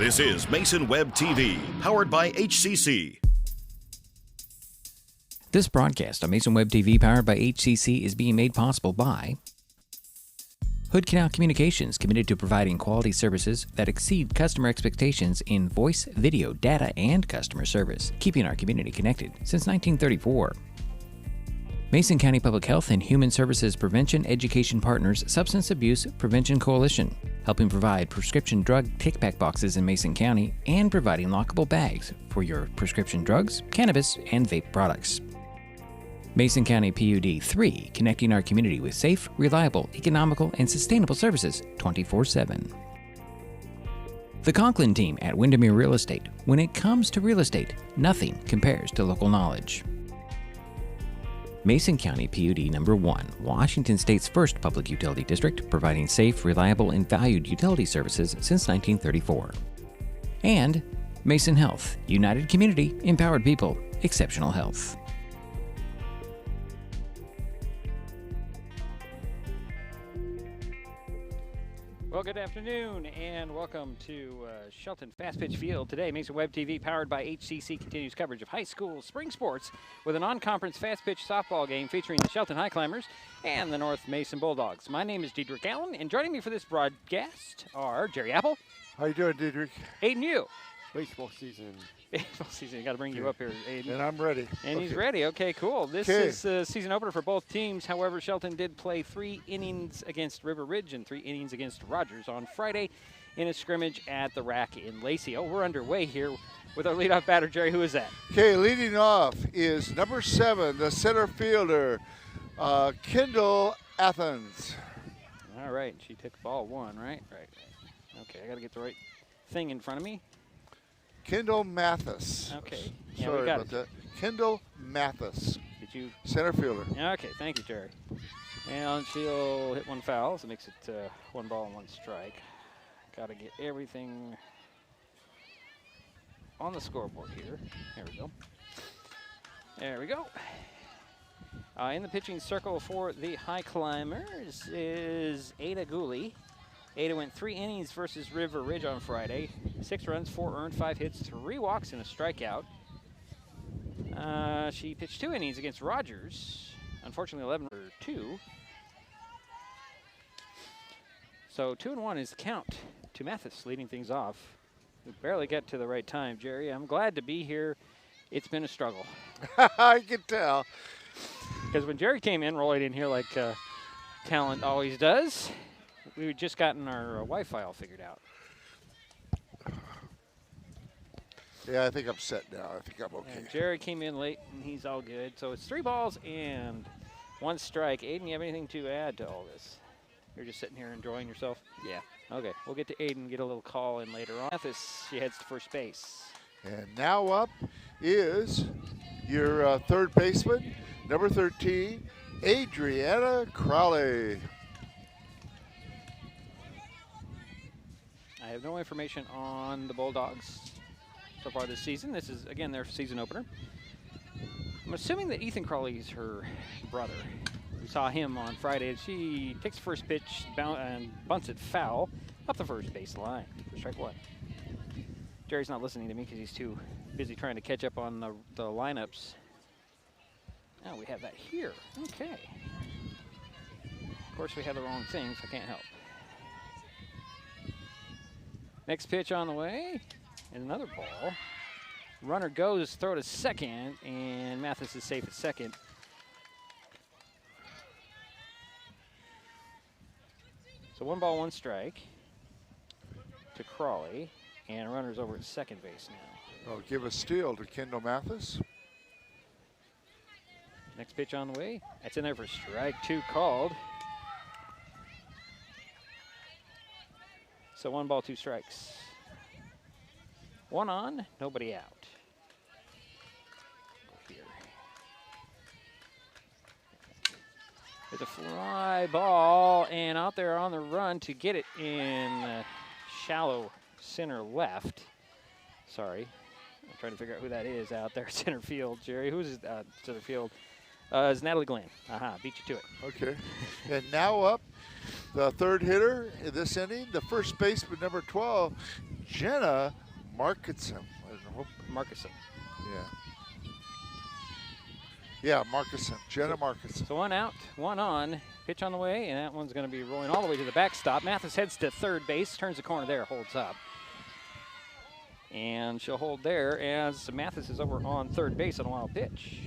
This is Mason Web TV, powered by HCC. This broadcast on Mason Web TV, powered by HCC, is being made possible by Hood Canal Communications, committed to providing quality services that exceed customer expectations in voice, video, data, and customer service, keeping our community connected since 1934. Mason County Public Health and Human Services Prevention Education Partners Substance Abuse Prevention Coalition, helping provide prescription drug take-back boxes in Mason County and providing lockable bags for your prescription drugs, cannabis, and vape products. Mason County PUD 3, connecting our community with safe, reliable, economical, and sustainable services 24/7. The Conklin team at Windermere Real Estate. When it comes to real estate, nothing compares to local knowledge. Mason County PUD Number 1, Washington State's first public utility district, providing safe, reliable, and valued utility services since 1934. And Mason Health, united community, empowered people, exceptional health. Well, good afternoon and welcome to Shelton Fastpitch Field. Today, Mason Web TV, powered by HCC, continues coverage of high school spring sports with a non-conference fast-pitch softball game featuring the Shelton Highclimbers and the North Mason Bulldogs. My name is Diedrich Allen, and joining me for this broadcast are Jerry Apple. How you doing, Diedrich? Aiden Yu. Baseball season. Baseball season. Got to bring you up here, Aiden. And I'm ready. And he's ready. Okay, cool. This is the season opener for both teams. However, Shelton did play 3 innings against River Ridge and 3 innings against Rogers on Friday in a scrimmage at the Rack in Lacey. Oh, we're underway here with our leadoff batter, Jerry. Who is that? Okay, leading off is number 7, the center fielder, Kendall Athens. All right. She took ball 1, right? Right. Okay, I got to get the right thing in front of me. Kendall Mathis. Okay. Yeah, Sorry we got about that. Kendall Mathis. Did you? Center fielder. Okay, thank you, Jerry. And she'll hit 1 foul, so it makes it 1 ball and 1 strike. Got to get everything on the scoreboard here. There we go. There we go. In the pitching circle for the Highclimbers is Ada Gooley. Ada went 3 innings versus River Ridge on Friday. 6 runs, 4 earned, 5 hits, 3 walks, and a strikeout. She pitched 2 innings against Rogers. Unfortunately, 11 for 2. So 2-1 is the count to Mathis, leading things off. We barely get to the right time, Jerry. I'm glad to be here. It's been a struggle. I can tell. Because when Jerry came in, rolling in here like talent always does, we had just gotten our Wi-Fi all figured out. Yeah, I think I'm set now. I think I'm okay. And Jerry came in late, and he's all good. So it's 3 balls and 1 strike. Aiden, you have anything to add to all this? You're just sitting here enjoying yourself? Yeah. Okay, we'll get to Aiden, get a little call in later on. Mathis, she heads to first base. And now up is your third baseman, number 13, Adriana Crowley. I have no information on the Bulldogs so far this season. This is, again, their season opener. I'm assuming that Ethan Crowley is her brother. We saw him on Friday. She takes the first pitch and bunts it foul up the first base line for strike 1. Jerry's not listening to me because he's too busy trying to catch up on the lineups. Now we have that here. Okay. Of course, we have the wrong thing, so I can't help. Next pitch on the way, and another ball. Runner goes, throw to second, and Mathis is safe at second. So 1 ball, 1 strike to Crawley, and runner's over at second base now. I'll give a steal to Kendall Mathis. Next pitch on the way. That's in there for strike 2 called. So 1 ball, 2 strikes. 1 on, nobody out. Go here. It's a fly ball, and out there on the run to get it in shallow center left. Sorry, I'm trying to figure out who that is out there center field, Jerry. Who's center field? It's Natalie Glenn. Aha, beat you to it. Okay. And now up, the third hitter in this inning, the first baseman, number 12, Jenna Markinson. I hope, Marcusson. yeah. Yeah, Markinson. Jenna Markinson. So 1 out, 1 on. Pitch on the way, and that one's going to be rolling all the way to the backstop. Mathis heads to third base, turns the corner there, holds up. And she'll hold there as Mathis is over on third base on a wild pitch.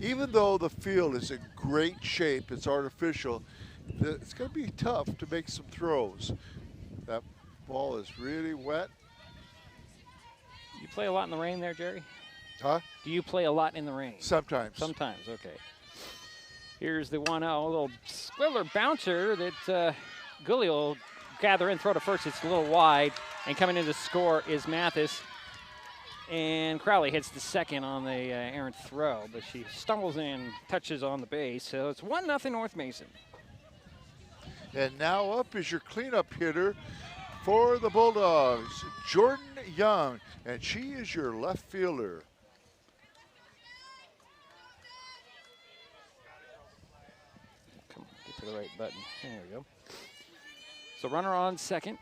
Even though the field is in great shape, it's artificial, it's going to be tough to make some throws. That ball is really wet. You play a lot in the rain there, Jerry? Huh? Do you play a lot in the rain? Sometimes. Sometimes, okay. Here's the 1-0, a little squiller bouncer that Gully will gather in, throw to first. It's a little wide, and coming in to score is Mathis. And Crowley hits the second on the errant throw, but she stumbles in, touches on the base. So it's 1-0 North Mason. And now up is your cleanup hitter for the Bulldogs, Jordan Young, and she is your left fielder. Come on, get to the right button. There we go. So runner on second.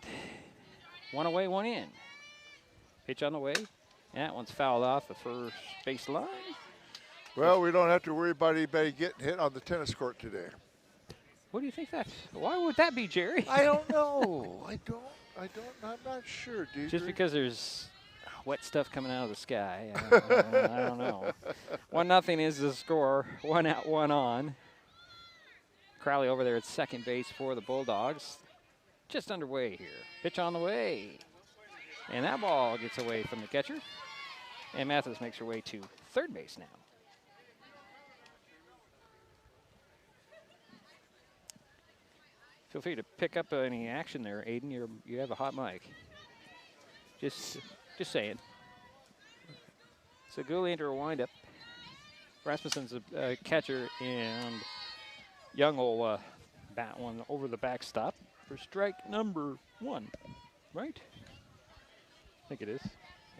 1 away, 1 in. Pitch on the way. That one's fouled off the first base line. Well, we don't have to worry about anybody getting hit on the tennis court today. What do you think that's? Why would that be, Jerry? I don't know. I'm not sure, dude. Just because there's wet stuff coming out of the sky. I don't know. 1-0 is the score. 1 out, 1 on. Crowley over there at second base for the Bulldogs. Just underway here. Pitch on the way. And that ball gets away from the catcher. And Mathis makes her way to third base now. Feel free to pick up any action there, Aiden. You have a hot mic. Just saying. So Gooley into a windup. Rasmussen's a catcher, and Young will bat one over the backstop for strike number 1, right? I think it is.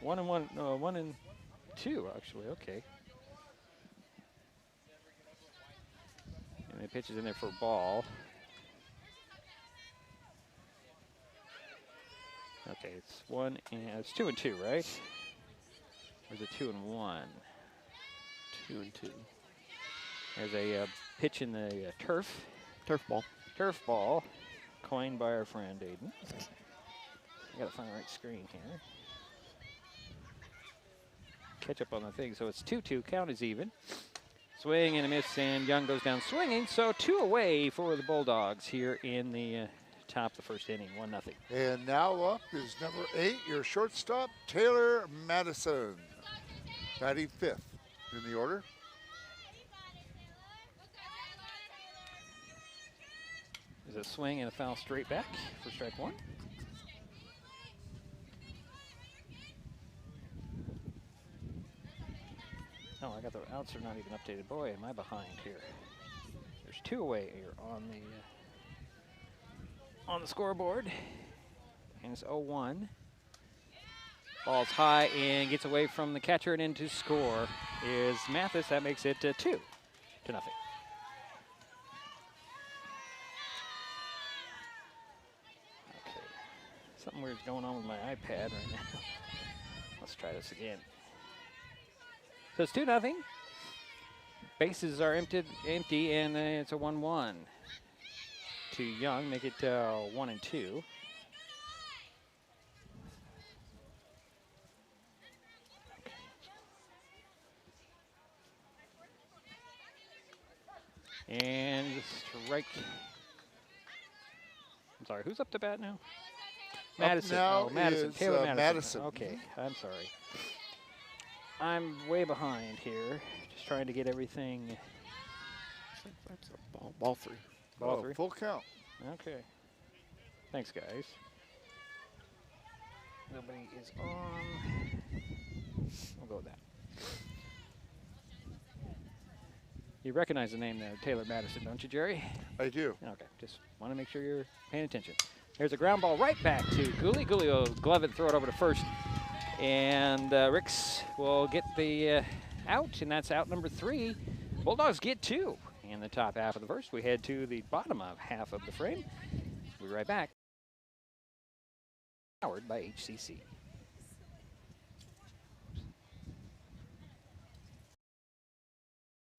1 and 1, no, 1 and 2 actually. Okay. And the pitch is in there for a ball. Okay, it's 1 and it's 2 and 2, right? Or is it 2 and 1? 2 and 2. There's a pitch in the turf Ball. turf ball, coined by our friend Aiden. I gotta find the right screen here. Catch up on the thing. So it's 2-2. Count is even. Swing and a miss, and Young goes down swinging. So 2 away for the Bulldogs here in the top of the first inning. 1-0. And now up is number 8, your shortstop, Taylor Madison, batting 5th in the order. There's a swing and a foul straight back for strike 1. Oh, I got the outs are not even updated. Boy, am I behind here. There's 2 away here on the scoreboard. And it's 0-1. Ball's high and gets away from the catcher, and in to score is Mathis. That makes it 2-0. Something weird's going on with my iPad right now. Let's try this again. So it's 2-0. Bases are empty, and it's a 1-1 to Young. Make it 1 and 2. And strike. I'm sorry, who's up to bat now? Madison. Now Madison. is, Taylor Madison. Madison. Okay, I'm sorry. I'm way behind here. Just trying to get everything. That's a ball. Ball 3. Ball 3. Full count. Okay. Thanks, guys. Nobody is on. We'll go with that. You recognize the name there, Taylor Madison, don't you, Jerry? I do. Okay, just want to make sure you're paying attention. There's a ground ball right back to Gooley. Gooley will glove it and throw it over to first. And Ricks will get the out, and that's out number 3. Bulldogs get 2 in the top half of the first. We head to the bottom of half of the frame. We'll be right back. Powered by HCC.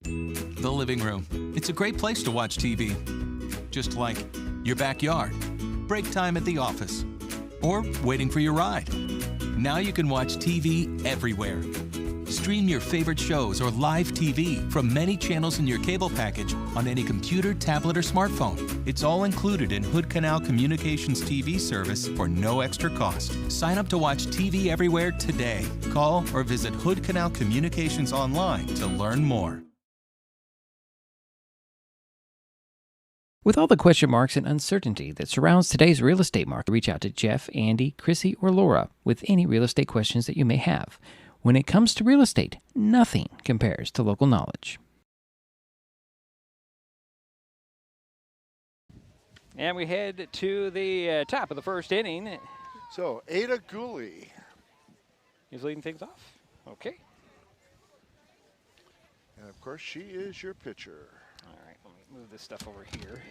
The living room. It's a great place to watch TV. Just like your backyard, break time at the office, or waiting for your ride. Now you can watch TV everywhere. Stream your favorite shows or live TV from many channels in your cable package on any computer, tablet, or smartphone. It's all included in Hood Canal Communications TV service for no extra cost. Sign up to watch TV everywhere today. Call or visit Hood Canal Communications online to learn more. With all the question marks and uncertainty that surrounds today's real estate market, reach out to Jeff, Andy, Chrissy, or Laura with any real estate questions that you may have. When it comes to real estate, nothing compares to local knowledge. And we head to the top of the first inning. So Ada Gooley. He's leading things off. Okay. And of course, she is your pitcher. All right, let me move this stuff over here.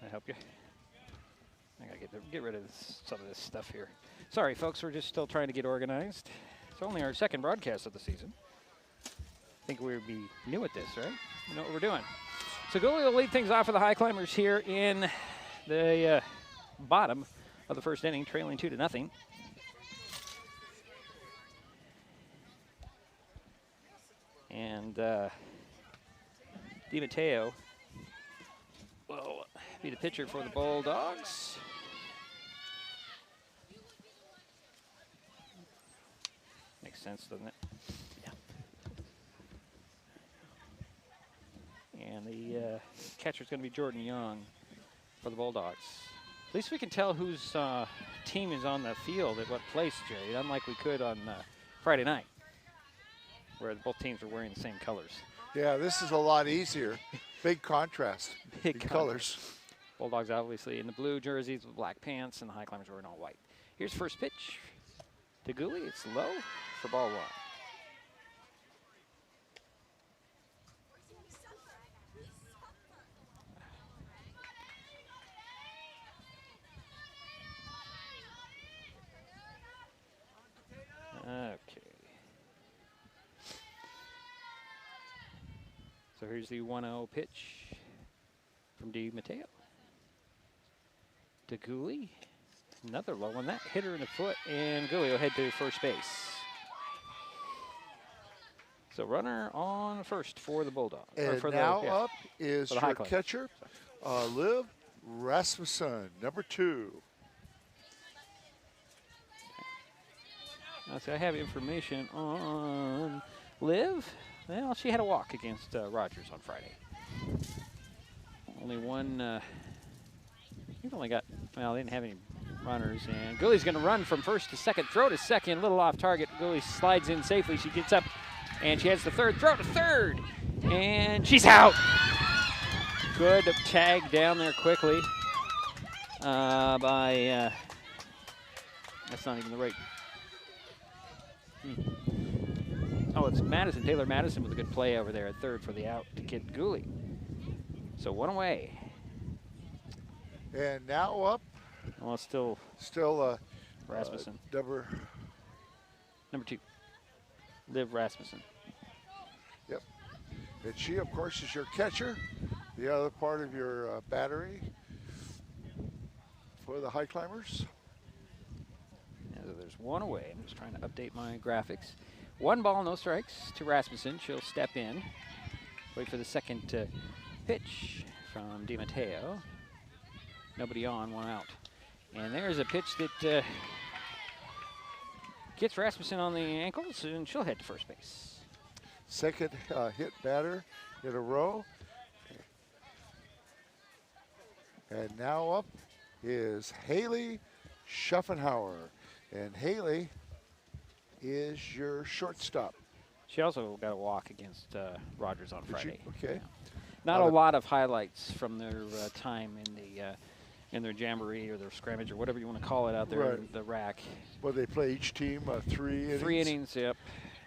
Can I help you? I gotta get rid of some of this stuff here. Sorry, folks, we're just still trying to get organized. It's only our second broadcast of the season. I think we'd be new at this, right? You know what we're doing. So Gooley will lead things off for the Highclimbers here in the bottom of the first inning, trailing 2-0. And Di Matteo will be the pitcher for the Bulldogs. Makes sense, doesn't it? Yeah. And the catcher's going to be Jordan Young for the Bulldogs. At least we can tell whose team is on the field at what place, Jerry, unlike we could on Friday night, where both teams were wearing the same colors. Yeah, this is a lot easier. Big contrast in colors. Bulldogs obviously in the blue jerseys with black pants, and the Highclimbers were in all white. Here's first pitch to Gooley. It's low for ball one. Okay. So here's the 1-0 pitch from Di Matteo to Gooley. Another low one. That hit her in the foot, and Gooley will head to first base. So runner on first for the Bulldogs. And for now the, up is for the your Highclimbers. catcher, Liv Rasmussen, number 2. Now, see, I have information on Liv. Well, she had a walk against Rogers on Friday. Only one. He only got. Well, they didn't have any runners, and Gooley's going to run from first to second. Throw to second, a little off target. Gooley slides in safely. She gets up, and she heads to third. Throw to third, and she's out. Good tag down there quickly by. That's not even the right. Oh, it's Madison. Taylor Madison with a good play over there at third for the out to get Gooley. So one away. And now up. Well, still Rasmussen. number 2, Liv Rasmussen. Yep. And she, of course, is your catcher. The other part of your battery for the Highclimbers. So there's one away. I'm just trying to update my graphics. 1 ball, no strikes to Rasmussen. She'll step in. Wait for the second pitch from Di Matteo. Nobody on, 1 out. And there's a pitch that gets Rasmussen on the ankles, and she'll head to first base. Second hit batter in a row. And now up is Haley Schaffenhauer. And Haley is your shortstop. She also got a walk against Rogers on Friday. Okay. Yeah. Not a lot of highlights from their time in their jamboree or their scrimmage or whatever you want to call it out there in the rack. Well, they play each team 3 innings. 3 innings, yep.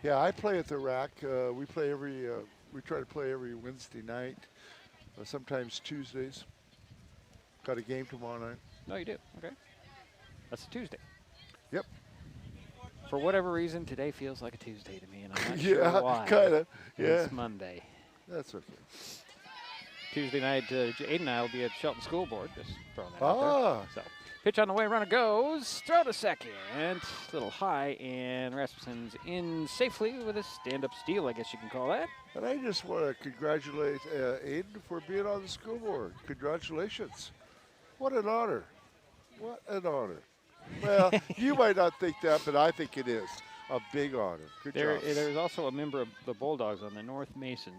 Yeah, I play at the rack. We play we try to play every Wednesday night, sometimes Tuesdays. Got a game tomorrow night. No, you do. Okay. That's a Tuesday. Yep. For whatever reason, today feels like a Tuesday to me, and I'm not Yeah, sure why. kind of. And Yeah. It's Monday. That's okay. Tuesday night, Aiden and I will be at Shelton School Board. Just throwing that out Ah. there. So, pitch on the way, runner goes. Throw to second. A little high, and Rasmussen's in safely with a stand-up steal, I guess you can call that. And I just want to congratulate Aiden for being on the school board. Congratulations. What an honor. What an honor. Well, you might not think that, but I think it is a big honor. Good job. There's also a member of the Bulldogs on the North Mason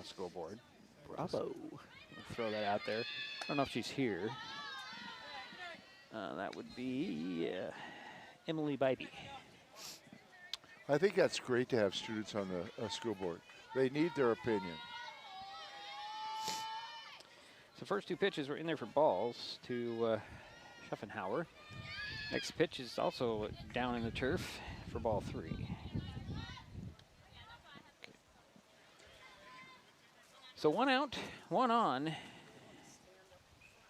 School Board. Bravo. I'll throw that out there. I don't know if she's here. That would be Emily Bybee. I think that's great to have students on the school board. They need their opinion. So first two pitches were in there for balls to Schuffenhauer. Next pitch is also down in the turf for ball 3. Okay. So 1 out, 1 on,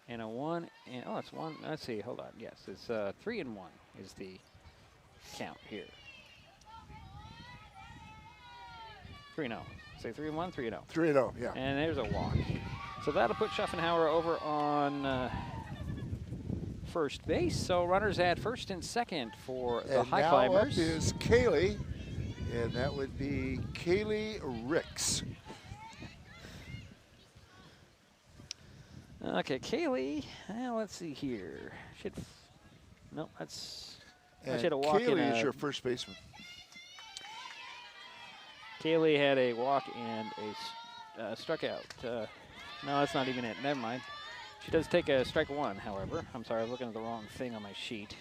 and a 1. And, oh, it's 1. Let's see. Hold on. Yes, it's 3-1 is the count here. 3-0. Say 3-1, 3-0. 3-0, yeah. And there's a walk. So that'll put Schuffenhauer over on first base. So runners at first and second for the And High now Climbers. up is Kaylee, and that would be Kaylee Ricks. Okay, Kaylee. Let's see here. Nope, that's. And she had a walk Kaylee in is your first baseman. Kaylee had a walk and a struck out. No, that's not even it. Never mind. She does take a strike 1, however. I'm sorry, I'm looking at the wrong thing on my sheet.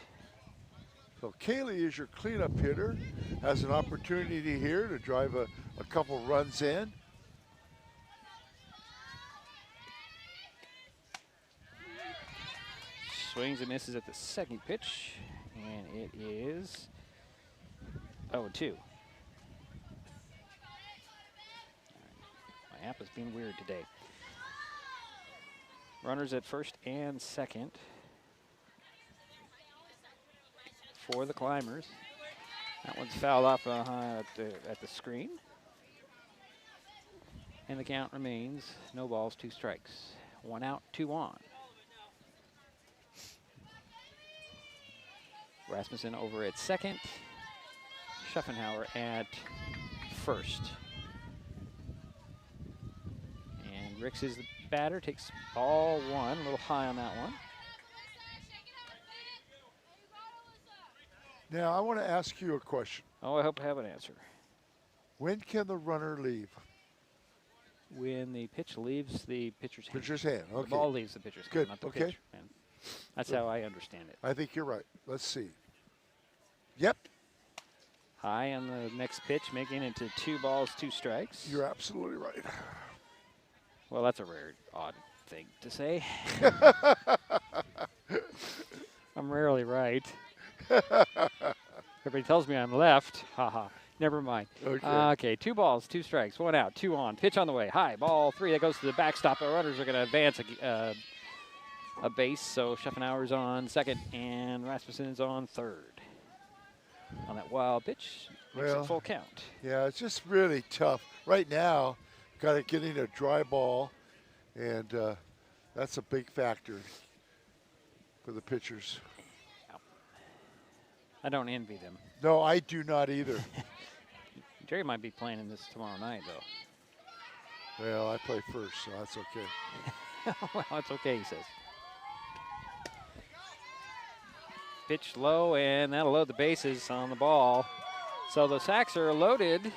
So Kaylee is your cleanup hitter, has an opportunity here to drive a couple runs in. Swings and misses at the second pitch, and it is 0-2. My app is being weird today. Runners at first and second for the Climbers. That one's fouled off at the screen. And the count remains no balls, 2 strikes. 1 out, 2 on. Rasmussen over at second. Schuffenhauer at first. And Ricks is the batter, takes ball 1, a little high on that one. Now I want to ask you a question. Oh, I hope I have an answer. When can the runner leave? When the pitch leaves the pitcher's hand. Pitcher's hand, The okay. ball leaves the pitcher's Good, hand, not the okay. pitch. And that's how I understand it. I think you're right. Let's see. Yep, High on the next pitch, making it to 2 balls, 2 strikes. you're absolutely right. Well, that's a rare, odd thing to say. I'm rarely right. Everybody tells me I'm left. Haha. Never mind. Okay. Okay, 2 balls, 2 strikes, 1 out, 2 on. Pitch on the way. High, ball 3. That goes to the backstop. The runners are going to advance a base. So Schuffenhauer's on second, and Rasmussen's on third. On that wild pitch, makes Well, it full count. Yeah, it's just really tough. Right now, got to get in a dry ball, and that's a big factor for the pitchers. I don't envy them. No, I do not either. Jerry might be playing in this tomorrow night, though. Well, I play first, so that's okay. Well, it's okay, he says. Pitch low, and that'll load the bases on the ball. So the sacks are loaded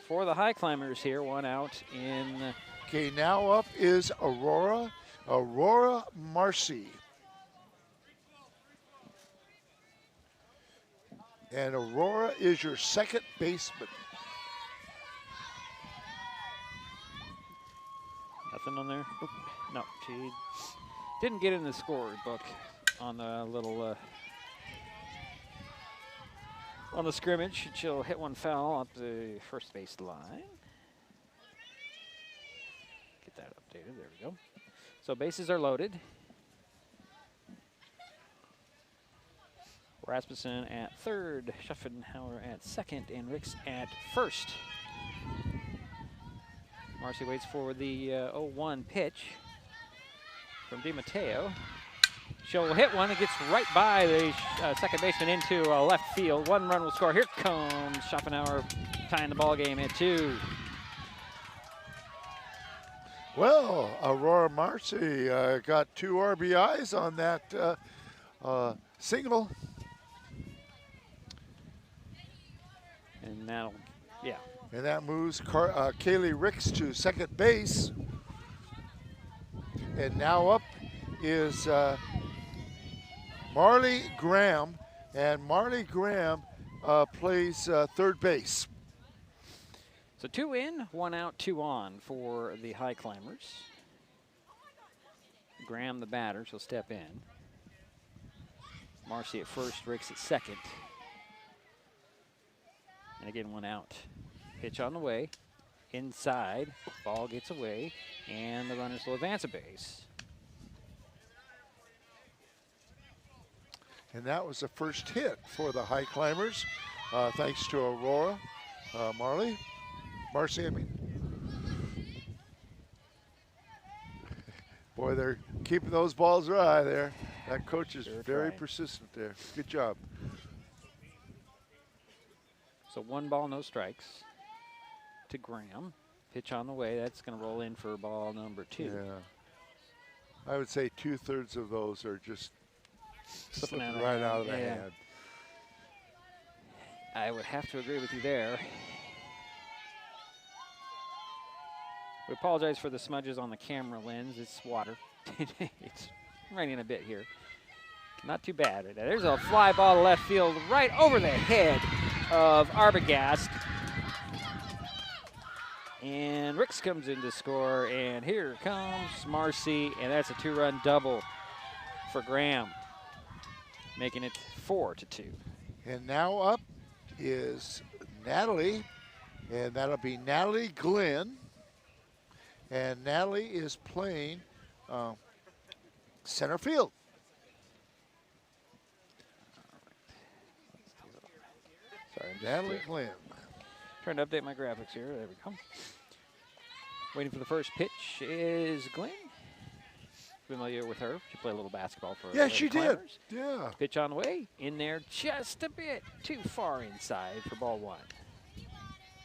for the High Climbers here. 1 out in. Okay, now up is Aurora Marcy. And Aurora is your second baseman. Nothing on there? Oop. No, she didn't get in the scorebook on the little on the scrimmage. She'll hit one foul up the first base line. Get that updated. There we go. So bases are loaded. Rasmussen at third, Schaffenhauer at second, and Ricks at first. Marcy waits for the 0-1 pitch from DiMatteo. She'll hit one that gets right by the second baseman into left field. 1 run will score. Here comes Schaffenhauer tying the ball game at 2. Well, Aurora Marcy got 2 RBIs on that single. And that'll, yeah. And that moves Kaylee Ricks to second base. And now up is Marley Graham. And Marley Graham plays third base. So 2 in, 1 out, 2 on for the Highclimbers. Graham, the batter, she'll step in. Marcy at first, Ricks at second. And again, 1 out. Pitch on the way, inside, ball gets away, and the runners will advance a base. And that was the first hit for the Highclimbers, thanks to Aurora Marcy, I mean. Boy, they're keeping those balls dry there. That coach is very persistent there. Good job. So 1 ball, no strikes to Graham. Pitch on the way. That's going to roll in for ball number 2. Yeah. I would say 2/3 of those are just slipping right out of the hand. I would have to agree with you there. We apologize for the smudges on the camera lens. It's water. It's raining a bit here. Not too bad. There's a fly ball to left field right over the head of Arbogast. And Ricks comes in to score, and here comes Marcy, and that's a 2-run double for Graham, making it 4-2. And now up is Natalie, and that'll be Natalie Glenn. And Natalie is playing center field. Sorry, I'm just Natalie Glenn. trying to update my graphics here. There we go. Waiting for the first pitch is Glenn. Familiar with her. She played a little basketball for Yeah, the she did. Climbers. Yeah. Pitch on the way. In there just a bit too far inside for ball 1.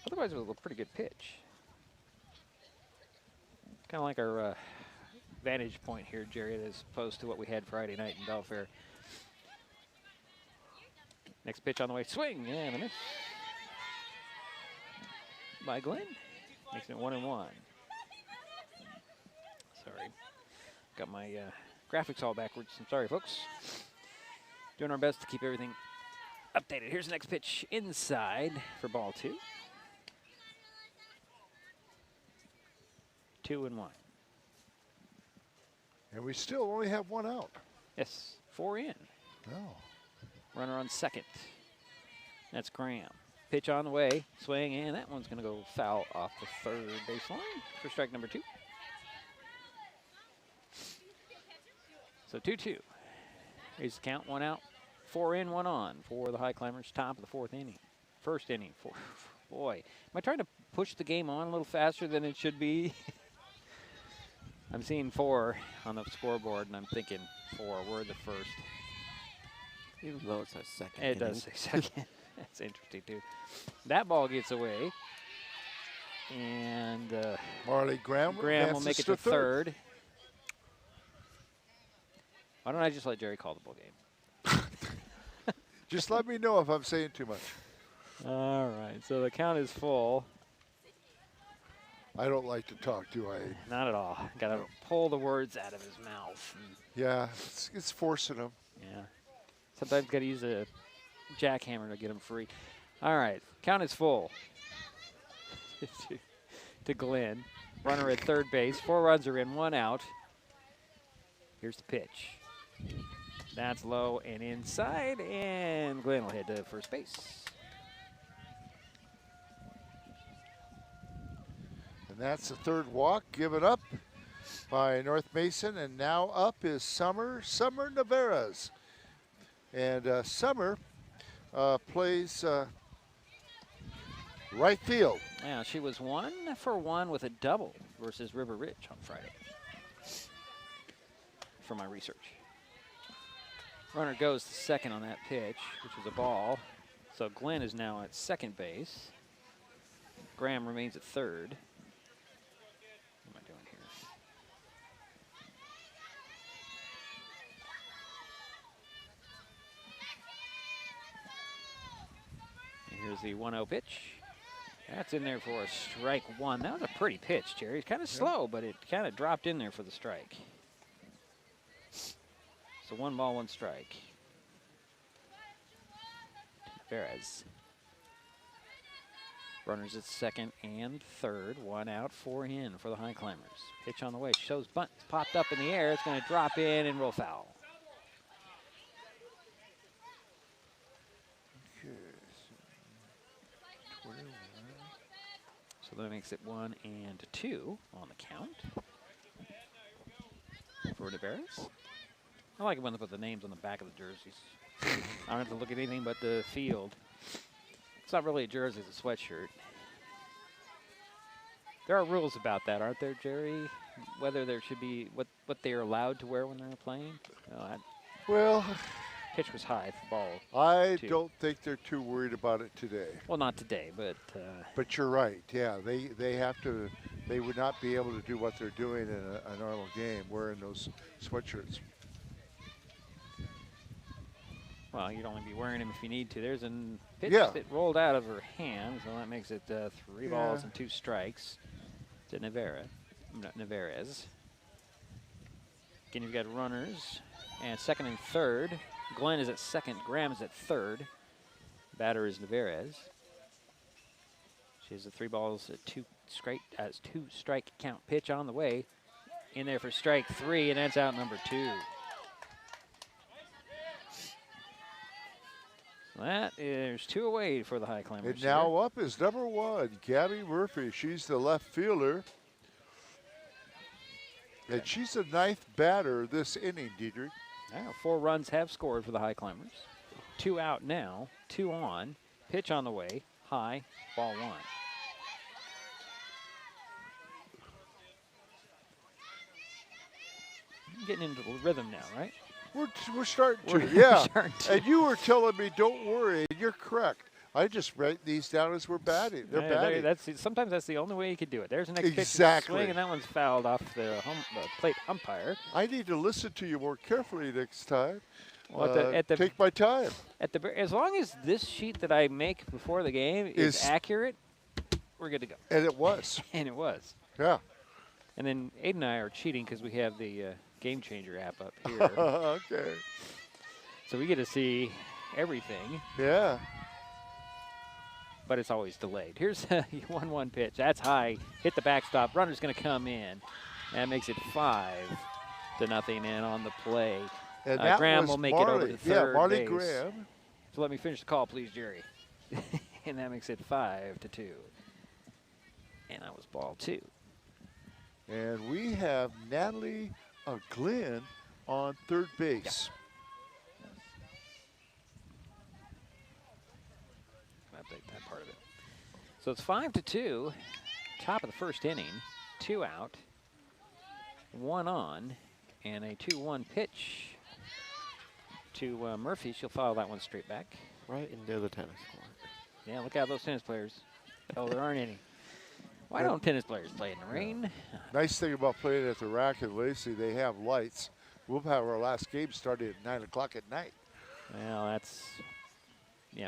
Otherwise, it was a pretty good pitch. Kind of like our vantage point here, Jared, as opposed to what we had Friday night in Belfair. Next pitch on the way. Swing and a miss by Glenn. Makes it 1-1. Sorry. Got my graphics all backwards. I'm sorry, folks. Doing our best to keep everything updated. Here's the next pitch inside for ball 2. 2-1. And we still only have 1 out. Yes, 4 in. Oh. Runner on second. That's Graham. Pitch on the way. Swing, and that one's going to go foul off the third baseline for strike number 2. So 2-2. Here's the count. 1 out. 4 in, 1 on for the Highclimbers. Top of the 4th inning. First inning. Boy, am I trying to push the game on a little faster than it should be? I'm seeing 4 on the scoreboard, and I'm thinking 4. We're the first. Even though it says second. It does say second. That's interesting, too. That ball gets away. And Marley Graham will make it to third. Why don't I just let Jerry call the ball game? Just let me know if I'm saying too much. All right, so the count is full. I don't like to talk, do I? Not at all. Got to pull the words out of his mouth. Yeah, it's forcing him. Yeah. Sometimes got to use a jackhammer to get him free. All right, count is full. to Glenn. Runner at third base. 4 runs are in, 1 out. Here's the pitch. That's low and inside, and Glenn will head to first base. And that's the 3rd walk given up by North Mason. And now up is Summer Navarez. And Summer plays right field. Yeah, she was 1 for 1 with a double versus River Ridge on Friday. For my research. Runner goes to second on that pitch, which is a ball. So Glenn is now at second base. Graham remains at third. What am I doing here? And here's the 1-0 pitch. That's in there for a strike 1. That was a pretty pitch, Jerry. It's kind of slow, but it kind of dropped in there for the strike. So 1 ball, 1 strike. Perez. Runners at second and third. 1 out, 4 in for the Highclimbers. Pitch on the way. Shows bunt. It's popped up in the air. It's going to drop in and roll foul. So that makes it 1 and 2 on the count for Neveras. I like it when they put the names on the back of the jerseys. I don't have to look at anything but the field. It's not really a jersey, it's a sweatshirt. There are rules about that, aren't there, Jerry? Whether there should be what they are allowed to wear when they're playing. Well, pitch was high for ball. I 2. don't think they're too worried about it today. Well, not today, but. But you're right. Yeah, they have to. They would not be able to do what they're doing in a normal game wearing those sweatshirts. Well, you'd only be wearing them if you need to. There's a pitch Yeah. that rolled out of her hand, so that makes it 3 balls and 2 strikes to Neveres. Again, you've got runners and second and third. Glenn is at second. Graham is at third. Batter is Neveres. She has the 3 balls, 2 strike count pitch on the way. In there for strike 3, and that's out number 2. That is 2 away for the Highclimbers. And now up is number 1, Gabby Murphy. She's the left fielder. And she's the 9th batter this inning, Diedrich. Now 4 runs have scored for the Highclimbers. 2 out now, 2 on. Pitch on the way, high, ball 1. Getting into the rhythm now, right? We're starting to, We're yeah. starting to. And you were telling me, don't worry, and you're correct. I just write these down as we're batting. They're batting. Sometimes that's the only way you could do it. There's the next Exactly. pitch swing, and that one's fouled off the plate umpire. I need to listen to you more carefully next time. Well, take my time. As long as this sheet that I make before the game is accurate, we're good to go. And it was. And it was. Yeah. And then Aiden and I are cheating because we have the Game Changer app up here. Okay. So we get to see everything. Yeah. But it's always delayed. Here's a 1-1 pitch. That's high. Hit the backstop. Runner's going to come in. That makes it 5-0 in on the play. And that Graham was will make Marley. it over to third Yeah, Marley base. Graham. So let me finish the call, please, Jerry. And that makes it 5-2. And that was ball 2. And we have Natalie Glenn on third base. Update that part of it. So it's 5-2. Top of the first inning. 2 out. 1 on. And a 2-1 pitch to Murphy. She'll follow that one straight back. Right into the tennis court. Yeah, look out those tennis players. Oh, there aren't any. Why don't tennis players play in the rain? Nice thing about playing at the Rack and Lacey, they have lights. We'll have our last game started at 9 o'clock at night. Well, that's,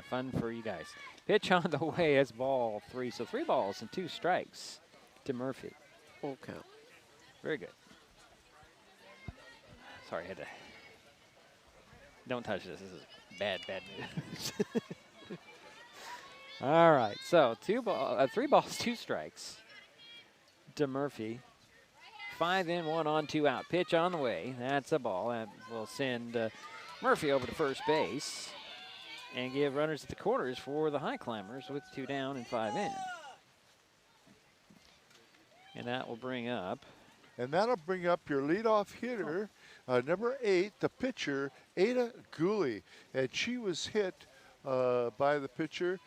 fun for you guys. Pitch on the way as ball 3. So 3 balls and 2 strikes to Murphy. Full count. Very good. Sorry, I had to. Don't touch this. This is bad news. All right, so 3 balls, 2 strikes to Murphy. 5 in, 1 on, 2 out. Pitch on the way. That's a ball. That will send Murphy over to first base and give runners at the corners for the Highclimbers with 2 down and 5 in. And that will bring up. And that'll bring up your leadoff hitter, Number 8, the pitcher, Ada Gooley. And she was hit by the pitcher,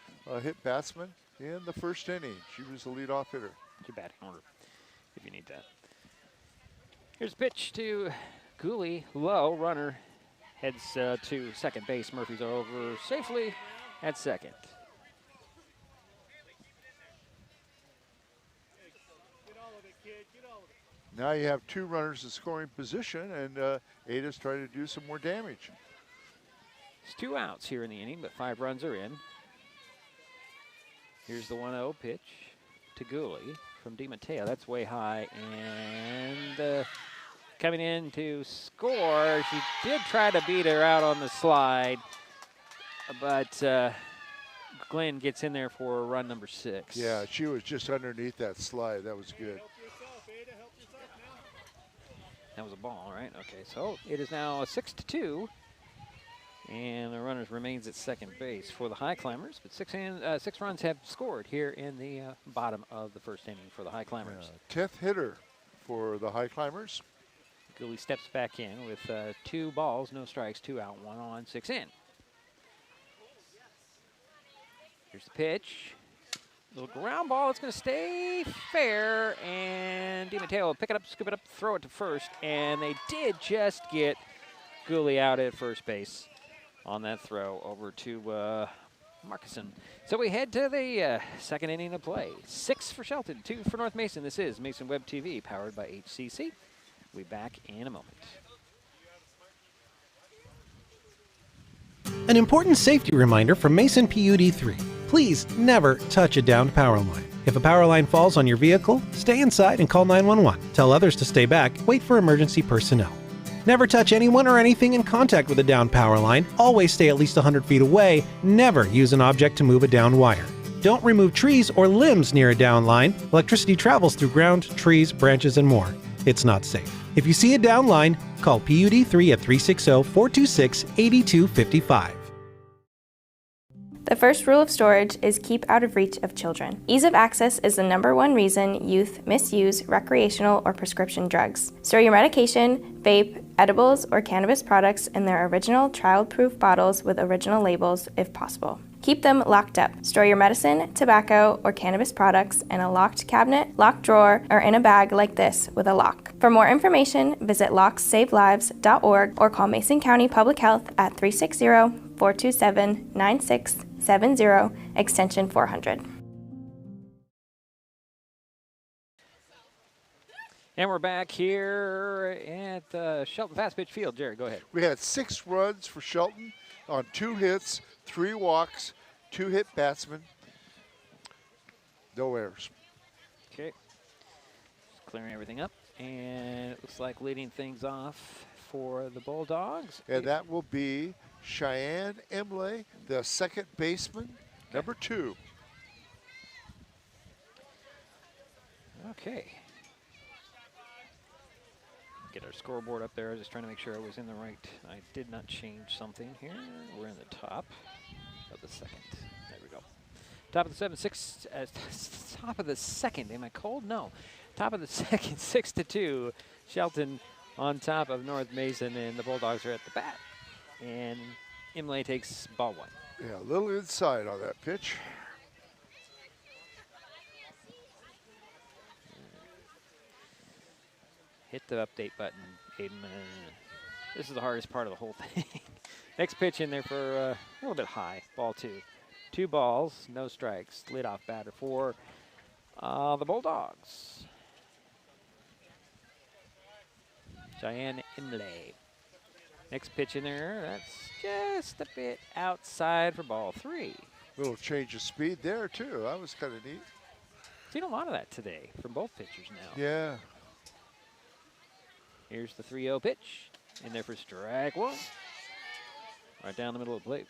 hit batsman in the first inning. She was the leadoff hitter. Too bad order if you need that. Here's a pitch to Gooley, low. Runner heads to second base. Murphy's over safely at second. Now you have 2 runners in scoring position, and Ada's trying to do some more damage. It's 2 outs here in the inning, but 5 runs are in. Here's the 1-0 pitch to Gooley from DiMatteo. That's way high, and coming in to score. She did try to beat her out on the slide, but Glenn gets in there for run number 6. Yeah, she was just underneath that slide. That was good. That was a ball, right? Okay, so it is now a 6-2, and the runners remains at second base for the Highclimbers. But 6 runs have scored here in the bottom of the first inning for the Highclimbers. 10th hitter for the Highclimbers. Gooley steps back in with 2 balls, no strikes, 2 out, 1 on, 6 in. Here's the pitch. Little ground ball. It's going to stay fair, and DiMatteo will pick it up, scoop it up, throw it to first, and they did just get Gooley out at first base on that throw over to Markison. So we head to the second inning of play. 6 for Shelton, 2 for North Mason. This is Mason Web TV, powered by HCC. We'll be back in a moment. An important safety reminder from Mason PUD 3. Please never touch a downed power line. If a power line falls on your vehicle, stay inside and call 911. Tell others to stay back, wait for emergency personnel. Never touch anyone or anything in contact with a downed power line. Always stay at least 100 feet away. Never use an object to move a downed wire. Don't remove trees or limbs near a downed line. Electricity travels through ground, trees, branches, and more. It's not safe. If you see a downed line, call PUD 3 at 360-426-8255. The first rule of storage is keep out of reach of children. Ease of access is the #1 reason youth misuse recreational or prescription drugs. Store your medication, vape, edibles, or cannabis products in their original child-proof bottles with original labels if possible. Keep them locked up. Store your medicine, tobacco, or cannabis products in a locked cabinet, locked drawer, or in a bag like this with a lock. For more information, visit locksavelives.org or call Mason County Public Health at 360-427-9670, extension 400. And we're back here at Shelton Fastpitch Field. Jerry, go ahead. We had 6 runs for Shelton on 2 hits, 3 walks, 2 hit batsmen, no errors. Okay. Just clearing everything up. And it looks like leading things off for the Bulldogs. And that will be Cheyenne Imlay, the second baseman, number 2. Okay. Get our scoreboard up there. I was just trying to make sure I was in the right. I did not change something here. We're in the top of the second. There we go. Top of the top of the second. Am I cold? No. Top of the second, 6-2. Shelton on top of North Mason, and the Bulldogs are at the bat. And Imlay takes ball 1. Yeah, a little inside on that pitch. Hit the update button, Aiden. This is the hardest part of the whole thing. Next pitch in there for a little bit high, ball 2. 2 balls, no strikes. Leadoff batter for the Bulldogs. Cheyenne Imlay. Next pitch in there, that's just a bit outside for ball 3. Little change of speed there, too. That was kind of neat. Seen a lot of that today from both pitchers now. Yeah. Here's the 3-0 pitch. In there for strike 1. Right down the middle of the plate.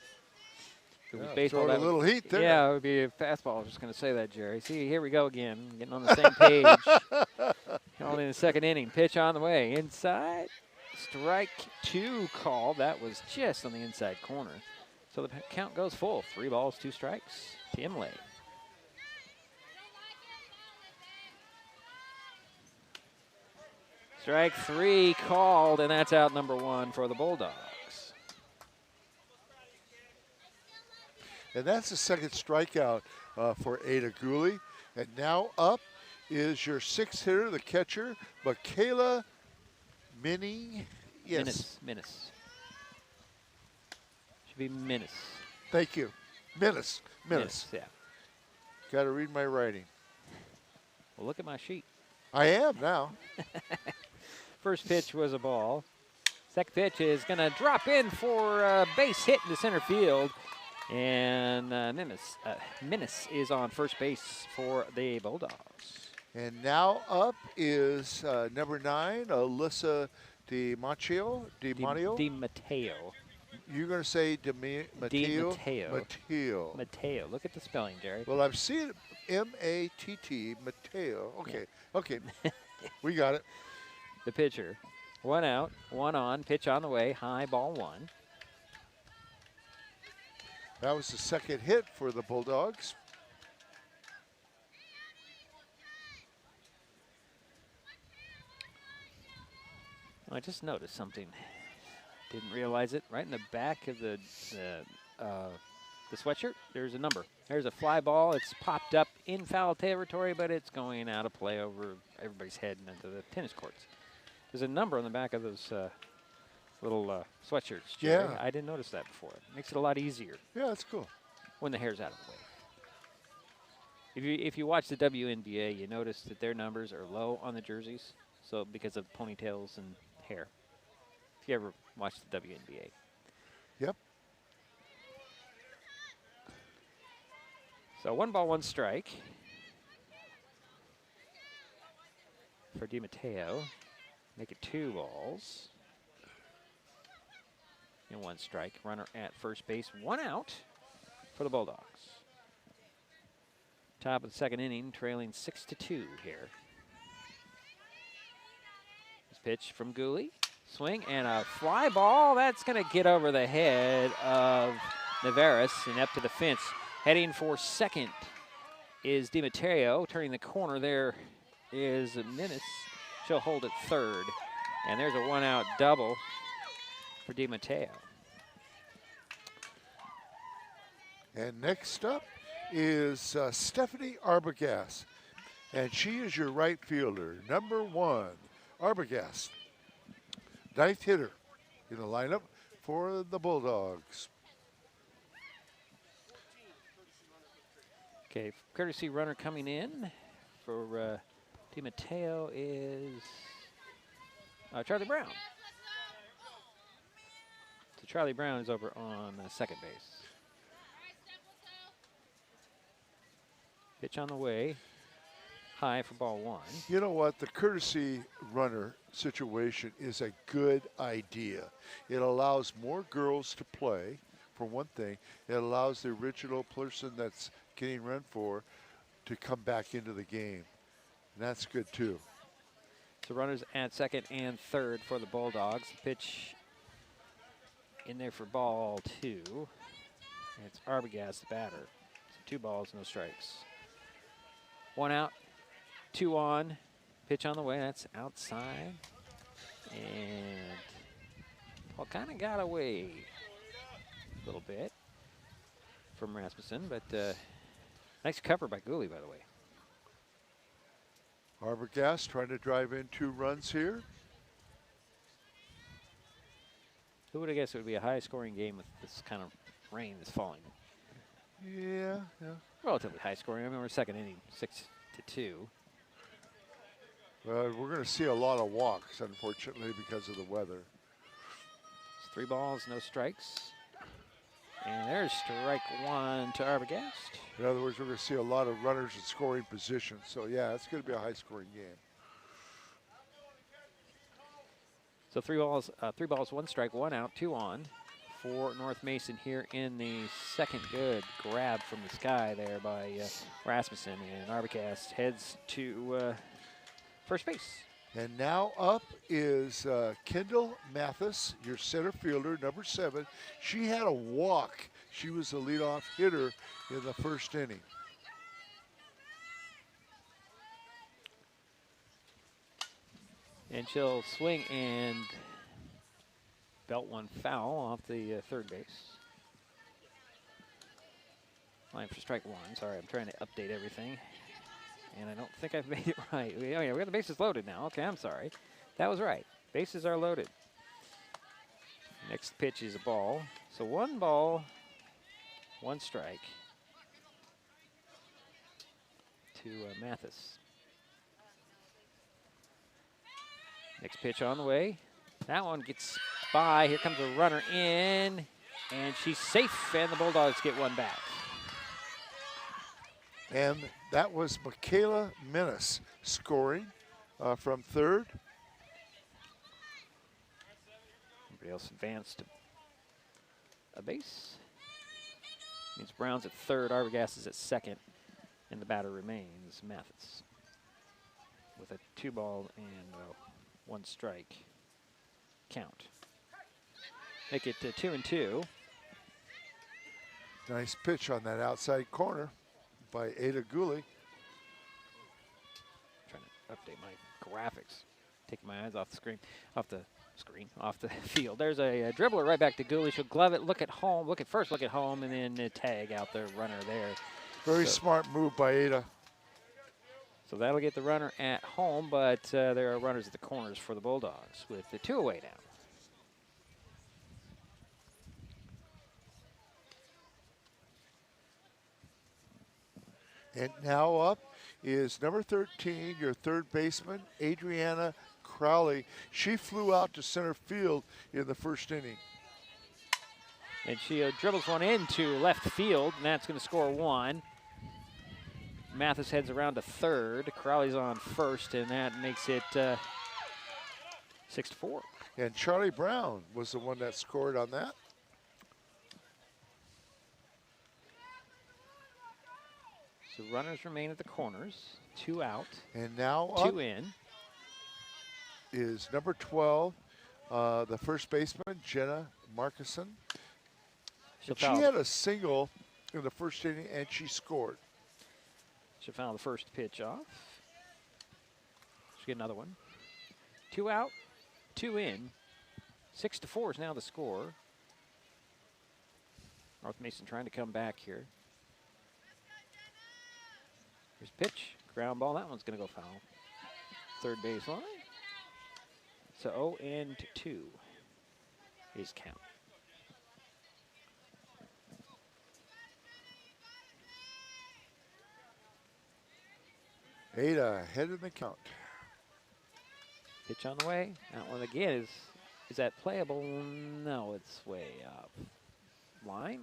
If it was baseball, throwing a little heat there. Yeah, it would be a fastball. I was just going to say that, Jerry. See, here we go again. Getting on the same page. Calling in the second inning. Pitch on the way. Inside. Strike 2 call. That was just on the inside corner. So the count goes full. 3 balls, 2 strikes to Imlay. Strike 3 called, and that's out number 1 for the Bulldogs. And that's the second strikeout for Ada Gooley. And now up is your 6th hitter, the catcher, Michaela Minnie. Yes. Minnis. Should be Minnis. Thank you. Minnis. Yeah. Got to read my writing. Well, look at my sheet. I am now. First pitch was a ball. Second pitch is going to drop in for a base hit into center field. And Minnis is on first base for the Bulldogs. And now up is number 9, Alyssa DiMatteo. You're going to say Matteo? Mateo. Look at the spelling, Jerry. Well, I'm seeing M-A-T-T, Matteo. Okay, okay. We got it. The pitcher. 1 out, 1 on, pitch on the way, high, ball 1. That was the second hit for the Bulldogs. I just noticed something. Didn't realize it. Right in the back of the sweatshirt, there's a number. There's a fly ball. It's popped up in foul territory, but it's going out of play over everybody's head and into the tennis courts. There's a number on the back of those little sweatshirts, Jerry. Yeah. I didn't notice that before. It makes it a lot easier Yeah, that's cool. when the hair's out of the way. If you watch the WNBA, you notice that their numbers are low on the jerseys, so because of ponytails and hair. If you ever watched the WNBA. Yep. So 1 ball, 1 strike for DiMatteo. Make it 2 balls and 1 strike. Runner at first base, 1 out for the Bulldogs. Top of the second inning, trailing 6-2 here. This pitch from Gooley. Swing and a fly ball. That's going to get over the head of Navarez and up to the fence. Heading for second is DiMatteo. Turning the corner there is Minnis. She'll hold at third. And there's a 1-out double for DiMatteo. And next up is Stephanie Arbogast. And she is your right fielder, number 1, Arbogast. 9th hitter in the lineup for the Bulldogs. Okay, courtesy runner coming in for DiMatteo is Charlie Brown. So Charlie Brown is over on second base. Pitch on the way. High for ball 1. You know what? The courtesy runner situation is a good idea. It allows more girls to play, for one thing. It allows the original person that's getting run for to come back into the game. And that's good, too. So runners at second and third for the Bulldogs. Pitch in there for ball 2. And it's Arbogast, the batter. So 2 balls, no strikes. 1 out. 2 on, pitch on the way, that's outside. And Paul kind of got away a little bit from Rasmussen, but nice cover by Gooley, by the way. Arbogast trying to drive in 2 runs here. Who would have guessed it would be a high-scoring game with this kind of rain that's falling? Yeah. Relatively high-scoring. I mean, we're second inning, 6-2. Well, we're going to see a lot of walks, unfortunately, because of the weather. It's 3 balls, no strikes. And there's strike 1 to Arbogast. In other words, we're going to see a lot of runners in scoring positions. So, yeah, it's going to be a high-scoring game. So 3 balls, 1 strike, 1 out, 2 on for North Mason here in the second. Good grab from the sky there by Rasmussen, and Arbogast heads to first base. And now up is Kendall Mathis, your center fielder, number 7. She had a walk. She was the leadoff hitter in the first inning. And she'll swing and belt one foul off the third base. Line for strike one. Sorry, I'm trying to update everything. And I don't think I've made it right. Oh, yeah, we got the bases loaded now. Okay, I'm sorry. That was right. Bases are loaded. Next pitch is a ball. So 1 ball, 1 strike to Mathis. Next pitch on the way. That one gets by. Here comes a runner in, and she's safe, and the Bulldogs get one back. And that was Michaela Menace scoring from third. Everybody else advanced to a base. Means Brown's at third, Arbogast is at second, and the batter remains Mathis with a 2 ball and 1 strike count. Make it 2-2. Nice pitch on that outside corner by Ada Gooley. Trying to update my graphics. Taking my eyes off the screen, off the field. There's a dribbler right back to Gooley. She'll glove it, look at home, look at home, and then tag out the runner there. Very smart move by Ada. So that'll get the runner at home, but there are runners at the corners for the Bulldogs with the 2 away now. And now up is number 13, your third baseman, Adriana Crowley. She flew out to center field in the first inning. And she dribbles one into left field, and that's going to score 1. Mathis heads around to third. Crowley's on first, and that makes it 6-4. And Charlie Brown was the one that scored on that. So runners remain at the corners. 2 out. And now 2 up in. is number 12, the first baseman, Jenna Markison. She had a single in the first inning, and she scored. She'll foul the first pitch off. She'll get another one. 2 out, 2 in. 6-4 is now the score. North Mason trying to come back here. Here's a pitch, ground ball. That one's going to go foul. Third baseline. So 0-2 is count. Ada ahead in the count. Pitch on the way. That one again is that playable? No, it's way up. Line.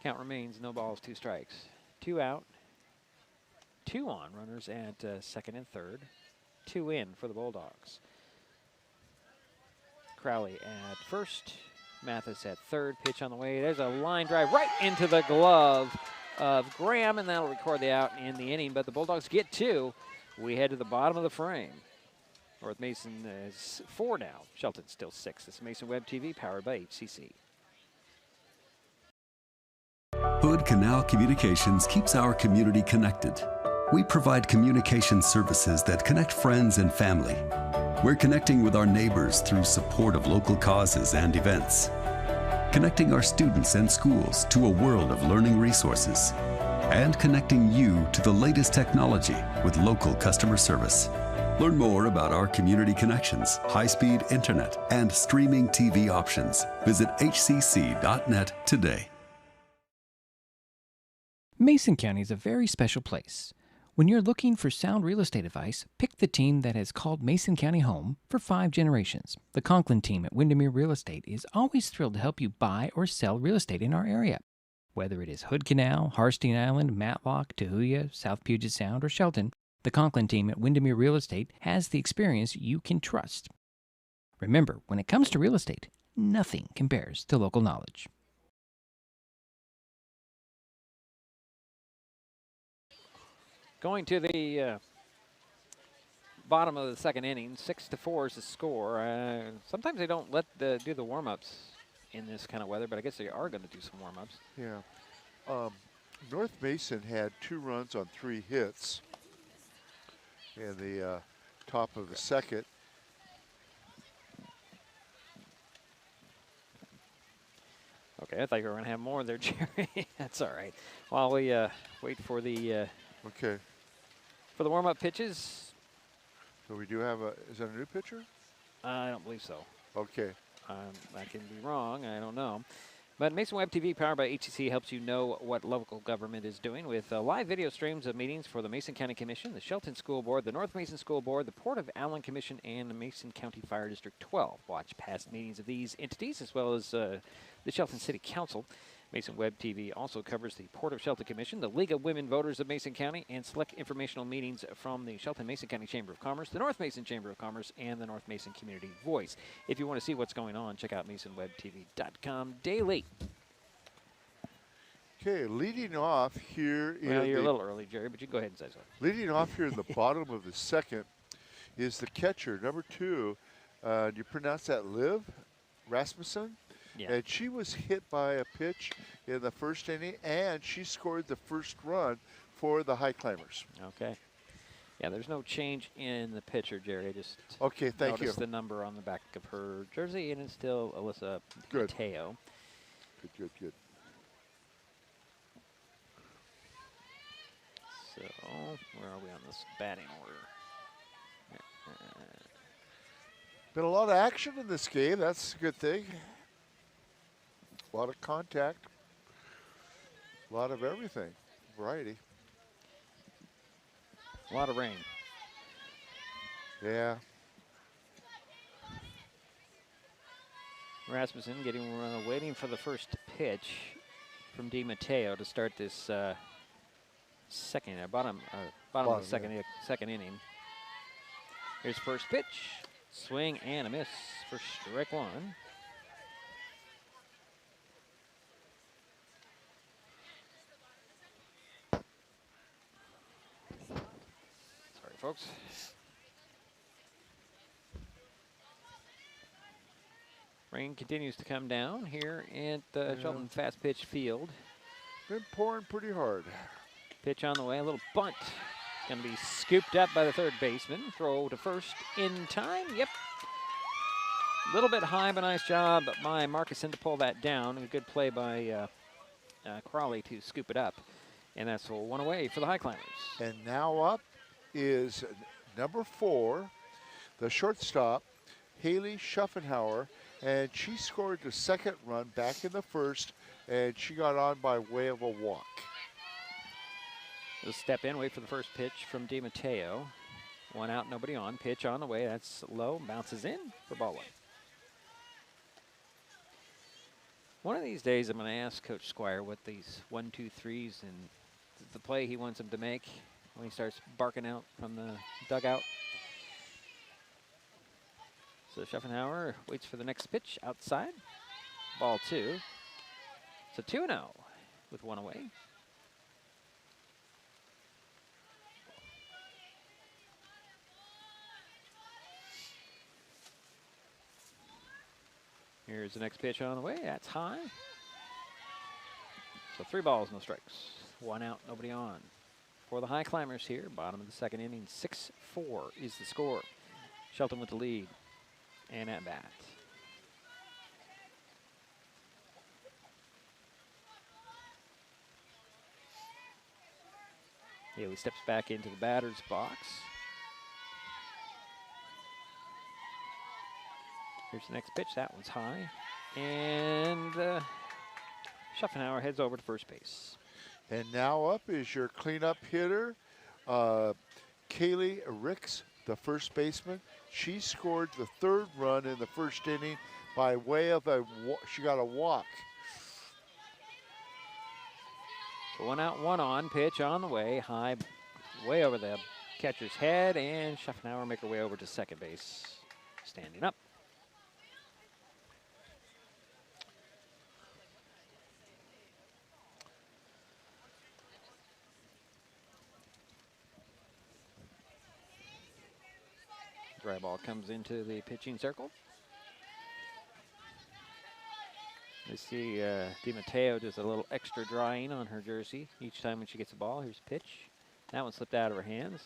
Count remains no balls, 2 strikes. 2 out. 2 on. Runners at second and third. 2 in for the Bulldogs. Crowley at first. Mathis at third. Pitch on the way. There's a line drive right into the glove of Graham, and that'll record the out in the inning. But the Bulldogs get 2. We head to the bottom of the frame. North Mason is 4 now. Shelton still 6. This is Mason Web TV, powered by HCC. Hood Canal Communications keeps our community connected. We provide communication services that connect friends and family. We're connecting with our neighbors through support of local causes and events, connecting our students and schools to a world of learning resources, and connecting you to the latest technology with local customer service. Learn more about our community connections, high-speed internet, and streaming TV options. Visit hcc.net today. Mason County is a very special place. When you're looking for sound real estate advice, pick the team that has called Mason County home for 5 generations. The Conklin team at Windermere Real Estate is always thrilled to help you buy or sell real estate in our area. Whether it is Hood Canal, Harstein Island, Matlock, Tahuya, South Puget Sound, or Shelton, the Conklin team at Windermere Real Estate has the experience you can trust. Remember, when it comes to real estate, nothing compares to local knowledge. Going to the bottom of the second inning, 6-4 is the score. Sometimes they don't do the warm-ups in this kind of weather, but I guess they are going to do some warm-ups. Yeah. North Mason had 2 runs on 3 hits in the top of the second. Okay, I thought you were going to have more there, Jerry. That's all right. While we wait for the Okay. for the warm-up pitches. So we do have is that a new pitcher? I don't believe so. Okay. I can be wrong. I don't know. But Mason Web TV, powered by HCC, helps you know what local government is doing with live video streams of meetings for the Mason County Commission, the Shelton School Board, the North Mason School Board, the Port of Allen Commission, and the Mason County Fire District 12. Watch past meetings of these entities as well as the Shelton City Council. Mason Web TV also covers the Port of Shelton Commission, the League of Women Voters of Mason County, and select informational meetings from the Shelton Mason County Chamber of Commerce, the North Mason Chamber of Commerce, and the North Mason Community Voice. If you want to see what's going on, check out MasonWebTV.com daily. Okay, leading off here Well, you're a little early, Jerry, but you can go ahead and say so. Leading off here in the bottom of the second is the catcher, number 2. Do you pronounce that Liv Rasmussen? Yeah. And she was hit by a pitch in the first inning, and she scored the first run for the Highclimbers. Okay. Yeah, there's no change in the pitcher, Jerry. I just Okay, thank you. noticed the number on the back of her jersey, and it's still Alyssa Good. Mateo. Good. So, where are we on this batting order? Been a lot of action in this game. That's a good thing. A lot of contact. A lot of everything. Variety. A lot of rain. Yeah. Rasmussen waiting for the first pitch from Di Matteo to start this bottom of the second inning. Here's first pitch, swing and a miss for strike one. Sorry, folks. Rain continues to come down here at Shelton Fastpitch Field. Been pouring pretty hard. Pitch on the way, a little bunt. Going to be scooped up by the third baseman. Throw to first in time. Yep. A little bit high, but nice job by Marcuson to pull that down. A good play by Crawley to scoop it up. And that's one away for the Highclimbers. And now up is number 4, the shortstop, Haley Schuffenhauer. And she scored the second run back in the first, and she got on by way of a walk. We'll step in, wait for the first pitch from Di Matteo. One out, nobody on. Pitch on the way. That's low. Bounces in for ball one. One of these days, I'm going to ask Coach Squire what these 1, 2, 3s and the play he wants him to make when he starts barking out from the dugout. So Schuffenhauer waits for the next pitch outside. Ball 2. It's a 2-0 with one away. Here's the next pitch on the way. That's high. So 3 balls, no strikes. One out, nobody on. For the Highclimbers here, bottom of the second inning, 6-4 is the score. Shelton with the lead and at bat. Haley steps back into the batter's box. Here's the next pitch. That one's high. And Schuffenhauer heads over to first base. And now up is your cleanup hitter, Kaylee Ricks, the first baseman. She scored the third run in the first inning by way of she got a walk. So 1 out, 1 on. Pitch on the way. High, way over the catcher's head. And Schuffenhauer make her way over to second base. Standing up. Dry ball comes into the pitching circle. We see Di Matteo does a little extra drying on her jersey each time when she gets a ball. Here's a pitch. That one slipped out of her hands.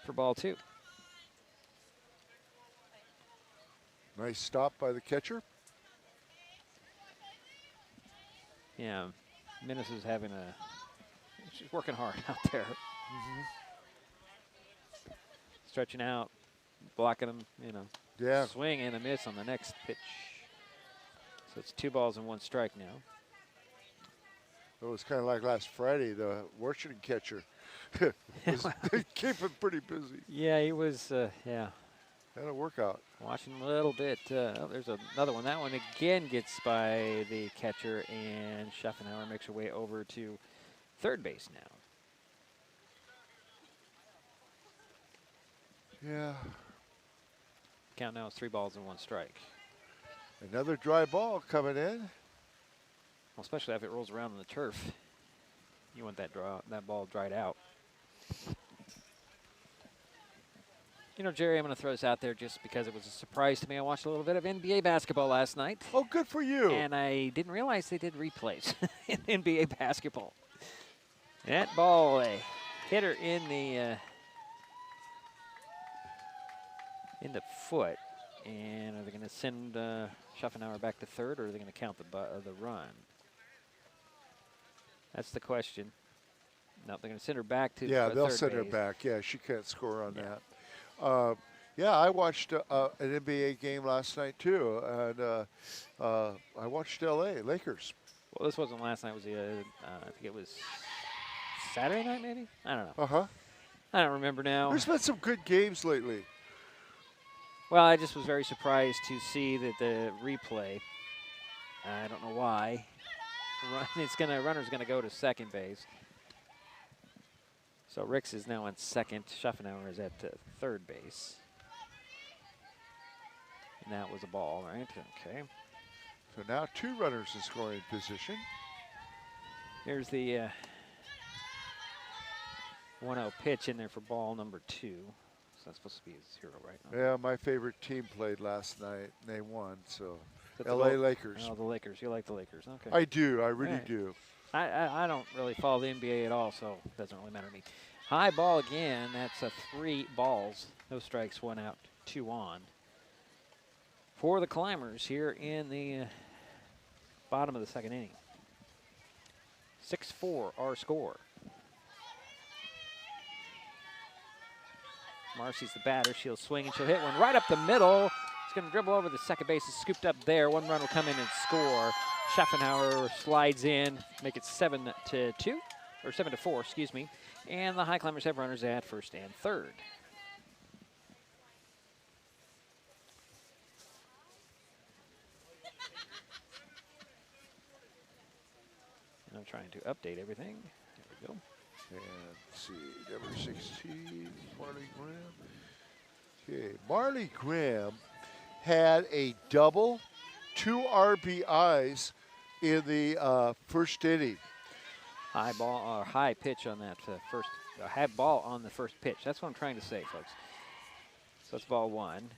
for ball 2. Nice stop by the catcher. Yeah, Minnes is having she's working hard out there. Stretching out, blocking them, Yeah. swing and a miss on the next pitch. So it's 2 balls and 1 strike now. It was kind of like last Friday, the Washington catcher was keeping pretty busy. Yeah, he was, yeah. Had a workout. Watching a little bit. Oh, there's another one. That one again gets by the catcher, and Schaffenauer makes her way over to third base now. Yeah. Count now is 3 balls and 1 strike. Another dry ball coming in. Well, especially if it rolls around on the turf. You want that ball dried out. Jerry, I'm going to throw this out there just because it was a surprise to me. I watched a little bit of NBA basketball last night. Oh, good for you. And I didn't realize they did replays in NBA basketball. That ball, a hitter in the foot. And are they going to send Schaffenauer back to third, or are they going to count the run? That's the question. No, they're going to send her back to yeah, they'll third send her base. back. Yeah, she can't score on that. Yeah, I watched an NBA game last night too, and I watched LA Lakers. Well, this wasn't last night. It was I think it was Saturday night, maybe. I don't know. I don't remember now. There's been some good games lately. Well, I just was very surprised to see that the replay. I don't know why. Runner's gonna go to second base. So Ricks is now on second. Schaffenauer is at third base. And that was a ball, right? Okay. So now 2 runners in scoring position. Here's the 1-0 pitch in there for ball number 2. So that's supposed to be a 0 right now. Yeah, my favorite team played last night, and they won. So The LA Lakers. Oh, the Lakers. You like the Lakers. Okay. I do. I really Right. do. I don't really follow the NBA at all, so it doesn't really matter to me. High ball again. That's 3 balls. No strikes, 1 out, 2 on. For the Climbers here in the bottom of the second inning. 6-4 our score. Marcy's the batter. She'll swing and she'll hit one right up the middle. It's going to dribble over the second base. It's scooped up there. 1 run will come in and score. Schaffenauer slides in, make it 7-2, or 7-4, excuse me. And the Highclimbers have runners at first and third. And I'm trying to update everything. There we go. And let's see, number 16, Marley Graham. Okay, Marley Graham had a double, 2 RBIs in the first inning. High ball or high pitch on that first. High ball on the first pitch. That's what I'm trying to say, folks. So it's ball 1.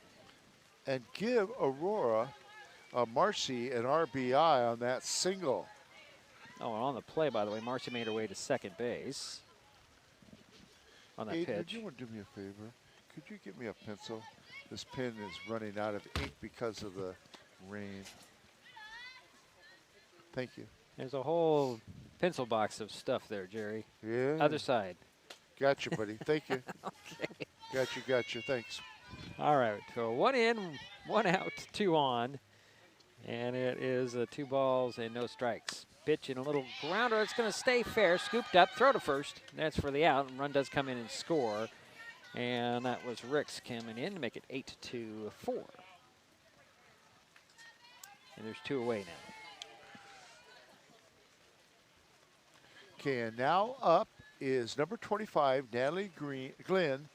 And give Aurora Marcy an RBI on that single. Oh, and on the play, by the way, Marcy made her way to second base on that Aiden, pitch. would you want to do me a favor? Could you get me a pencil? This pen is running out of ink because of the rain. Thank you. There's a whole pencil box of stuff there, Jerry. Yeah. Other side. Gotcha, buddy. Thank you. Okay. Gotcha. Thanks. All right. So 1 in, 1 out, 2 on. And it is 2 balls and no strikes. Pitch and a little grounder. It's going to stay fair. Scooped up. Throw to first. That's for the out. And run does come in and score. And that was Ricks coming in to make it 8-4. And there's 2 away now. Okay, and now up is number 25, Natalie Glenn.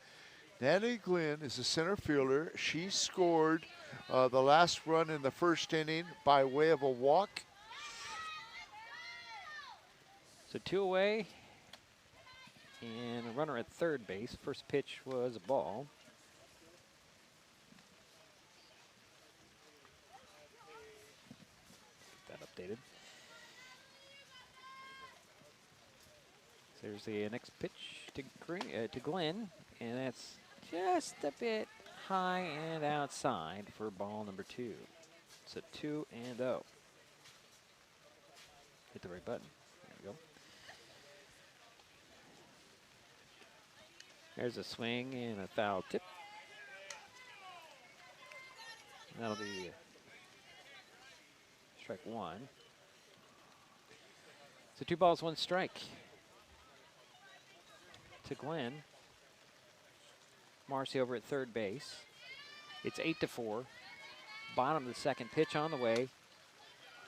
Natalie Glenn is a center fielder. She scored the last run in the first inning by way of a walk. So 2 away. And a runner at third base. First pitch was a ball. Get that updated. So there's the next pitch to Glenn. and that's just a bit high and outside for ball number 2. It's a 2-0. Hit the right button. There we go. There's a swing and a foul tip. That'll be strike 1. So 2 balls, 1 strike to Glenn. Marcy over at third base. It's 8-4. Bottom of the second, pitch on the way.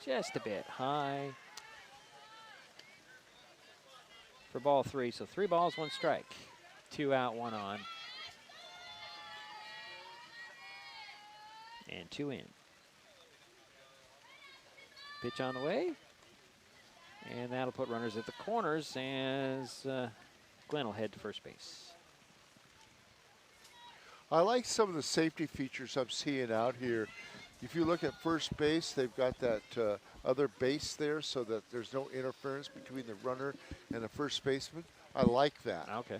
Just a bit high for ball 3. So 3 balls, 1 strike. 2 out, 1 on. And 2 in. Pitch on the way. And that'll put runners at the corners as Glenn will head to first base. I like some of the safety features I'm seeing out here. If you look at first base, they've got that other base there so that there's no interference between the runner and the first baseman. I like that. Okay.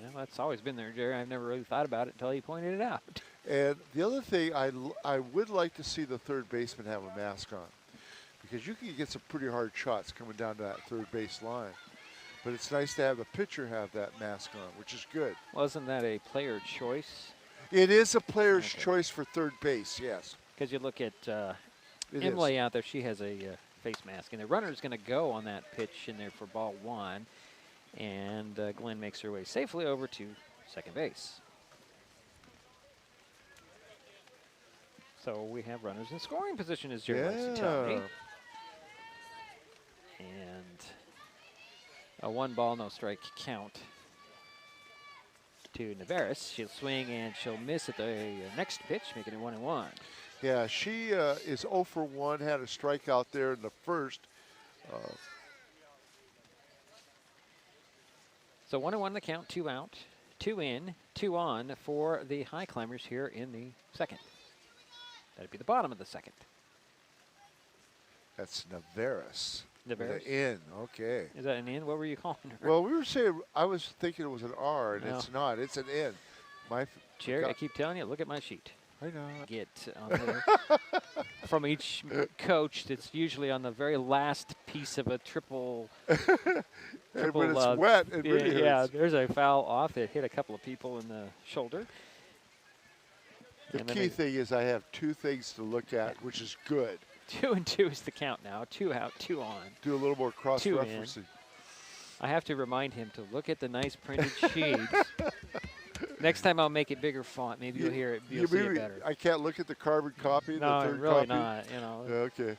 Yeah, that's always been there, Jerry. I've never really thought about it until you pointed it out. And the other thing, I would like to see the third baseman have a mask on, because you can get some pretty hard shots coming down to that third base line. But it's nice to have the pitcher have that mask on, which is good. Wasn't that a player choice? It is a player's choice for third base, yes. Because you look at Emily out there, she has a face mask. And the runner's going to go on that pitch in there for ball 1. And Glenn makes her way safely over to second base. So we have runners in scoring position, as Jerry likes to tell me. And a 1 ball, no strike count to Navarez. She'll swing and she'll miss at the next pitch, making it 1-1. Yeah, she is 0 for 1, had a strikeout there in the first. So 1-1 the count, 2 out, 2 in, 2 on for the Highclimbers here in the second. That'd be the bottom of the second. That's Navarez. Navarez. With an N, okay. Is that an N? What were you calling her? Well, we were saying, I was thinking it was an R, and No. it's not. It's an N. Jerry, I keep telling you, look at my sheet. I know. Get on there. From each coach, it's usually on the very last piece of a triple. And when it's wet, it really hurts. Yeah, there's a foul off. It hit a couple of people in the shoulder. The key thing is I have 2 things to look at, which is good. 2-2 is the count now. 2 out, 2 on. Do a little more cross-referencing. I have to remind him to look at the nice printed sheets. Next time I'll make it bigger font. Maybe you'll hear it. You'll see it better. I can't look at the carbon copy. No, the third really copy? not. You know. Okay.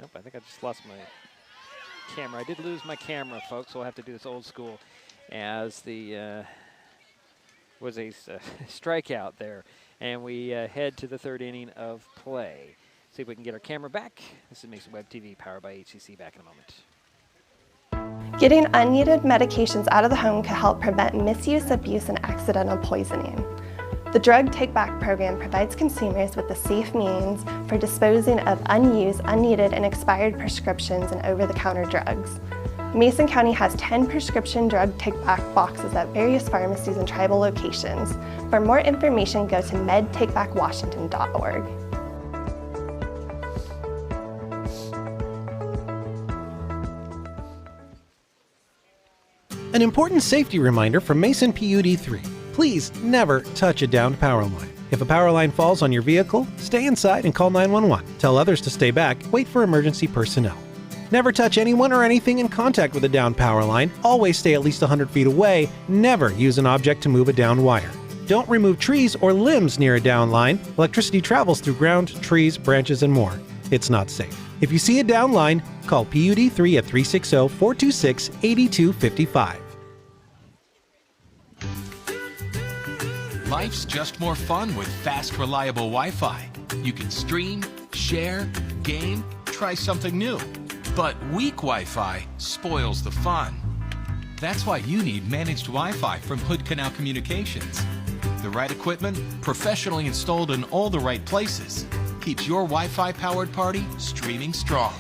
Nope. I think I just lost my camera. I did lose my camera, folks. So I'll have to do this old school, as the was a strikeout there, and we head to the third inning of play. See if we can get our camera back. This is Mason Web TV, powered by HCC. Back in a moment. Getting unneeded medications out of the home can help prevent misuse, abuse, and accidental poisoning. The Drug Take Back program provides consumers with a safe means for disposing of unused, unneeded, and expired prescriptions and over-the-counter drugs. Mason County has 10 prescription drug take-back boxes at various pharmacies and tribal locations. For more information, go to medtakebackwashington.org. An important safety reminder from Mason PUD 3. Please never touch a downed power line. If a power line falls on your vehicle, stay inside and call 911. Tell others to stay back, wait for emergency personnel. Never touch anyone or anything in contact with a downed power line. Always stay at least 100 feet away. Never use an object to move a downed wire. Don't remove trees or limbs near a downed line. Electricity travels through ground, trees, branches, and more. It's not safe. If you see a downed line, call PUD 3 at 360-426-8255. Life's just more fun with fast, reliable Wi-Fi. You can stream, share, game, try something new. But weak Wi-Fi spoils the fun. That's why you need managed Wi-Fi from Hood Canal Communications. The right equipment, professionally installed in all the right places, keeps your Wi-Fi powered party streaming strong.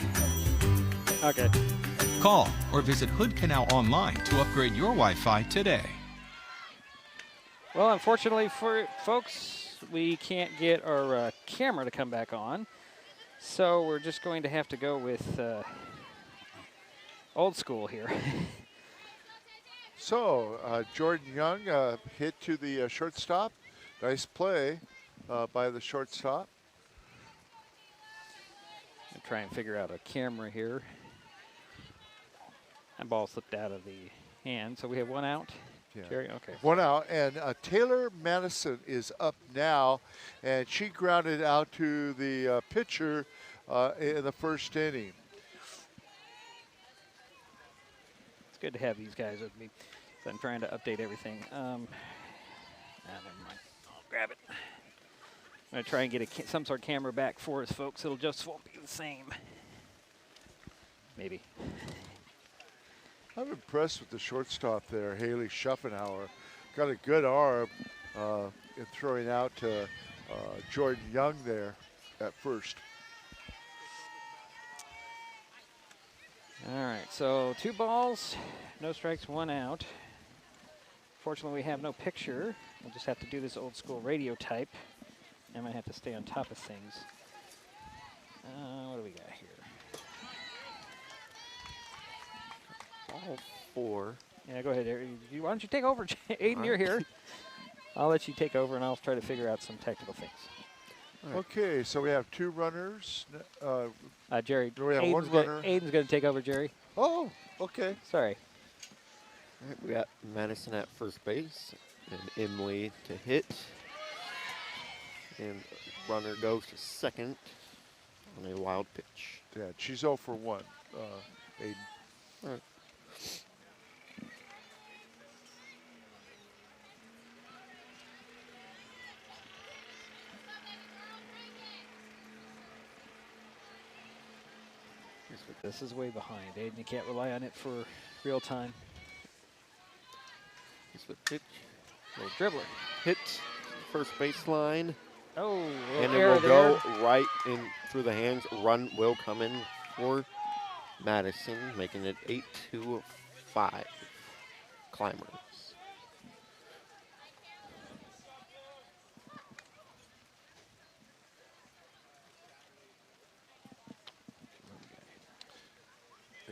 Okay. Call or visit Hood Canal online to upgrade your Wi-Fi today. Well, unfortunately for folks, we can't get our camera to come back on. So we're just going to have to go with old school here. So Jordan Young hit to the shortstop. Nice play by the shortstop. I'm trying to figure out a camera here. That ball slipped out of the hand, so we have one out. Yeah. Jerry, okay. One out, and Taylor Madison is up now, and she grounded out to the pitcher in the first inning. It's good to have these guys with me. So I'm trying to update everything. Never mind. I'll grab it. I'm going to try and get some sort of camera back for us, folks. It'll just won't be the same. Maybe. I'm impressed with the shortstop there, Haley Schuffenhauer. Got a good arm in throwing out to Jordan Young there at first. All right, so 2 balls, no strikes, 1 out. Fortunately, we have no picture. We'll just have to do this old school radio type. I might have to stay on top of things. What do we got here? Ball 4. Yeah, go ahead, Eric. Why don't you take over? Aiden, you're here. I'll let you take over, and I'll try to figure out some technical things. Right. Okay, so we have 2 runners. Jerry, do we have one runner? Aiden's going to take over, Jerry. Oh, okay. Sorry. All right, we got Madison at first base and Emily to hit. And runner goes to second on a wild pitch. Yeah, she's 0 for 1, Aiden. All right. This is way behind, Aiden. You can't rely on it for real time. Here's the pitch. Little dribbler. Hit first baseline. Oh, and it will go right in through the hands. Run will come in for Madison, making it 8-5 Climbers.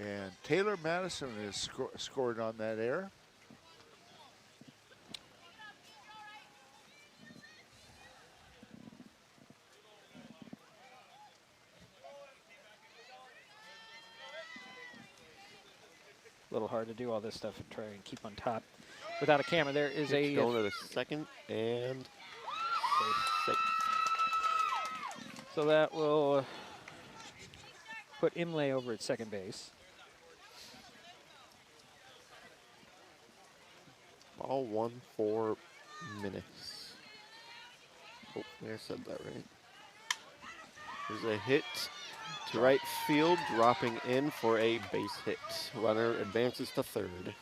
And Taylor Madison is scored on that error. A little hard to do all this stuff and try and keep on top without a camera. There is It's going to the second and safe. So that will put Imlay over at second base. Ball 1 for Minutes. Oh, I said that right. There's a hit to right field, dropping in for a base hit. Runner advances to third.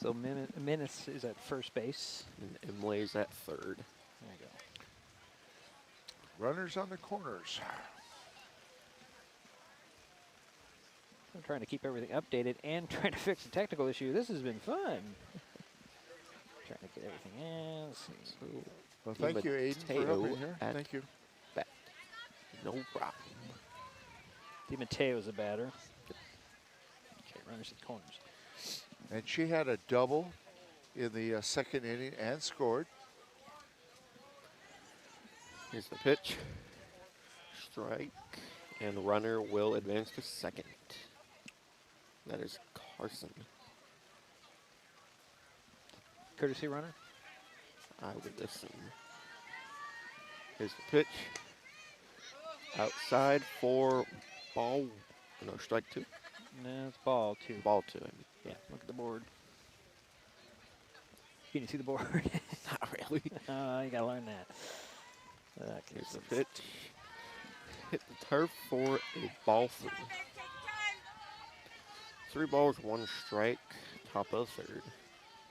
So Minutes is at first base. And Imlay's at third. There you go. Runners on the corners. I'm trying to keep everything updated and trying to fix the technical issue. This has been fun. Trying to get everything in. Let's see. Well, thank you, Aiden, for helping here. Thank you. Bat. No problem. DiMatteo's a batter. Okay, runners at the corners. And she had a double in the second inning and scored. Here's the pitch. Strike. And runner will advance to second. That is Carson. Courtesy runner? I would assume. Here's the pitch. Outside for ball. No, strike 2. No, it's ball 2. Ball 2. Yeah, look at the board. Can you see the board? Not really. You gotta learn that. Here's the pitch. Hit the turf for a ball 3. 3 balls, 1 strike. Top of third.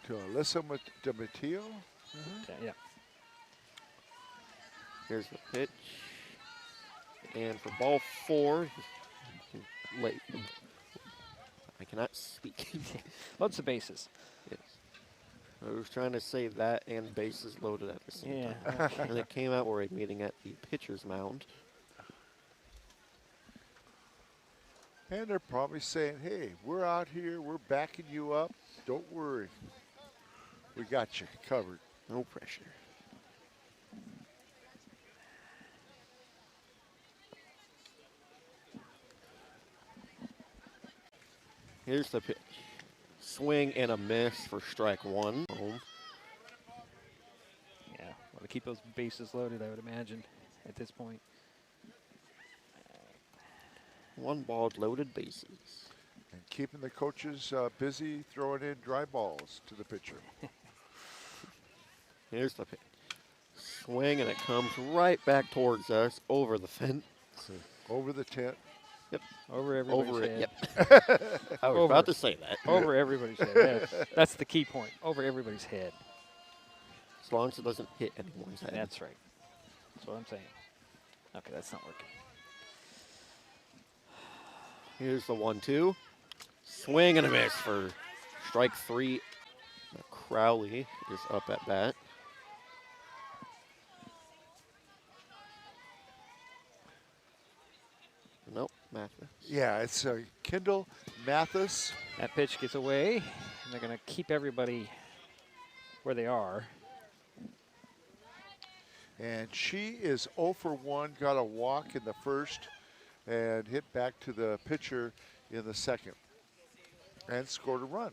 To Alyssa DiMatteo. Okay, yeah. Here's the pitch. And for ball 4, late. I cannot speak. Lots of bases. Yes. I was trying to say that and bases loaded at the same Yeah. time. And it came out we're meeting at the pitcher's mound. And they're probably saying, hey, we're out here, we're backing you up. Don't worry. We got you covered. No pressure. Here's the pitch. Swing and a miss for strike one. Home. Yeah, want to keep those bases loaded, I would imagine, at this point. One ball, loaded bases. And keeping the coaches busy throwing in dry balls to the pitcher. Here's the pitch. Swing, and it comes right back towards us over the fence. Over the tent. Yep. Over everybody's Over head. it, yep. I was Over. about to say that. Over everybody's head. That's the key point. Over everybody's head. As long as it doesn't hit anyone's head. That's right. That's what I'm saying. Okay, that's not working. Here's the 1-2. Swing and a miss for strike three. Crowley is up at bat. Nope, Mathis. Yeah, it's Kendall Mathis. That pitch gets away, and they're going to keep everybody where they are. And she is 0 for 1, got a walk in the first and hit back to the pitcher in the second and scored a run.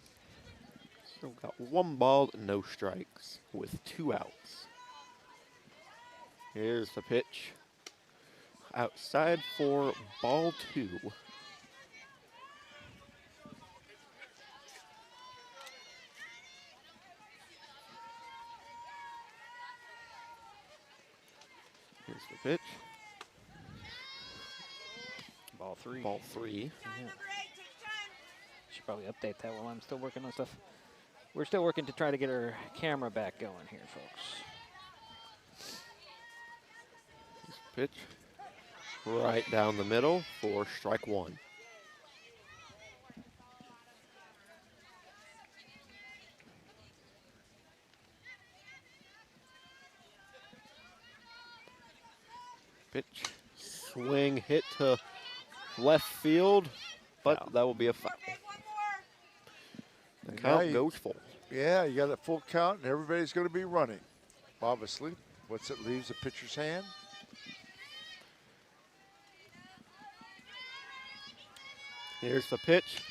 So got one ball, no strikes with 2 outs. Here's the pitch. Outside for ball 2. Here's the pitch. Ball 3. Ball 3. Yeah. Should probably update that while I'm still working on stuff. We're still working to try to get our camera back going here, folks. Here's the pitch. Right down the middle for strike 1. Pitch, swing, hit to left field, but Foul. that will be a foul. The And count now goes full. Yeah, you got a full count, and everybody's going to be running. Obviously, once it leaves the pitcher's hand. Here's the pitch,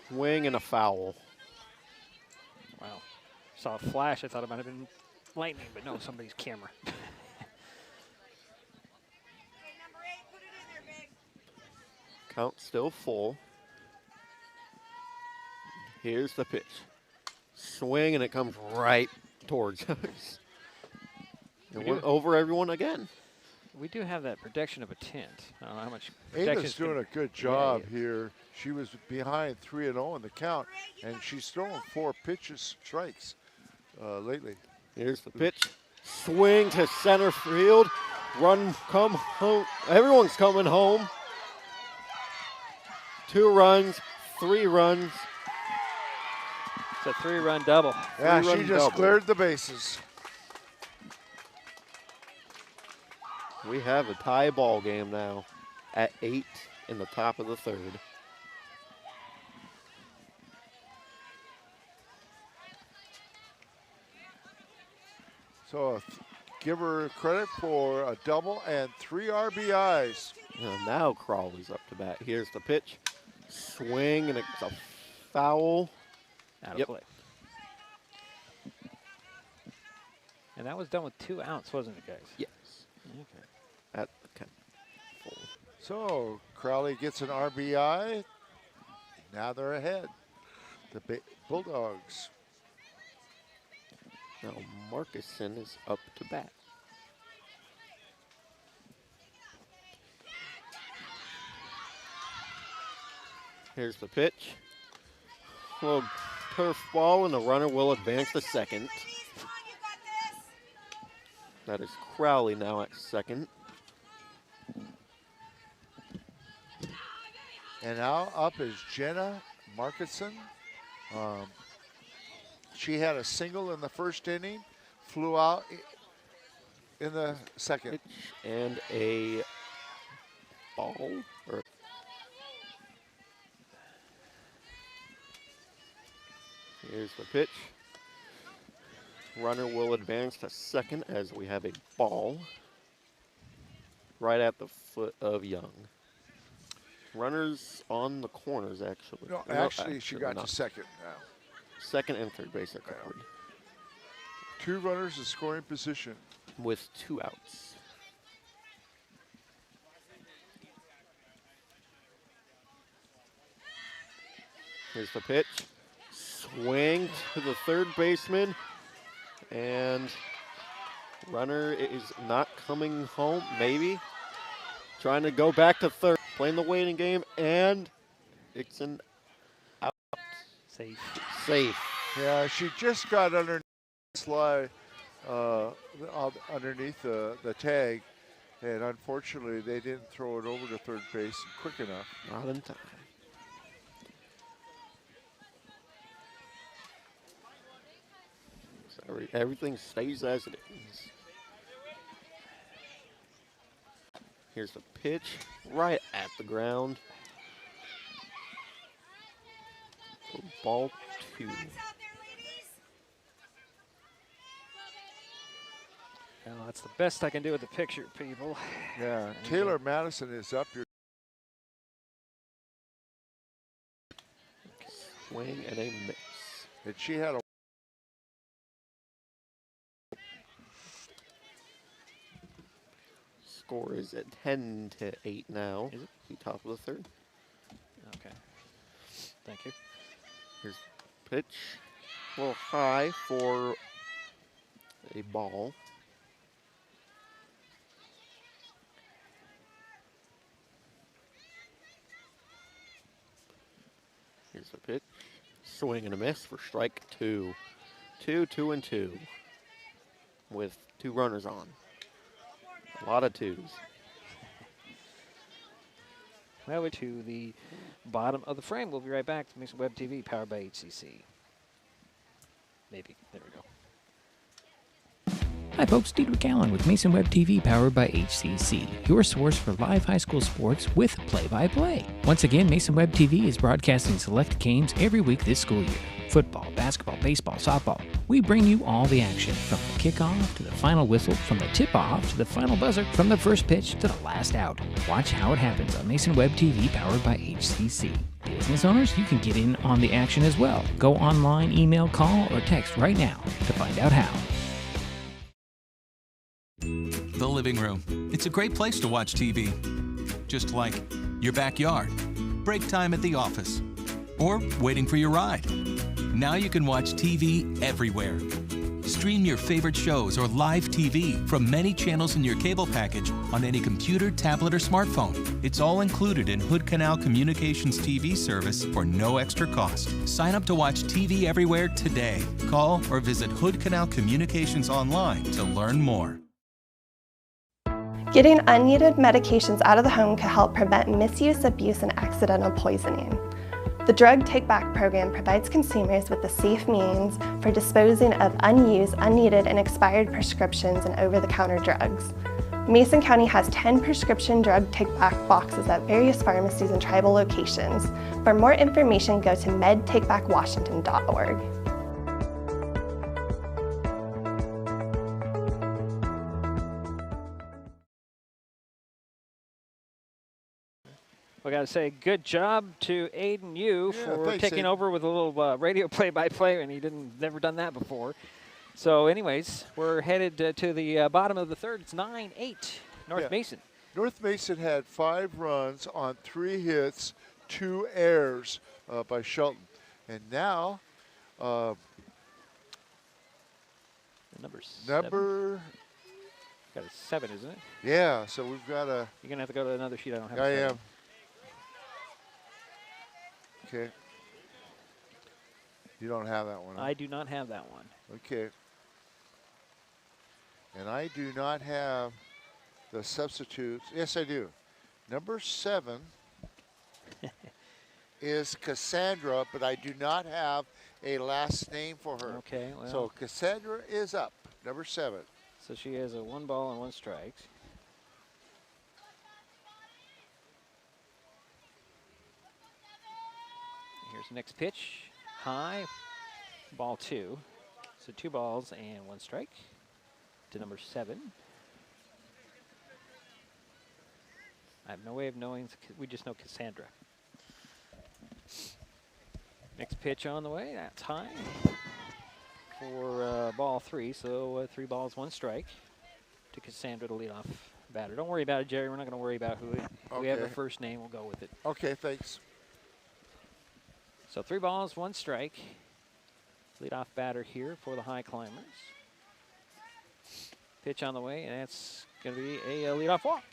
swing and a foul. Wow. Saw a flash. I thought it might have been lightning, but no, somebody's camera. Count still full. Here's the pitch. Swing, and it comes right towards us. It went over everyone again. We do have that protection of a tent. I don't know how much protection. Ada's doing a good job here. She was behind 3-0 in the count, and she's thrown 4 pitches, strikes lately. Here's the pitch. Swing to center field. Run, come home. Everyone's coming home. 2 runs, 3 runs. It's a 3-run double. Yeah, Three-run she just double. cleared the bases. We have a tie ball game now at 8 in the top of the 3rd. So give her credit for a double and 3 RBIs. Now Crawley's up to bat. Here's the pitch. Swing, and it's a foul. Out of Yep. play. And that was done with 2 outs, wasn't it, guys? Yes. Okay. At the count. Full. So Crowley gets an RBI. Now they're ahead. The Bulldogs. Now Marcuson is up to bat. Here's the pitch. Little turf ball, and the runner will advance to second. That is Crowley now at second. And now up is Jenna Markinson. She had a single in the first inning, flew out in the second. And a ball. Here's the pitch. Runner will advance to second as we have a ball right at the foot of Young. Runners on the corners, actually. No, Or actually, she got not. to second now. Second and third base are covered. 2 runners in scoring position. With 2 outs. Here's the pitch. Swing to the third baseman. And runner is not coming home, maybe. Trying to go back to third. Playing the waiting game, and it's an out. Safe. Safe. Yeah, she just got underneath the slide, underneath the tag, and unfortunately they didn't throw it over to third base quick enough. Not in time. So everything stays as it is. Here's the pitch, right at the ground. For ball 2. Well, that's the best I can do with the picture, people. Yeah, Taylor Madison is up here. Swing and a miss. And she had a Score is at 10-8 now. Is it? The top of the third. Okay. Thank you. Here's pitch. A little high for a ball. Here's the pitch. Swing and a miss for strike 2. 2-2-2. With 2 runners on. A lot of 2s. Well, we're to the bottom of the frame. We'll be right back to Mason Web TV, powered by HCC. Maybe. There we go. Hi folks, Diedrich Allen with Mason Web TV powered by HCC, your source for live high school sports with play-by-play. Once again, Mason Web TV is broadcasting select games every week this school year. Football, basketball, baseball, softball. We bring you all the action, from the kickoff to the final whistle, from the tip-off to the final buzzer, from the first pitch to the last out. Watch how it happens on Mason Web TV powered by HCC. Business owners, you can get in on the action as well. Go online, email, call, or text right now to find out how. The living room. It's a great place to watch TV. Just like your backyard, break time at the office, or waiting for your ride. Now you can watch TV everywhere. Stream your favorite shows or live TV from many channels in your cable package on any computer, tablet, or smartphone. It's all included in Hood Canal Communications TV service for no extra cost. Sign up to watch TV everywhere today. Call or visit Hood Canal Communications online to learn more. Getting unneeded medications out of the home can help prevent misuse, abuse, and accidental poisoning. The Drug Take Back program provides consumers with a safe means for disposing of unused, unneeded, and expired prescriptions and over-the-counter drugs. Mason County has 10 prescription drug take-back boxes at various pharmacies and tribal locations. For more information, go to medtakebackwashington.org. We got to say good job to Aiden Yu for thanks, taking Aiden. over with a little radio play-by-play, and he never done that before. So, anyways, we're headed to the bottom of the third. It's 9-8, North Mason. North Mason had 5 runs on 3 hits, 2 errors by Shelton, and now number got a 7, isn't it? Yeah, so we've got a. You're gonna have to go to another sheet. I don't have. I a 7. am. Okay. You don't have that one. Huh? I do not have that one. Okay. And I do not have the substitutes. Yes, I do. Number 7 is Cassandra, but I do not have a last name for her. Okay, well. So Cassandra is up, number 7. So she has a 1 ball and 1 strike. Here's the next pitch. High, ball 2. So 2 balls and 1 strike to number 7. I have no way of knowing. We just know Cassandra. Next pitch on the way. That's high for ball 3. So 3 balls, 1 strike to Cassandra, to lead off batter. Don't worry about it, Jerry. We're not going to worry about who we have a first name. We'll go with it. Okay, thanks. So 3 balls, 1 strike. Lead off batter here for the Highclimbers. Pitch on the way, and that's going to be a leadoff walk.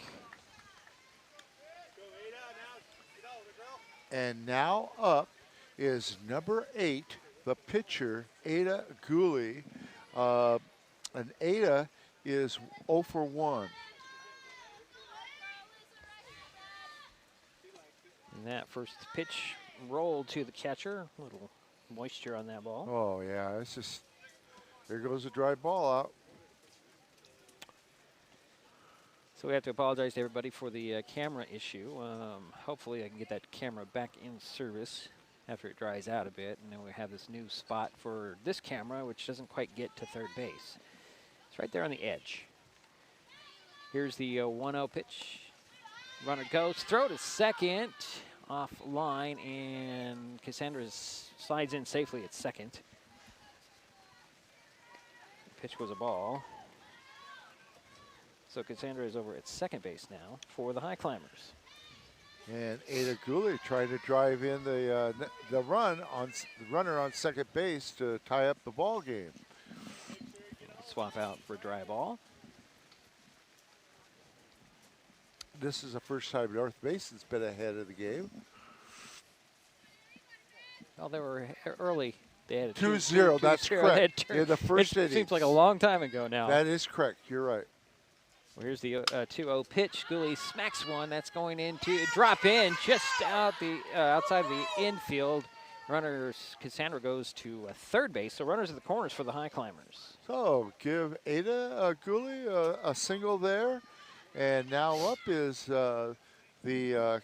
And now up is number 8, the pitcher, Ada Gooley. And Ada is 0 for 1. And that first pitch rolled to the catcher. A little moisture on that ball. Oh, yeah, it's just, there goes a dry ball out. So we have to apologize to everybody for the camera issue. Hopefully I can get that camera back in service after it dries out a bit. And then we have this new spot for this camera, which doesn't quite get to third base. It's right there on the edge. Here's the 1-0 pitch. Runner goes, throw to second, off line, and Cassandra slides in safely at second. The pitch was a ball. So Cassandra is over at second base now for the Highclimbers. And Ada Gooley trying to drive in the runner on second base to tie up the ball game. Swap out for a dry ball. This is the first time North Mason's been ahead of the game. Well, they were early. They had a 2-0. That's correct. In the first inning. It seems like a long time ago now. That is correct. You're right. Well, here's the 2-0 pitch. Gooley smacks one. That's going in to drop in just out the outside the infield. Runners, Cassandra goes to third base. So runners at the corners for the Highclimbers. So give Ada Gooley a single there. And now up is the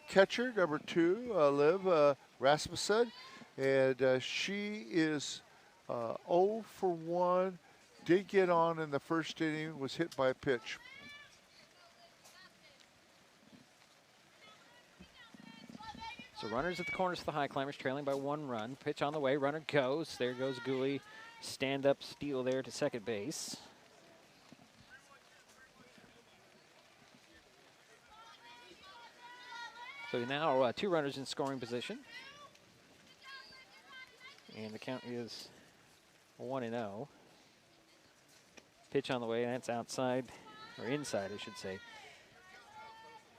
catcher, number 2, Liv Rasmussen. And she is 0 for 1. Did get on in the first inning, was hit by a pitch. So runners at the corners for the Highclimbers, trailing by 1 run. Pitch on the way, runner goes. There goes Gooley. Stand-up steal there to second base. So now 2 runners in scoring position. And the count is 1-0. Pitch on the way, that's outside, or inside, I should say.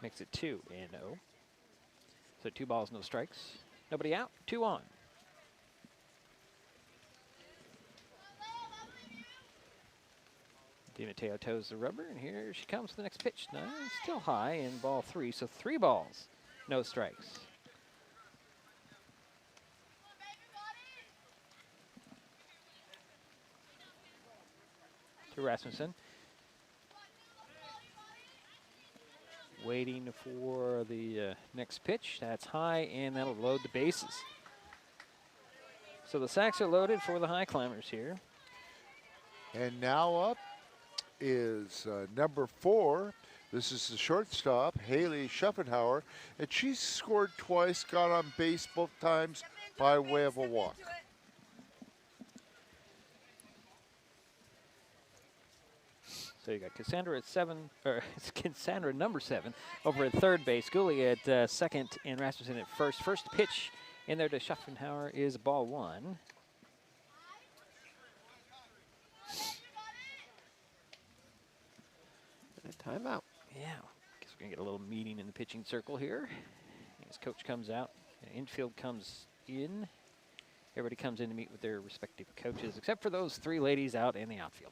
Makes it 2-0. So 2 balls, no strikes. Nobody out, 2 on. DiMatteo toes the rubber, and here she comes for the next pitch. No, still high in ball 3, so 3 balls, no strikes. To Rasmussen. Waiting for the next pitch. That's high, and that'll load the bases. So the sacks are loaded for the Highclimbers here. And now up is number 4. This is the shortstop, Haley Schuffenhauer. And she's scored twice, got on base both times by way of a walk. So you got Cassandra at 7, or Cassandra number 7 over at third base. Gooley at second and Rasmussen at first. First pitch in there to Schuffenhauer is ball 1. Timeout. Yeah, guess we're gonna get a little meeting in the pitching circle here. As coach comes out, and infield comes in. Everybody comes in to meet with their respective coaches, except for those 3 ladies out in the outfield.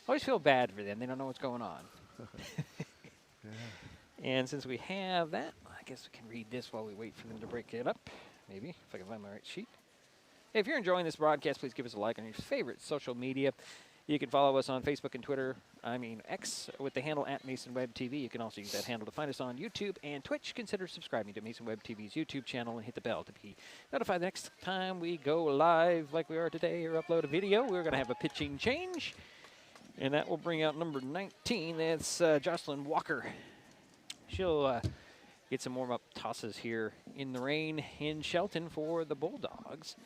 Always feel bad for them. They don't know what's going on. Yeah. And since we have that, I guess we can read this while we wait for them to break it up. maybe, if I can find my right sheet. Hey, if you're enjoying this broadcast, please give us a like on your favorite social media. You can follow us on Facebook and Twitter, X, with the handle @MasonWebTV. You can also use that handle to find us on YouTube and Twitch. Consider subscribing to Mason Web TV's YouTube channel and hit the bell to be notified the next time we go live like we are today or upload a video. We're going to have a pitching change, and that will bring out number 19. That's Jocelyn Walker. She'll get some warm-up tosses here in the rain in Shelton for the Bulldogs.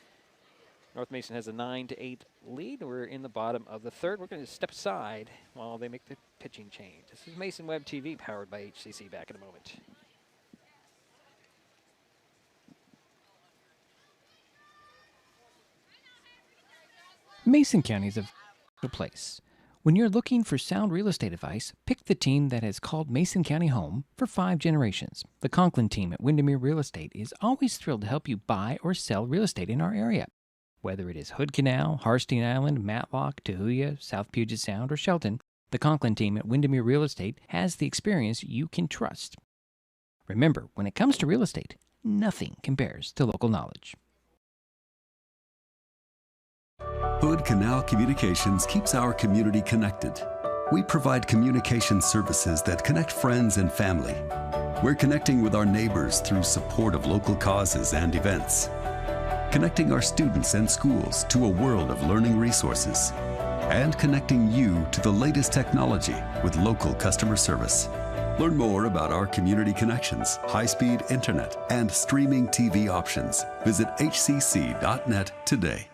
North Mason has a 9-8 lead. We're in the bottom of the third. We're going to step aside while they make the pitching change. This is Mason Web TV, powered by HCC. Back in a moment. Mason County is a place. When you're looking for sound real estate advice, pick the team that has called Mason County home for 5 generations. The Conklin team at Windermere Real Estate is always thrilled to help you buy or sell real estate in our area. Whether it is Hood Canal, Harstein Island, Matlock, Tahuya, South Puget Sound, or Shelton, the Conklin team at Windermere Real Estate has the experience you can trust. Remember, when it comes to real estate, nothing compares to local knowledge. Hood Canal Communications keeps our community connected. We provide communication services that connect friends and family. We're connecting with our neighbors through support of local causes and events. Connecting our students and schools to a world of learning resources, and connecting you to the latest technology with local customer service. Learn more about our community connections, high-speed internet, and streaming TV options. Visit hcc.net today.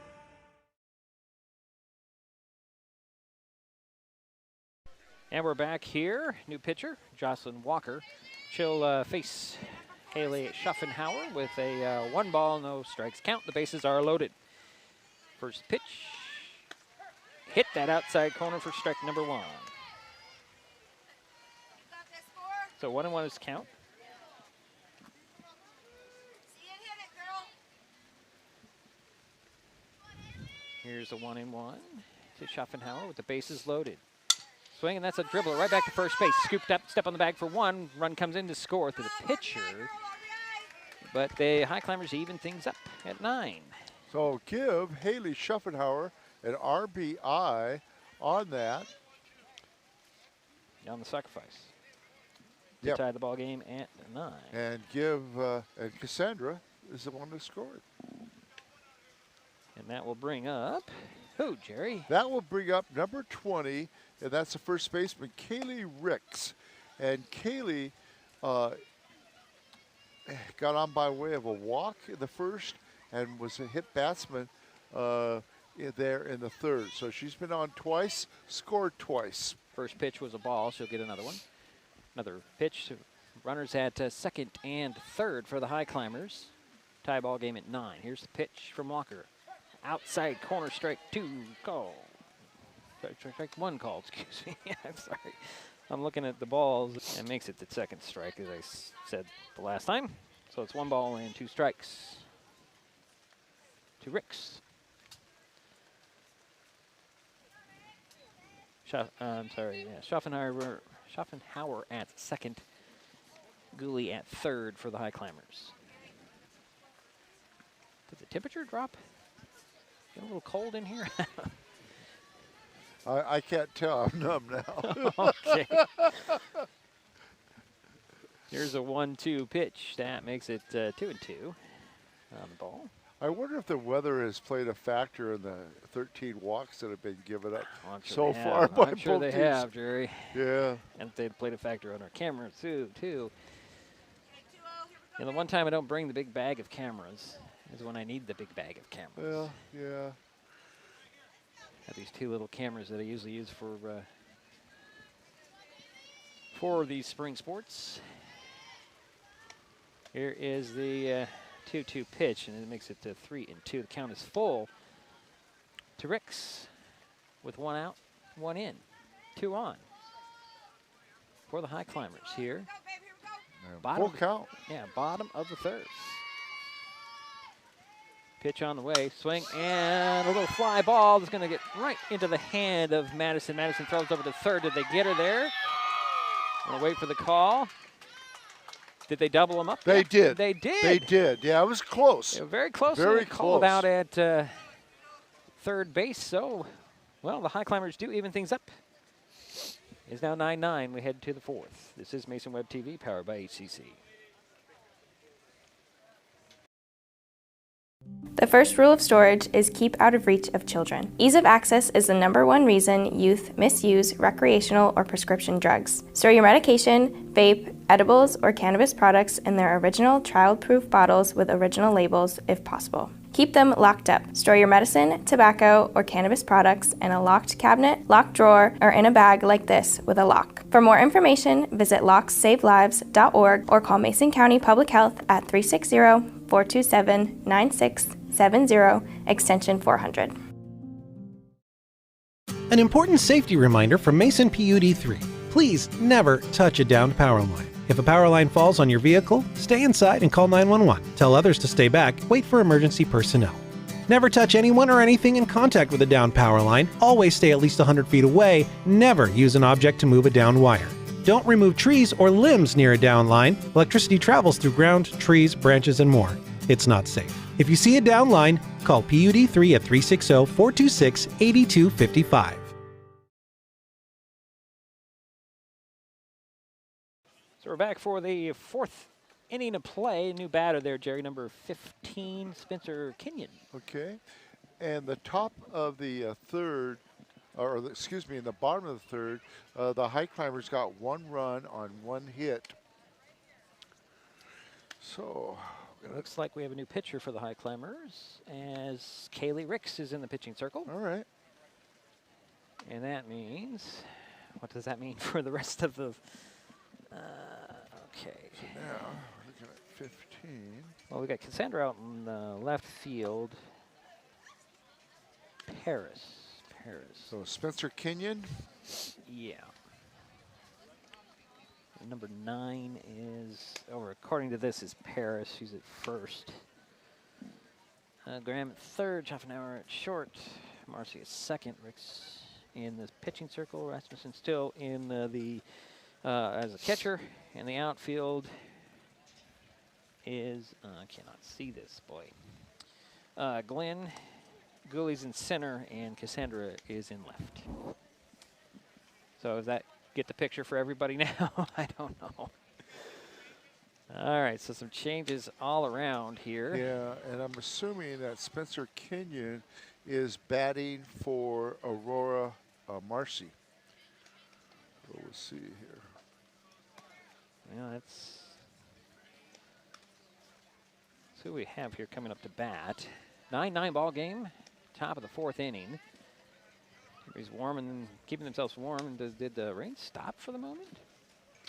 And we're back here. New pitcher, Jocelyn Walker. She'll face Haley Schaffenhauer with a 1 ball, no strikes count. The bases are loaded. First pitch. Hit that outside corner for strike number 1. So 1-1 is count. Here's a 1-1 to Schaffenhauer with the bases loaded. Swing, and that's a dribbler right back to first base. Scooped up, step on the bag for 1. Run comes in to score to the pitcher. But the Highclimbers even things up at 9. So give Haley Schaffenhauer an RBI on that. On the sacrifice. To Yep. tie the ball game at 9. And give, and Cassandra is the one that scored. And that will bring up, who, Jerry? That will bring up number 20, and that's the first baseman, Kaylee Ricks. And Kaylee got on by way of a walk in the first and was a hit batsman there in the third. So she's been on twice, scored twice. First pitch was a ball. She'll get another one. Another pitch. Runners at second and third for the Highclimbers. Tie ball game at 9. Here's the pitch from Walker. Outside corner, strike 2 call. Strike 1 call, excuse me. I'm sorry. I'm looking at the balls and makes it the second strike, as I said the last time. So it's 1 ball and 2 strikes to Ricks. Schaffenhauer at second. Gooley at third for the Highclimbers. Did the temperature drop? Get a little cold in here? I can't tell. I'm numb now. Okay. Here's a 1-2 pitch. That makes it 2-2 on the ball. I wonder if the weather has played a factor in the 13 walks that have been given up I'm sure so they far have. by I'm sure both they teams. have, Jerry. Yeah. And they've played a factor on our cameras too. And the one time I don't bring the big bag of cameras is when I need the big bag of cameras. Yeah. I have these 2 little cameras that I usually use for these spring sports. Here is the 2-2 pitch, and it makes it 3-2. The count is full to Ricks with 1 out, 1 in, 2 on for the Highclimbers here. Full count. Yeah, bottom of the third. Pitch on the way, swing, and a little fly ball that's going to get right into the hand of Madison. Madison throws over to third. Did they get her there? Going to wait for the call. Did they double them up? They Yeah, did. They did. They did. Yeah, it was close. They were very close. Very called close. out at third base. So, well, the Highclimbers do even things up. It's now 9-9. We head to the fourth. This is Mason Web TV, powered by HCC. The first rule of storage is keep out of reach of children. Ease of access is the #1 reason youth misuse recreational or prescription drugs. Store your medication, vape, edibles, or cannabis products in their original child-proof bottles with original labels if possible. Keep them locked up. Store your medicine, tobacco, or cannabis products in a locked cabinet, locked drawer, or in a bag like this with a lock. For more information, visit locksavelives.org or call Mason County Public Health at 360-427-9670, extension 400. An important safety reminder from Mason PUD3. Please never touch a downed power line. If a power line falls on your vehicle, stay inside and call 911. Tell others to stay back, wait for emergency personnel. Never touch anyone or anything in contact with a downed power line. Always stay at least 100 feet away. Never use an object to move a downed wire. Don't remove trees or limbs near a downed line. Electricity travels through ground, trees, branches, and more. It's not safe. If you see a downed line, call PUD3 at 360-426-8255. So we're back for the fourth inning of play. New batter there, Jerry, number 15, Spencer Kenyon. Okay. And the top of the third, or excuse me, in the bottom of the third, the Highclimbers got 1 run on 1 hit. So it looks like we have a new pitcher for the Highclimbers as Kaylee Ricks is in the pitching circle. All right. And that means, what does that mean for the rest of the... okay. Now, looking at 15. Well, we got Cassandra out in the left field. Paris. So Spencer Kenyon. Yeah. Number 9 is, or according to this, is Paris. She's at first. Graham at third, Schaffenauer at short. Marcy at second. Rick's in the pitching circle. Rasmussen still in as a catcher. And the outfield is, I cannot see this, boy. Glenn Gooley's in center, and Cassandra is in left. So does that get the picture for everybody now? I don't know. All right, so some changes all around here. Yeah, and I'm assuming that Spencer Kenyon is batting for Aurora Marcy. So we'll see here. Yeah, that's who we have here coming up to bat. 9-9 ball game, top of the fourth inning. Everybody's warm and keeping themselves warm. And did the rain stop for the moment?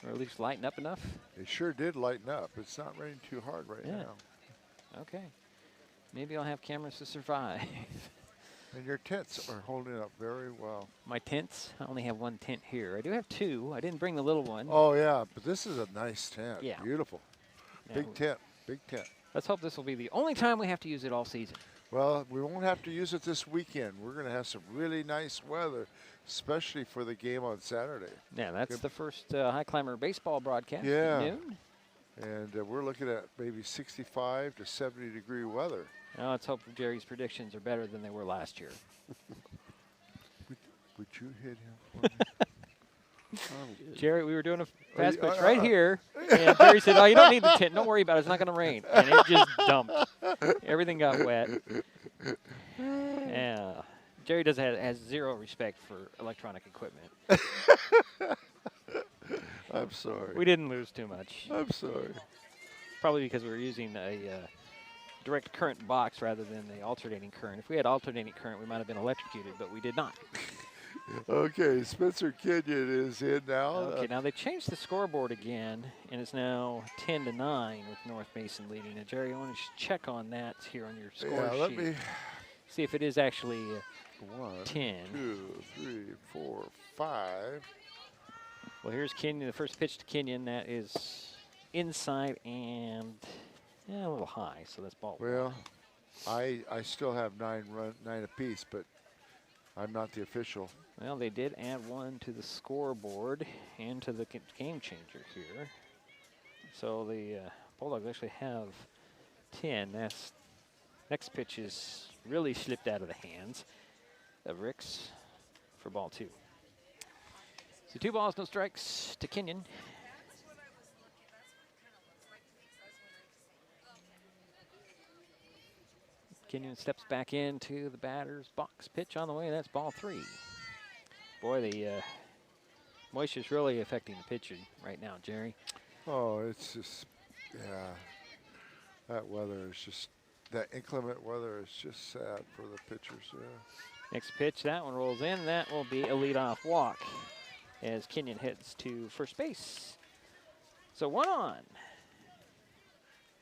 Or at least lighten up enough? It sure did lighten up. It's not raining too hard right now. Okay. Maybe I'll have cameras to survive. And your tents are holding up very well. My tents? I only have 1 tent here. I do have 2. I didn't bring the little one. Oh, yeah, but this is a nice tent. Yeah. Beautiful. Yeah, Big tent. Big tent. Let's hope this will be the only time we have to use it all season. Well, we won't have to use it this weekend. We're going to have some really nice weather, especially for the game on Saturday. Yeah, that's the first Highclimber baseball broadcast Yeah. at noon. And we're looking at maybe 65 to 70 degree weather. Now let's hope Jerry's predictions are better than they were last year. Would you hit him for me? Jerry, we were doing a fast pitch right here, and Jerry said, "Oh, you don't need the tent. Don't worry about it. It's not going to rain." And it just dumped. Everything got wet. Yeah, Jerry has zero respect for electronic equipment. I'm sorry. We didn't lose too much. I'm sorry. Probably because we were using a direct current box rather than the alternating current. If we had alternating current, we might have been electrocuted, but we did not. Okay, Spencer Kenyon is in now. Okay, now they changed the scoreboard again, and it's now 10-9 with North Mason leading. Now, Jerry, I want to check on that here on your score Yeah, let sheet. me See if it is actually 1, 10. 2, 3, 4, 5. Well, here's Kenyon, the first pitch to Kenyon. That is inside and a little high, so that's ball. Well, I still have 9 apiece, but I'm not the official. Well, they did add 1 to the scoreboard and to the game changer here. So the Bulldogs actually have 10. That's next pitch is really slipped out of the hands of Ricks for ball 2. So 2 balls, no strikes to Kenyon. Kenyon steps back into the batter's box. Pitch on the way. That's ball 3. Boy, the moisture's really affecting the pitching right now, Jerry. Oh, it's just, yeah. That weather is just, that inclement weather is just sad for the pitchers. Yeah. Next pitch, that one rolls in. That will be a leadoff walk as Kenyon heads to first base. So 1 on.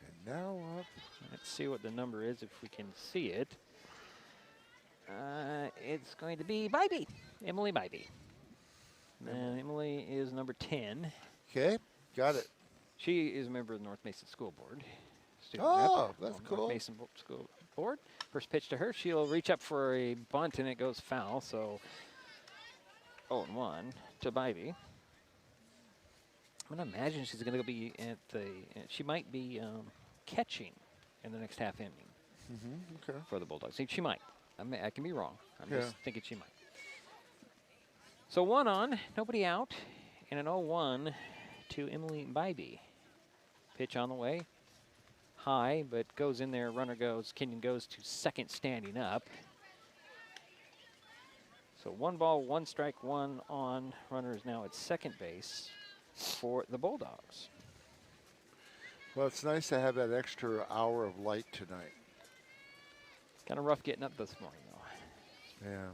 And now up. Let's see what the number is if we can see it. It's going to be Bybee, Emily Bybee. And Emily is number 10. Okay, got it. She is a member of the North Mason School Board. Oh, that's cool. North Mason School Board. First pitch to her, she'll reach up for a bunt and it goes foul. So 0-1 to Bybee. I'm going to imagine she's going to be at the, she might be catching in the next half inning Okay. for the Bulldogs. She might. I can be wrong. I'm Yeah. just thinking she might. So 1 on, nobody out, and an 0-1 to Emily Bybee. Pitch on the way. High, but goes in there. Runner goes. Kenyon goes to second standing up. So 1 ball, 1 strike, 1 on. Runner is now at second base for the Bulldogs. Well, it's nice to have that extra hour of light tonight. Kind of rough getting up this morning, though. Yeah.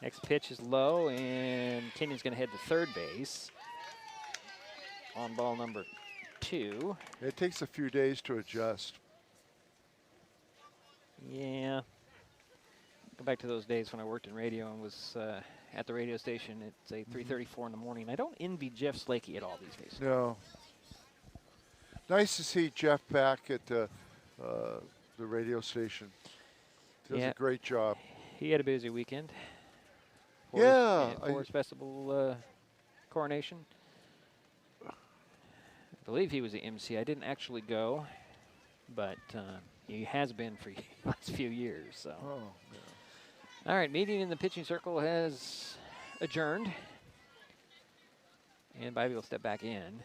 Next pitch is low, and Kenyon's going to head to third base on ball number 2. It takes a few days to adjust. Yeah. Go back to those days when I worked in radio and was at the radio station at, say, 3:34 in the morning. I don't envy Jeff Slakey at all these days. No. Nice to see Jeff back at the radio station. Does a great job. He had a busy weekend. Forest Festival coronation. I believe he was the MC. I didn't actually go, but he has been for the last few years. So. Oh, yeah. All right, meeting in the pitching circle has adjourned. And Bybee will step back in.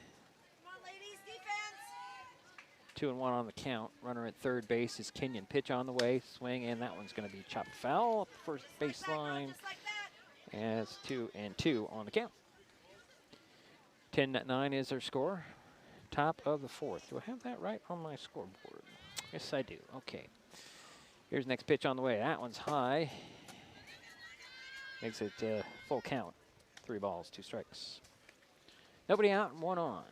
2-1 on the count. Runner at third base is Kenyon. Pitch on the way, swing, and that one's going to be chopped foul up the first baseline. And it's 2-2 on the count. 10-9 is their score. Top of the 4th. Do I have that right on my scoreboard? Yes, I do. Okay. Here's the next pitch on the way. That one's high. Makes it full count. 3 balls, 2 strikes. Nobody out and 1 on.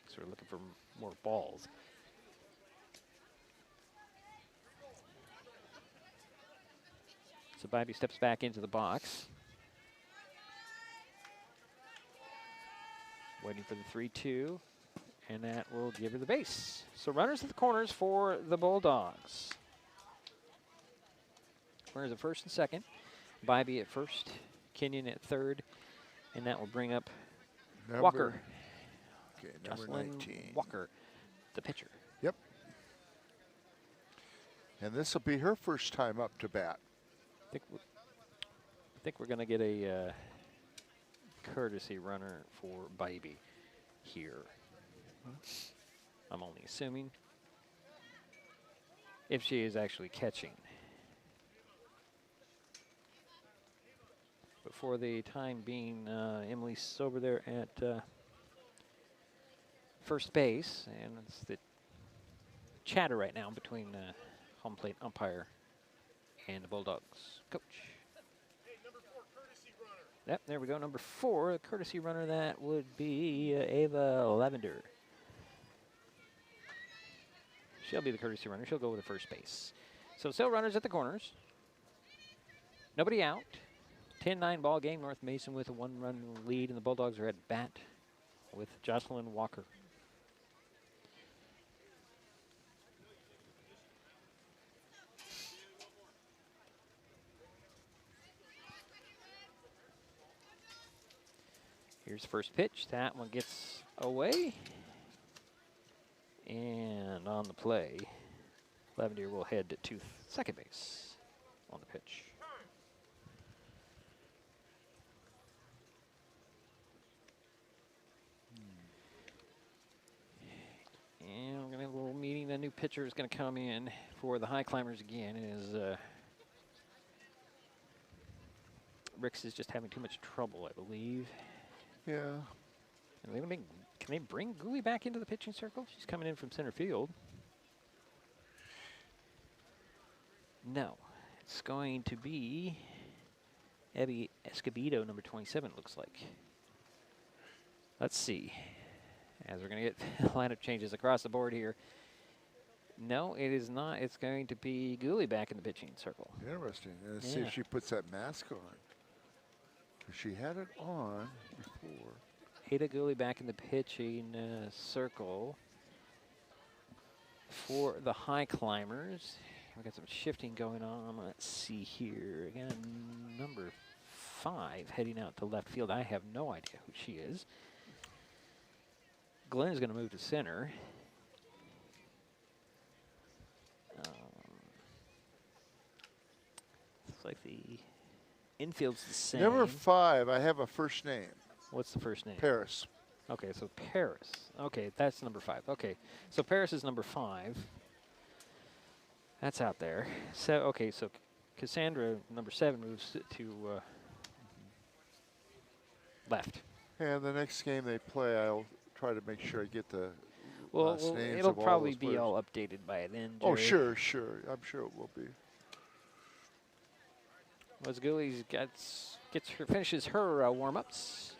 So we're looking for more balls. So Bybee steps back into the box. Waiting for the 3-2. And that will give her the base. So runners at the corners for the Bulldogs. Runners at first and second. Bybee at first. Kenyon at third. And that will bring up Walker. Okay, number Jocelyn 19. Walker, the pitcher. Yep. And this will be her first time up to bat. I think we're going to get a courtesy runner for Bybee here. I'm only assuming. If she is actually catching. But for the time being, Emily's over there at first base, and it's the chatter right now between home plate umpire and the Bulldogs coach. Yep, there we go, number 4, the courtesy runner. That would be Ava Lavender. She'll be the courtesy runner. She'll go with the first base. So still runners at the corners. Nobody out. 10-9 ball game. North Mason with a 1-run lead, and the Bulldogs are at bat with Jocelyn Walker. Here's the first pitch. That one gets away. And on the play, Lavender will head to second base on the pitch. And we're going to have a little meeting. The new pitcher is going to come in for the Highclimbers again. Ricks is just having too much trouble, I believe. Yeah. And can they bring Gooley back into the pitching circle? She's coming in from center field. No. It's going to be Abby Escobedo, number 27, it looks like. Let's see. As we're going to get lineup changes across the board here. No, it is not. It's going to be Gooley back in the pitching circle. Interesting. Let's see if she puts that mask on. She had it on before. Ada Gooley back in the pitching circle for the Highclimbers. We've got some shifting going on. Let's see here. Again, number 5 heading out to left field. I have no idea who she is. Glenn is going to move to center. Looks like the infield's the same. Number 5, I have a first name. What's the first name? Paris. Okay, so Paris. Okay, that's number 5. Okay, so Paris is number 5. That's out there. So okay, so Cassandra, number 7, moves to left. And the next game they play, I'll try to make sure I get the Well, names it'll of all probably those be players. all updated by then. Oh, Jerry. sure. I'm sure it will be. As Gooley finishes her warm-ups.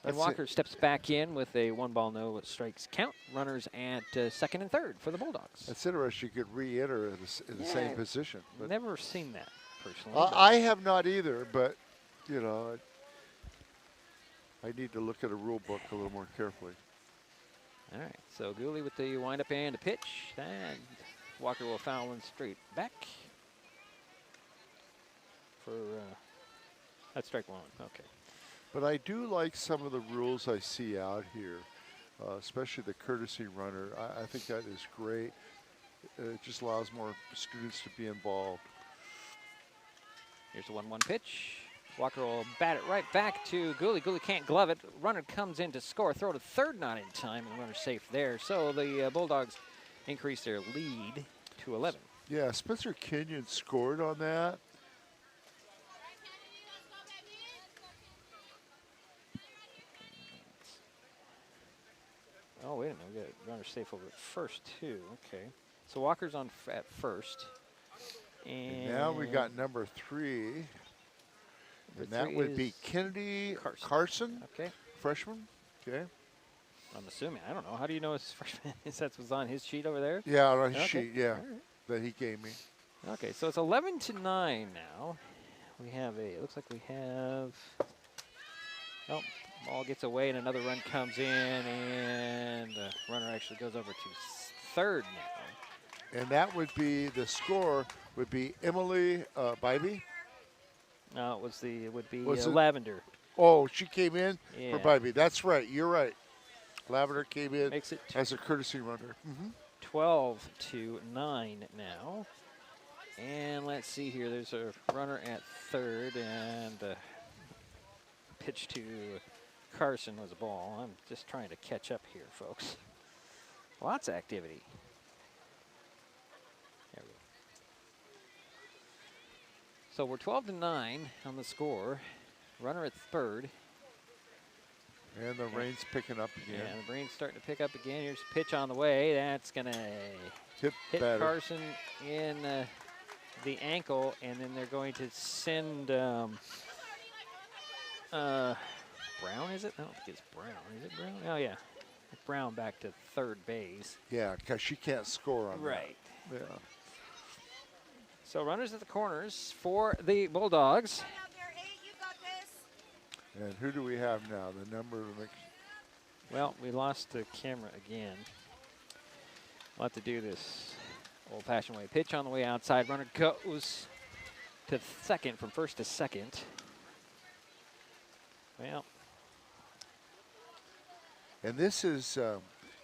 And That's Walker steps back in with a 1-ball no strikes count. Runners at second and third for the Bulldogs. It's interesting you could re-enter in the same position. But Never seen that personally. I have not either, but you know, I need to look at a rule book a little more carefully. All right, so Gooley with the windup and a pitch, and Walker will foul one straight back for that's strike 1. Okay. But I do like some of the rules I see out here, especially the courtesy runner. I think that is great. It just allows more students to be involved. Here's the 1-1 pitch. Walker will bat it right back to Gooley. Gooley can't glove it. Runner comes in to score. Throw to third, not in time, and runner safe there. So the Bulldogs increase their lead to 11. Yeah, Spencer Kenyon scored on that. Oh, wait a minute. We got runner safe over at first, too. Okay. So Walker's on at first. And now we got number 3. And that would be Kennedy Carson. Okay. Freshman. Okay. I'm assuming. I don't know. How do you know his freshman? That was on his sheet over there? Yeah, on his Okay. sheet, yeah. All right. That he gave me. Okay, so it's 11-9 now. We have it looks like we have, oh, ball gets away and another run comes in, and the runner actually goes over to third now. And that would be, the score would be Emily Bybee. No, it would be Was it- Lavender. Oh, she came in Yeah. for Bybee. That's right, you're right. Lavender came in Makes it as a courtesy runner. 12-9 now. And let's see here. There's a runner at third, and pitch to Carson was a ball. I'm just trying to catch up here, folks. Lots of activity. There we go. So we're 12-9 on the score. Runner at third. And the rain's picking up again. Yeah, the rain's starting to pick up again. Here's a pitch on the way. That's going to hit hit Carson in the ankle, and then they're going to send Brown, is it? I don't think it's Brown. Is it Brown? Oh, yeah. Brown back to third base. Yeah, because she can't score on Right. that. Yeah. So runners at the corners for the Bulldogs. And who do we have now? The number of Well, we lost the camera again. We'll have to do this old-fashioned way. Pitch on the way outside. Runner goes to second, from first to second. Well, And this is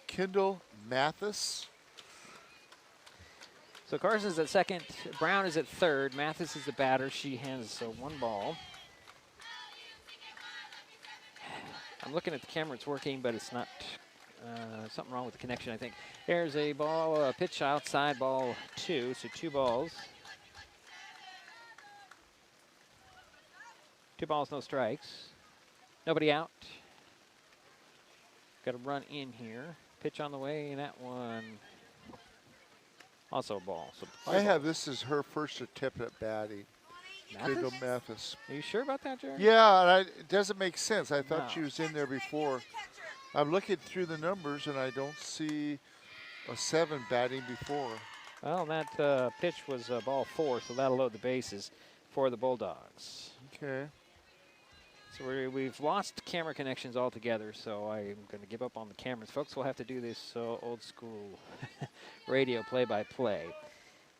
Kendall Mathis. So Carson's at second, Brown is at third, Mathis is the batter. She has one ball. I'm looking at the camera, it's working, but it's not, something wrong with the connection, I think. There's a ball, pitch outside, ball 2, so 2 balls. 2 balls, no strikes. Nobody out. Got a run in here. Pitch on the way, and that one also a ball. So I have this as her first attempt at batting. Kendall Mathis. Are you sure about that, Jared? Yeah, it doesn't make sense. I thought No. she was in there before. I'm looking through the numbers, and I don't see a 7 batting before. Well, that pitch was ball 4, so that'll load the bases for the Bulldogs. Okay. So we've lost camera connections altogether, so I'm going to give up on the cameras. Folks, we'll have to do this old school radio play-by-play.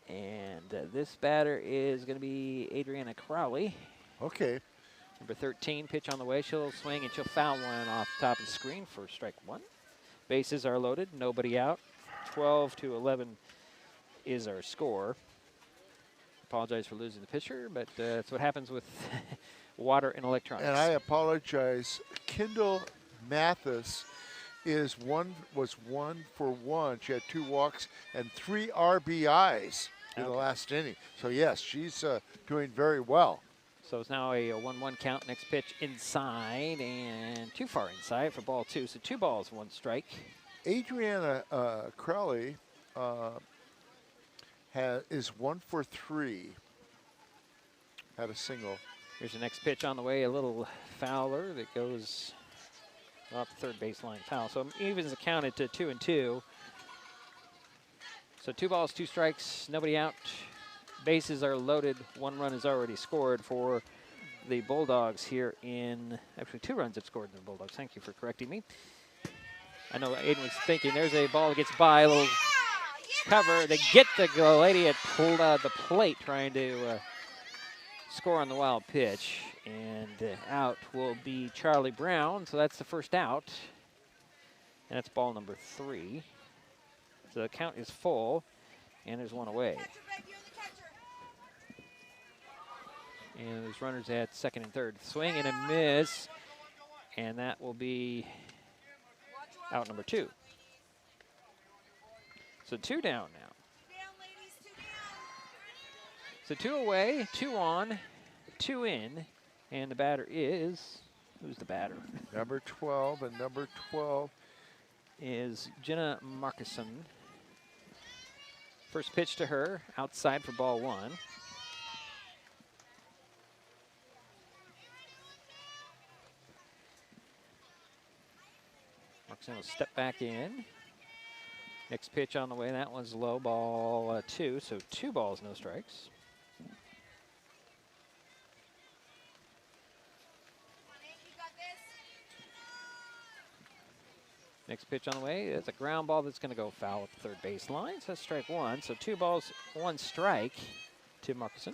And this batter is going to be Adriana Crowley. Okay. Number 13, pitch on the way. She'll swing and she'll foul one off the top of the screen for strike 1. Bases are loaded, nobody out. 12-11 is our score. Apologize for losing the pitcher, but that's what happens with water and electronics. And I apologize. Kendall Mathis was 1 for 1. She had 2 walks and 3 RBIs in the last inning. So yes, she's doing very well. So it's now a 1-1 count. Next pitch inside and too far inside for ball 2. So 2 balls, 1 strike. Adriana Crowley is 1 for 3. Had a single. Here's the next pitch on the way. A little fouler that goes off the third baseline foul. So evens it counted to 2-2. So 2 balls, 2 strikes, nobody out. Bases are loaded. 1 run is already scored for the Bulldogs here in, actually 2 runs have scored in the Bulldogs. Thank you for correcting me. I know Aiden was thinking there's a ball that gets by, a little cover. They get the lady at the plate trying to score on the wild pitch. And out will be Charlie Brown. So that's the first out. And that's ball number 3. So the count is full, and there's 1 away. And there's runners at second and third. Swing and a miss, and that will be out number 2. So 2 down now. So 2 away, 2 on, 2 in, and the batter is, who's the batter? Number 12, and number 12 is Jenna Markison. First pitch to her, outside for ball 1. Markison will step back in. Next pitch on the way, that one's low, ball 2, so 2 balls, no strikes. Next pitch on the way, it's a ground ball that's going to go foul at the third baseline. So that's strike 1. So 2 balls, 1 strike to Markison.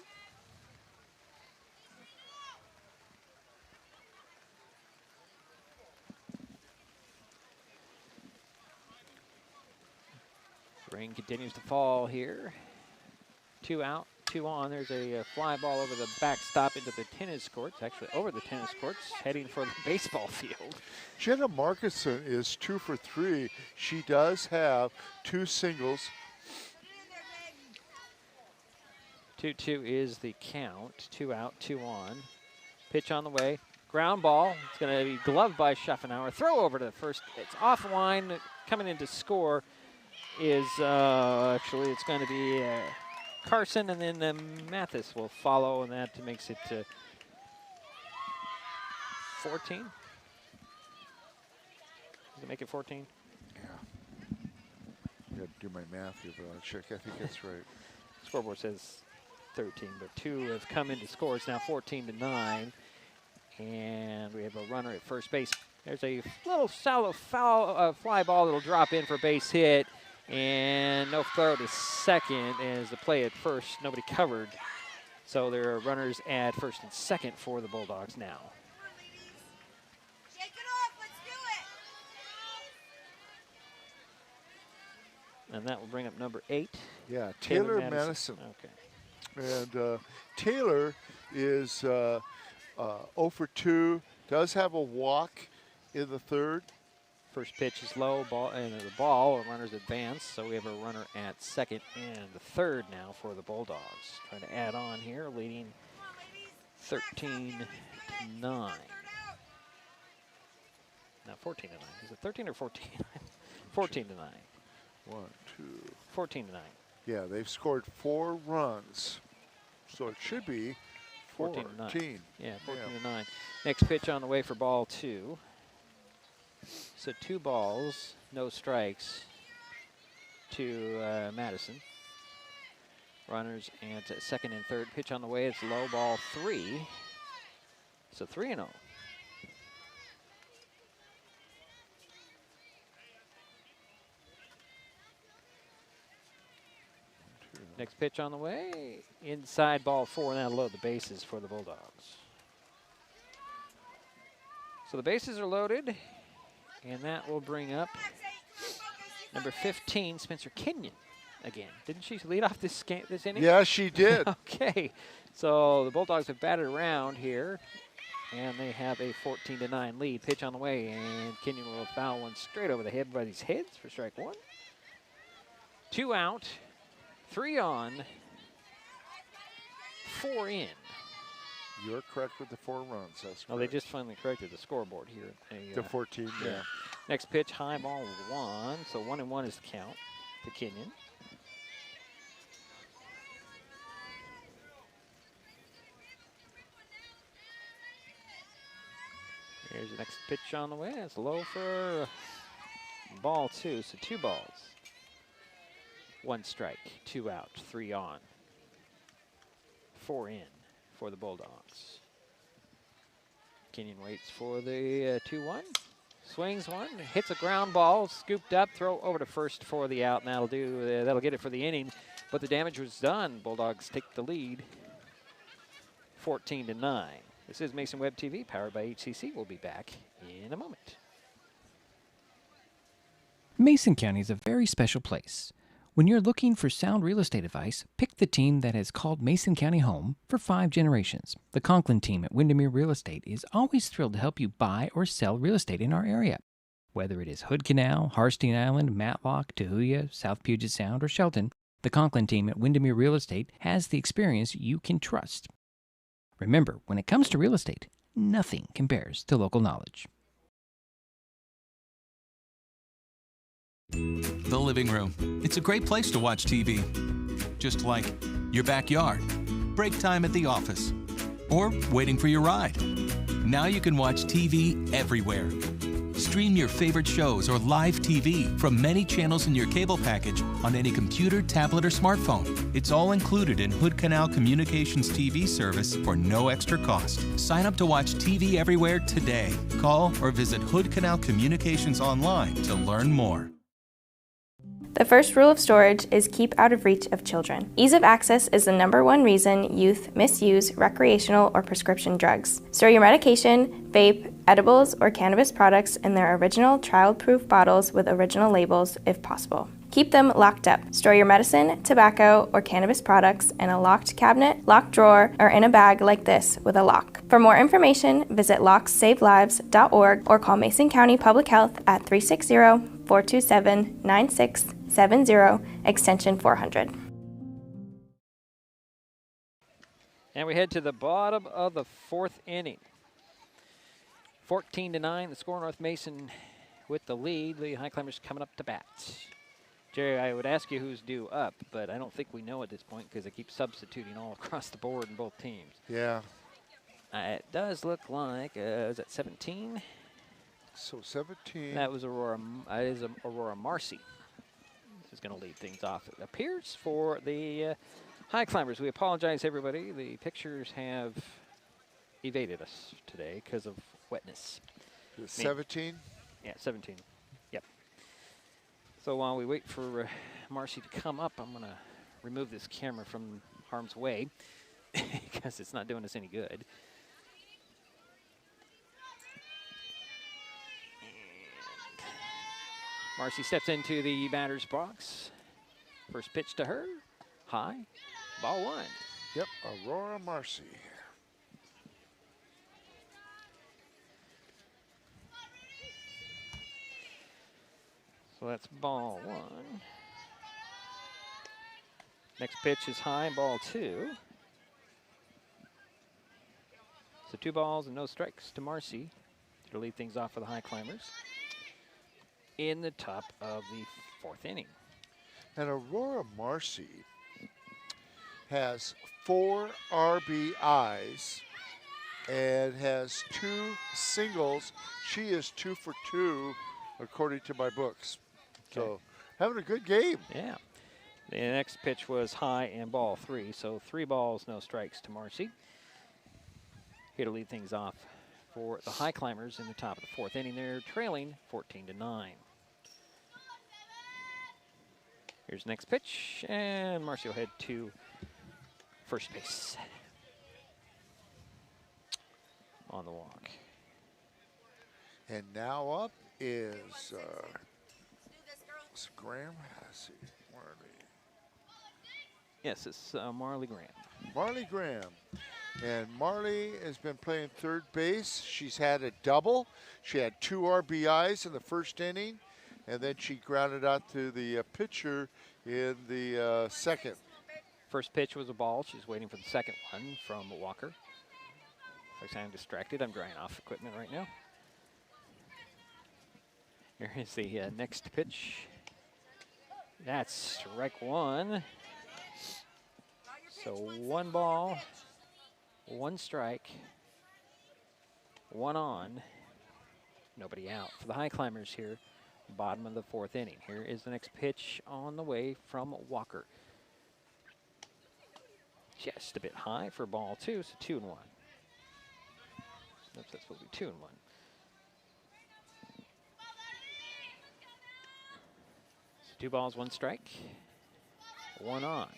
Rain continues to fall here. 2 out, 2 on. There's a fly ball over the backstop into the tennis courts, actually over the tennis courts, heading for the baseball field. Jenna Markison is 2 for 3. She does have 2 singles. 2-2 is the count. 2 out, 2 on. Pitch on the way. Ground ball. It's going to be gloved by Schaffenauer. Throw over to the first. It's offline. Coming in to score is actually it's going to be Carson, and then Mathis will follow, and that makes it 14. Does it make it 14? Yeah. I got to do my math here, but I'll check. I think that's right. Scoreboard says 13, but 2 have come in to score. It's now 14-9, and we have a runner at first base. There's a little shallow foul fly ball that'll drop in for base hit. And no throw to second as the play at first. Nobody covered. So there are runners at first and second for the Bulldogs now. And that will bring up number 8. Yeah, Taylor Madison. Okay. And Taylor is 0 for 2, does have a walk in the third. First pitch is low, ball, and the ball, runners advance, so we have a runner at second and the third now for the Bulldogs. Trying to add on here, leading 13-9. Now 14-9. Is it 13 or 14? 14-9. 1, 2. 14-9. Yeah, they've scored 4 runs, so it should be 14. Yeah, 14-9. Next pitch on the way for ball 2. So 2 balls, no strikes to Madison. Runners at second and third. Pitch on the way. It's low, ball 3. So 3-0. Next pitch on the way. Inside, ball 4. Now load the bases for the Bulldogs. So the bases are loaded. And that will bring up number 15, Spencer Kenyon, again. Didn't she lead off this inning? Yeah, she did. Okay. So the Bulldogs have batted around here, and they have a 14-9 lead. Pitch on the way, and Kenyon will foul one straight over the head by these heads for strike 1. 2 out, 3 on, 4 in. You're correct with the 4 runs. That's correct. Oh, they just finally corrected the scoreboard here. The 14, yeah. Next pitch, high ball 1. So 1-1 is the count to Kenyon. Here's the next pitch on the way. It's low for ball 2. So 2 balls. 1 strike, 2 out, 3 on. 4 in for the Bulldogs. Kenyon waits for the 2-1. Swings one, hits a ground ball, scooped up, throw over to first for the out, and that'll get it for the inning. But the damage was done. Bulldogs take the lead, 14-9. This is Mason Web TV, powered by HCC. We'll be back in a moment. Mason County is a very special place. When you're looking for sound real estate advice, pick the team that has called Mason County home for 5 generations. The Conklin team at Windermere Real Estate is always thrilled to help you buy or sell real estate in our area. Whether it is Hood Canal, Harstein Island, Matlock, Tahuya, South Puget Sound, or Shelton, the Conklin team at Windermere Real Estate has the experience you can trust. Remember, when it comes to real estate, nothing compares to local knowledge. The living room. It's a great place to watch TV. Just like your backyard, break time at the office, or waiting for your ride. Now you can watch TV everywhere. Stream your favorite shows or live TV from many channels in your cable package on any computer, tablet, or smartphone. It's all included in Hood Canal Communications TV service for no extra cost. Sign up to watch TV everywhere today. Call or visit Hood Canal Communications online to learn more. The first rule of storage is keep out of reach of children. Ease of access is the #1 reason youth misuse recreational or prescription drugs. Store your medication, vape, edibles, or cannabis products in their original child-proof bottles with original labels if possible. Keep them locked up. Store your medicine, tobacco, or cannabis products in a locked cabinet, locked drawer, or in a bag like this with a lock. For more information, visit locksavelives.org or call Mason County Public Health at 360-427-9670, extension 400. And we head to the bottom of the 4th inning. 14-9, the score. North Mason with the lead. The Highclimbers coming up to bat. Jerry, I would ask you who's due up, but I don't think we know at this point because they keep substituting all across the board in both teams. Yeah. It does look like, is that 17? So 17. That was Aurora Marcy. This is going to lead things off, it appears, for the Highclimbers. We apologize, everybody. The pictures have evaded us today because of wetness. 17? Yeah, 17. Yep. So while we wait for Marcy to come up, I'm going to remove this camera from harm's way because it's not doing us any good. Marcy steps into the batter's box. First pitch to her, high, ball one. Yep, Aurora Marcy. So that's ball one. Next pitch is high, ball two. So 2 balls and no strikes to Marcy to lead things off for the Highclimbers in the top of the 4th inning. And Aurora Marcy has 4 RBIs and has 2 singles. She is 2 for 2, according to my books. So having a good game. Yeah. The next pitch was high and ball 3. So 3 balls, no strikes to Marcy. Here to lead things off for the Highclimbers in the top of the 4th inning. They're trailing 14-9. Here's the next pitch, and Marcy will head to first base on the walk. And now up is Graham. Let's see, Marley. Yes, it's Marley Graham. Marley Graham. And Marley has been playing third base. She's had a double. She had 2 RBIs in the first inning, and then she grounded out to the pitcher in the second. First pitch was a ball. She's waiting for the second one from Walker. Looks like I'm distracted. I'm drying off equipment right now. Here is the next pitch. That's strike 1. So 1 ball, 1 strike, 1 on, nobody out for the Highclimbers here, bottom of the 4th inning. Here is the next pitch on the way from Walker. Just a bit high for ball 2, so 2-1. Oops, that's supposed to be 2-1. So 2 balls, 1 strike, 1 on.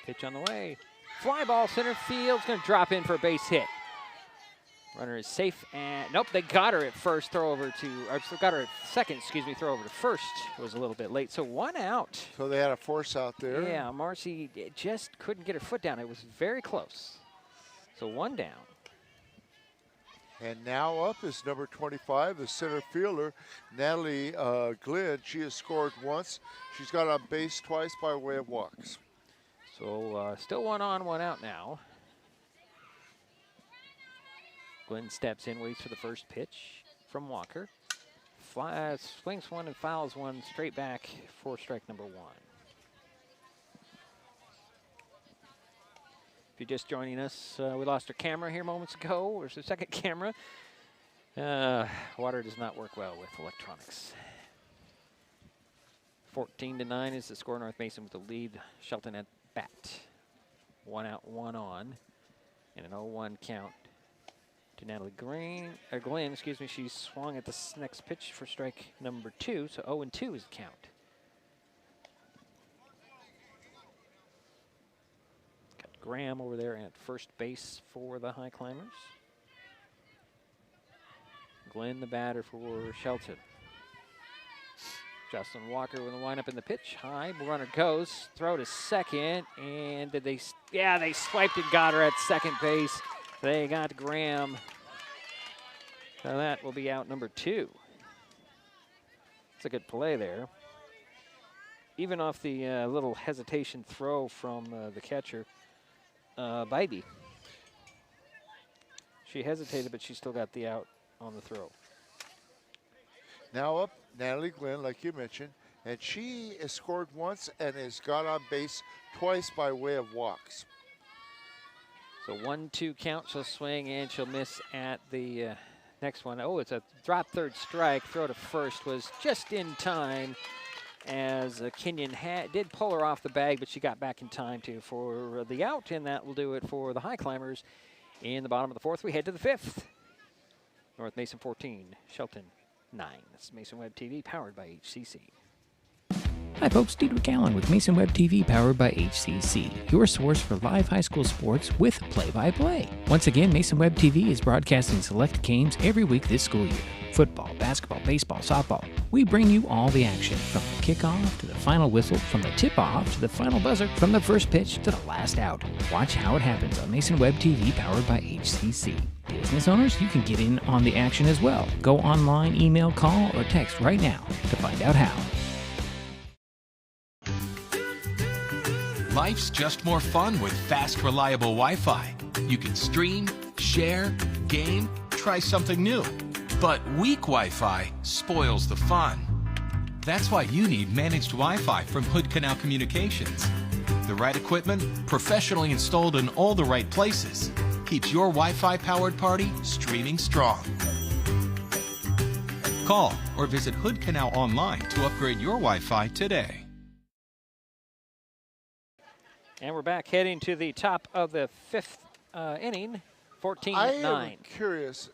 Pitch on the way. Fly ball, center field. It's going to drop in for a base hit. Runner is safe, and nope, they got her at first. Throw over to, or got her at second, excuse me, throw over to first was a little bit late. So 1 out. So they had a force out there. Yeah, Marcy just couldn't get her foot down. It was very close. So 1 down. And now up is number 25, the center fielder, Natalie Glenn. She has scored once. She's got on base twice by way of walks. So still 1 on, 1 out now. Glenn steps in, waits for the first pitch from Walker. Swings 1 and fouls 1 straight back for strike number 1. If you're just joining us, we lost our camera here moments ago. There's the second camera. Water does not work well with electronics. 14-9 is the score. North Mason with the lead. Shelton at bat. 1 out, 1 on. And an 0-1 count to Natalie Glenn. Excuse me. She swung at the next pitch for strike number 2. So 0-2 is the count. Got Graham over there at first base for the Highclimbers. Glenn the batter for Shelton. Justin Walker with a lineup in the pitch. High, runner goes, throw to second, and did they, yeah, they swiped and got her at second base. They got Graham. So that will be out number 2. It's a good play there. Even off the little hesitation throw from the catcher, Bybee. She hesitated, but she still got the out on the throw. Now up, Natalie Glenn, like you mentioned, and she has scored once and has got on base twice by way of walks. So 1-2 count, she'll swing and she'll miss at the next one. Oh, it's a drop third strike. Throw to first was just in time as Kenyon did pull her off the bag, but she got back in time for the out, and that will do it for the Highclimbers. In the bottom of the 4th, we head to the 5th. North Mason 14, Shelton 9. That's Mason Web TV, powered by HCC. Hi folks, Deidre Allen with Mason Web TV powered by HCC, your source for live high school sports with play-by-play. Once again, Mason Web TV is broadcasting select games every week this school year. Football, basketball, baseball, softball. We bring you all the action, from the kickoff to the final whistle, from the tip-off to the final buzzer, from the first pitch to the last out. Watch how it happens on Mason Web TV powered by HCC. Business owners, you can get in on the action as well. Go online, email, call, or text right now to find out how. Life's just more fun with fast, reliable Wi-Fi. You can stream, share, game, try something new. But weak Wi-Fi spoils the fun. That's why you need managed Wi-Fi from Hood Canal Communications. The right equipment, professionally installed in all the right places, keeps your Wi-Fi powered party streaming strong. Call or visit Hood Canal online to upgrade your Wi-Fi today. And we're back heading to the top of the fifth inning, 14-9. I am curious.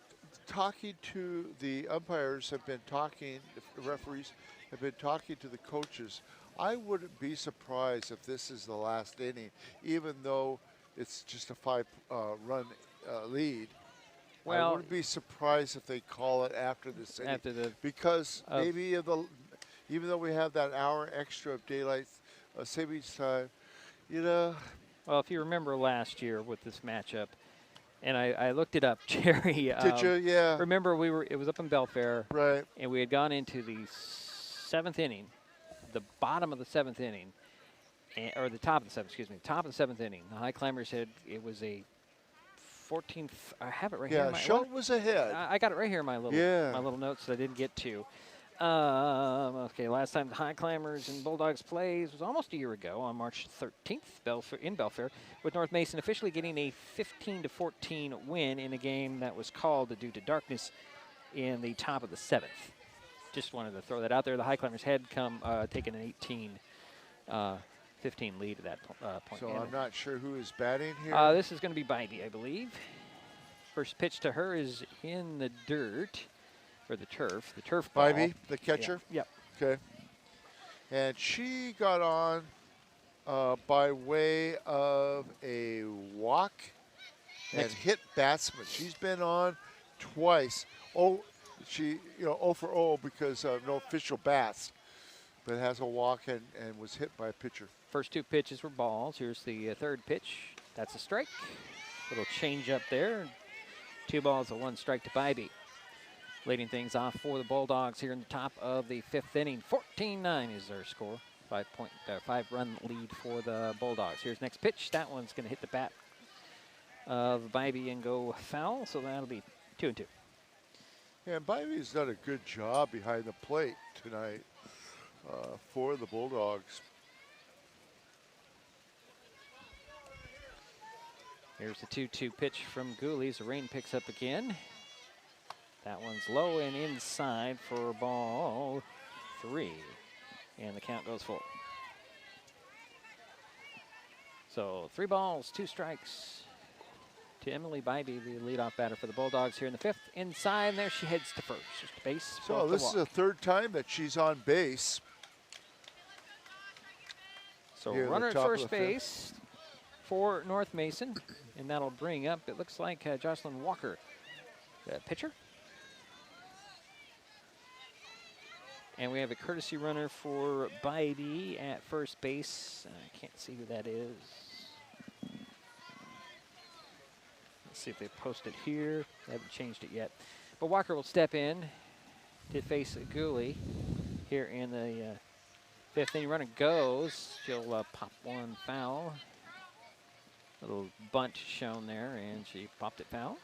Talking to the umpires have been talking, the referees have been talking to the coaches. I wouldn't be surprised if this is the last inning, even though it's just a five-run lead. Well, I wouldn't be surprised if they call it after this inning. Because maybe even though we have that hour extra of daylight savings time, you know. Well, if you remember last year with this matchup, and I looked it up, Jerry. Did you? Yeah. Remember, it was up in Belfair. Right. And we had gone into the seventh inning, the bottom of the seventh inning, or the top of the seventh, excuse me, top of the seventh inning. The Highclimbers it was a 14th. I have it right here. Yeah, Shelton was ahead. I got it right here in my little notes that I didn't get to. Okay, last time the Highclimbers and Bulldogs plays was almost a year ago on March 13th in Belfair, with North Mason officially getting a 15-14 win in a game that was called due to darkness in the top of the seventh. Just wanted to throw that out there. The Highclimbers had taken an 18-15 lead at that point. So I'm not sure who is batting here. This is going to be Bybee, I believe. First pitch to her is in the dirt. Or the turf ball. Bybee, the catcher? Yeah. Yep. Okay. And she got on by way of a walk and hit batsman. She's been on twice. She 0 for 0 because of no official bats, but has a walk and was hit by a pitcher. First two pitches were balls. Here's the third pitch. That's a strike. Little change up there. 2 balls and 1 strike to Bybee. Leading things off for the Bulldogs here in the top of the fifth inning. 14-9 is their score. 5-run lead for the Bulldogs. Here's next pitch. That one's going to hit the bat of Bybee and go foul, so that'll be 2-2. Yeah, and Bybee's done a good job behind the plate tonight for the Bulldogs. Here's the 2-2 pitch from Gooley's. The rain picks up again. That one's low and inside for ball 3. And the count goes full. So 3 balls, 2 strikes to Emily Bybee, the leadoff batter for the Bulldogs here in the fifth. Inside, and there she heads to first. Just base. So this is the 3rd time that she's on base. So runner at first base for North Mason. And that'll bring up, it looks like Jocelyn Walker, pitcher. And we have a courtesy runner for Bybee at first base. I can't see who that is. Let's see if they post it here. They haven't changed it yet. But Walker will step in to face Gooley here in the fifth inning. Runner goes. She'll pop one foul. Little bunt shown there, and she popped it foul.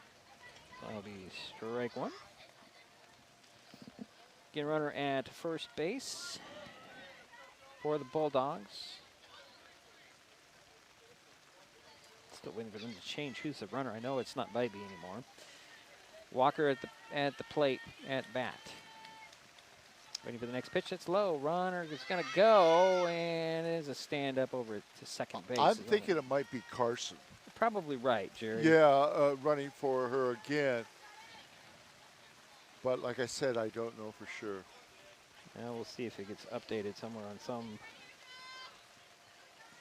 That'll be strike 1. Again, runner at first base for the Bulldogs. Still waiting for them to change who's the runner. I know it's not Bybee anymore. Walker at the plate at bat. Ready for the next pitch. It's low. Runner is going to go, and it is a stand up over to second base. I'm thinking it might be Carson. Probably right, Jerry. Yeah, running for her again. But like I said, I don't know for sure. Now we'll see if it gets updated somewhere on some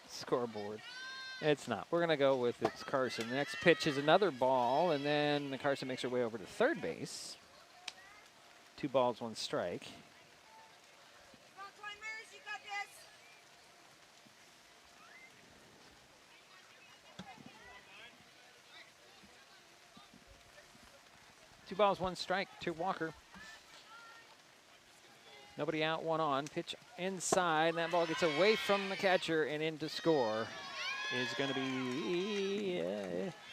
scoreboard. It's not. We're going to go with it's Carson. The next pitch is another ball, and then Carson makes her way over to third base. 2 balls, 1 strike. Two balls, 1 strike to Walker. Nobody out, 1 on. Pitch inside, and that ball gets away from the catcher and in to score is going to be,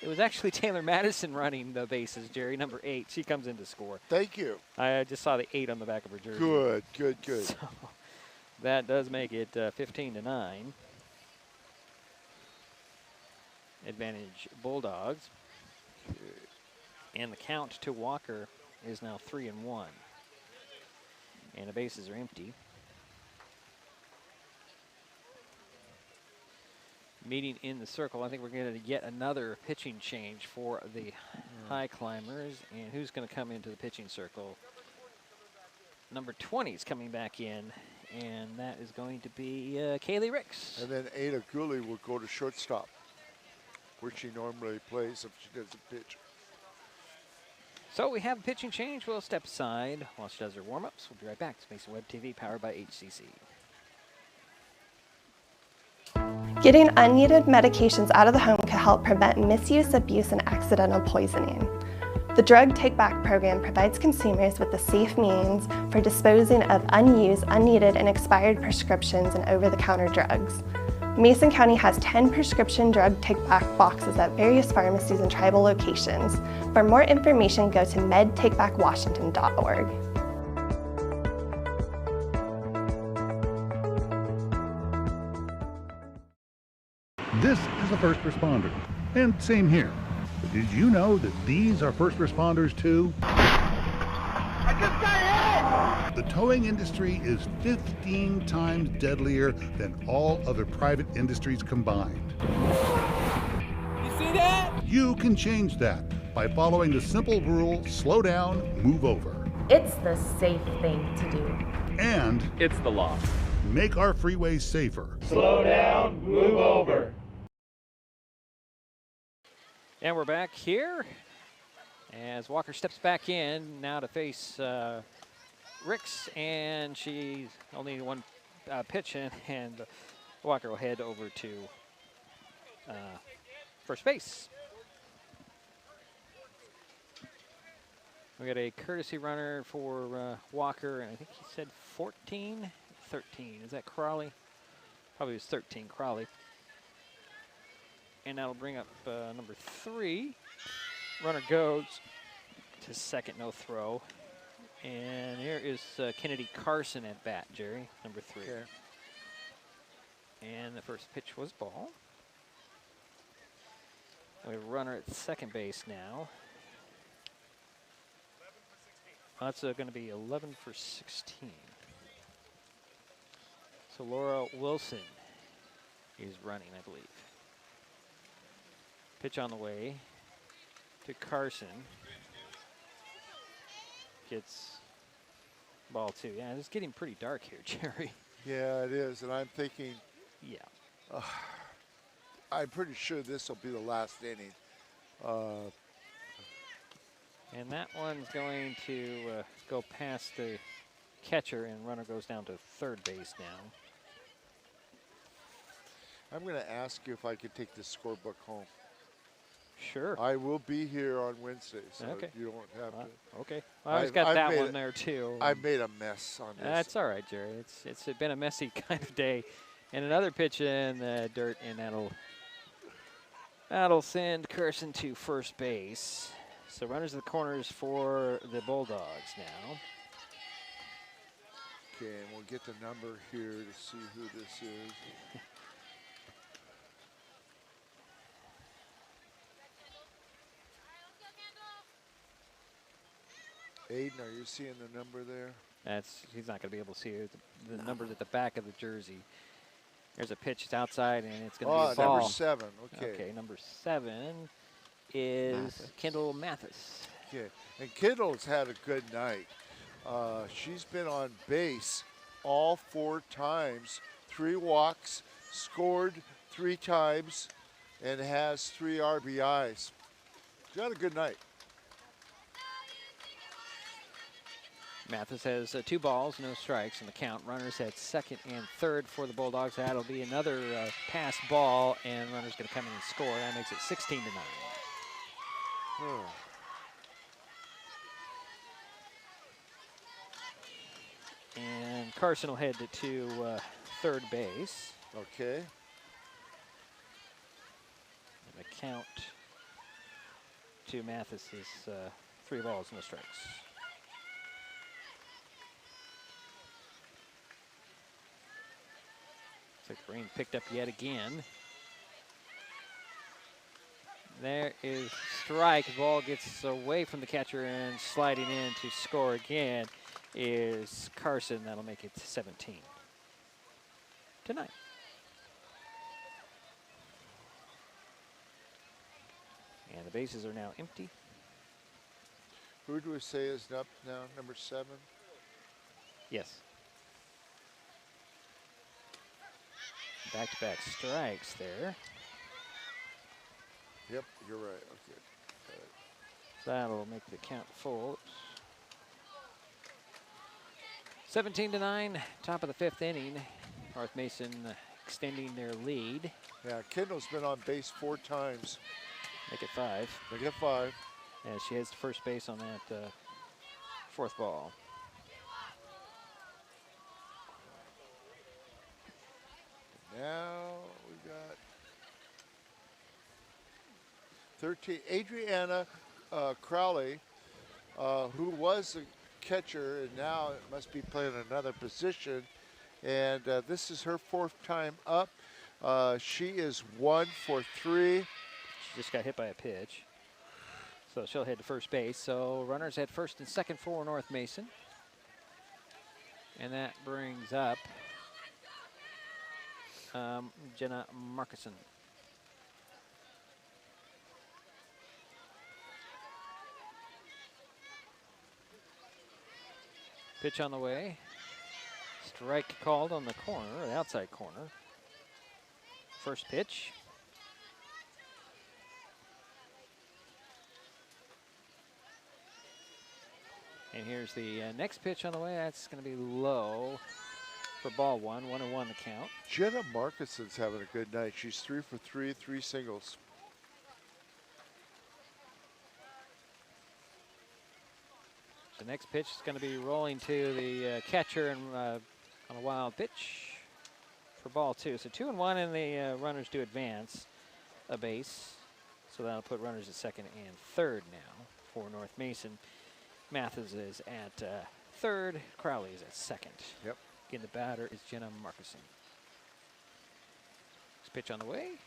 it was actually Taylor Madison running the bases, Jerry, number 8. She comes in to score. Thank you. I just saw the 8 on the back of her jersey. Good, good, good. So that does make it 15-9. Advantage Bulldogs. And the count to Walker is now 3-1. And the bases are empty. Meeting in the circle. I think we're going to get another pitching change for the Highclimbers. And who's going to come into the pitching circle? Number 20 is coming back in, and that is going to be Kaylee Ricks. And then Ada Gooley will go to shortstop, where she normally plays if she doesn't pitch. So we have a pitching change. We'll step aside while she does her warm-ups. We'll be right back. It's Mason Web TV, powered by HCC. Getting unneeded medications out of the home can help prevent misuse, abuse, and accidental poisoning. The Drug Take Back program provides consumers with a safe means for disposing of unused, unneeded, and expired prescriptions and over-the-counter drugs. Mason County has 10 prescription drug take-back boxes at various pharmacies and tribal locations. For more information, go to medtakebackwashington.org. This is a first responder, and same here. But did you know that these are first responders too? I just got hit! The towing industry is 15 times deadlier than all other private industries combined. You see that? You can change that by following the simple rule, slow down, move over. It's the safe thing to do. And It's the law. make our freeways safer. Slow down, move over. And we're back here as Walker steps back in now to face Ricks, and she's only 1 pitch in, and Walker will head over to first base. We got a courtesy runner for Walker, and I think he said 13. Is that Crawley? Probably was 13, Crawley. And that'll bring up number 3. Runner goes to second, no throw. And here is Kennedy Carson at bat, Jerry, number 3. Okay. And the first pitch was ball. We have a runner at second base now. That's going to be 11 for 16. So Laura Wilson is running, I believe. Pitch on the way to Carson. Gets ball 2. Yeah, it's getting pretty dark here, Jerry. Yeah, it is, and I'm thinking, Yeah. I'm pretty sure this will be the last inning. And that one's going to go past the catcher, and runner goes down to third base now. I'm going to ask you if I could take this scorebook home. Sure. I will be here on Wednesday, so Okay. you don't have to. Okay. Well, I always got I've that made one a- there too. I made a mess on this. That's all right, Jerry. It's been a messy kind of day, and another pitch in the dirt, and that'll send Carson to first base. So runners in the corners for the Bulldogs now. Okay, and we'll get the number here to see who this is. Aiden, are you seeing the number there? He's not going to be able to see it. The number's at the back of the jersey. There's a pitch. It's outside, and it's going to be a ball. Number 7. Okay. Okay, number 7 is Mathis. Kendall Mathis. Okay, and Kendall's had a good night. She's been on base all 4 times, 3 walks, scored 3 times, and has 3 RBIs. She had a good night. Mathis has 2 balls, no strikes in the count. Runners at second and third for the Bulldogs. That'll be another pass ball, and runners going to come in and score. That makes it 16-9. And Carson will head to third base. Okay. And the count to Mathis is 3 balls, no strikes. Looks like the rain picked up yet again. There is strike. Ball gets away from the catcher and sliding in to score again is Carson. That'll make it 17-9. And the bases are now empty. Who do we say is up now? Number 7? Yes. Back-to-back strikes there. Yep, you're right. Okay. That'll make the count full. 17-9, top of the 5th inning. North Mason extending their lead. Yeah, Kendall's been on base 4 times. Make it 5. Make it 5. As she heads to first base on that 4th ball. Now we got 13. Adriana Crowley, who was a catcher and now must be playing another position. And this is her 4th time up. She is 1 for 3. She just got hit by a pitch. So she'll head to first base. So runners at first and second for North Mason. And that brings up Jenna Markison. Pitch on the way. Strike called on the corner, the outside corner. First pitch. And here's the next pitch on the way. That's going to be low for ball 1. 1-1 the count. Jenna Markison's having a good night. She's 3 for 3, 3 singles. The next pitch is going to be rolling to the catcher and on a wild pitch for ball 2. So 2-1, and the runners do advance a base. So that'll put runners at second and third now for North Mason. Mathis is at third. Crowley is at second. Yep. Again, the batter is Jenna Markison. This pitch on the way.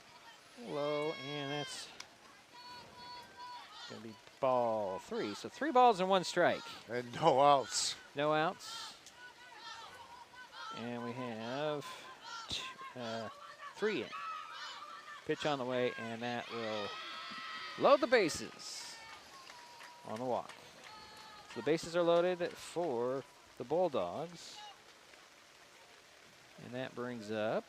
Low, and that's going to be ball 3. So 3 balls and 1 strike. And no outs. No outs. And we have 3 in. Pitch on the way, and that will load the bases on the walk. So the bases are loaded for the Bulldogs. And that brings up,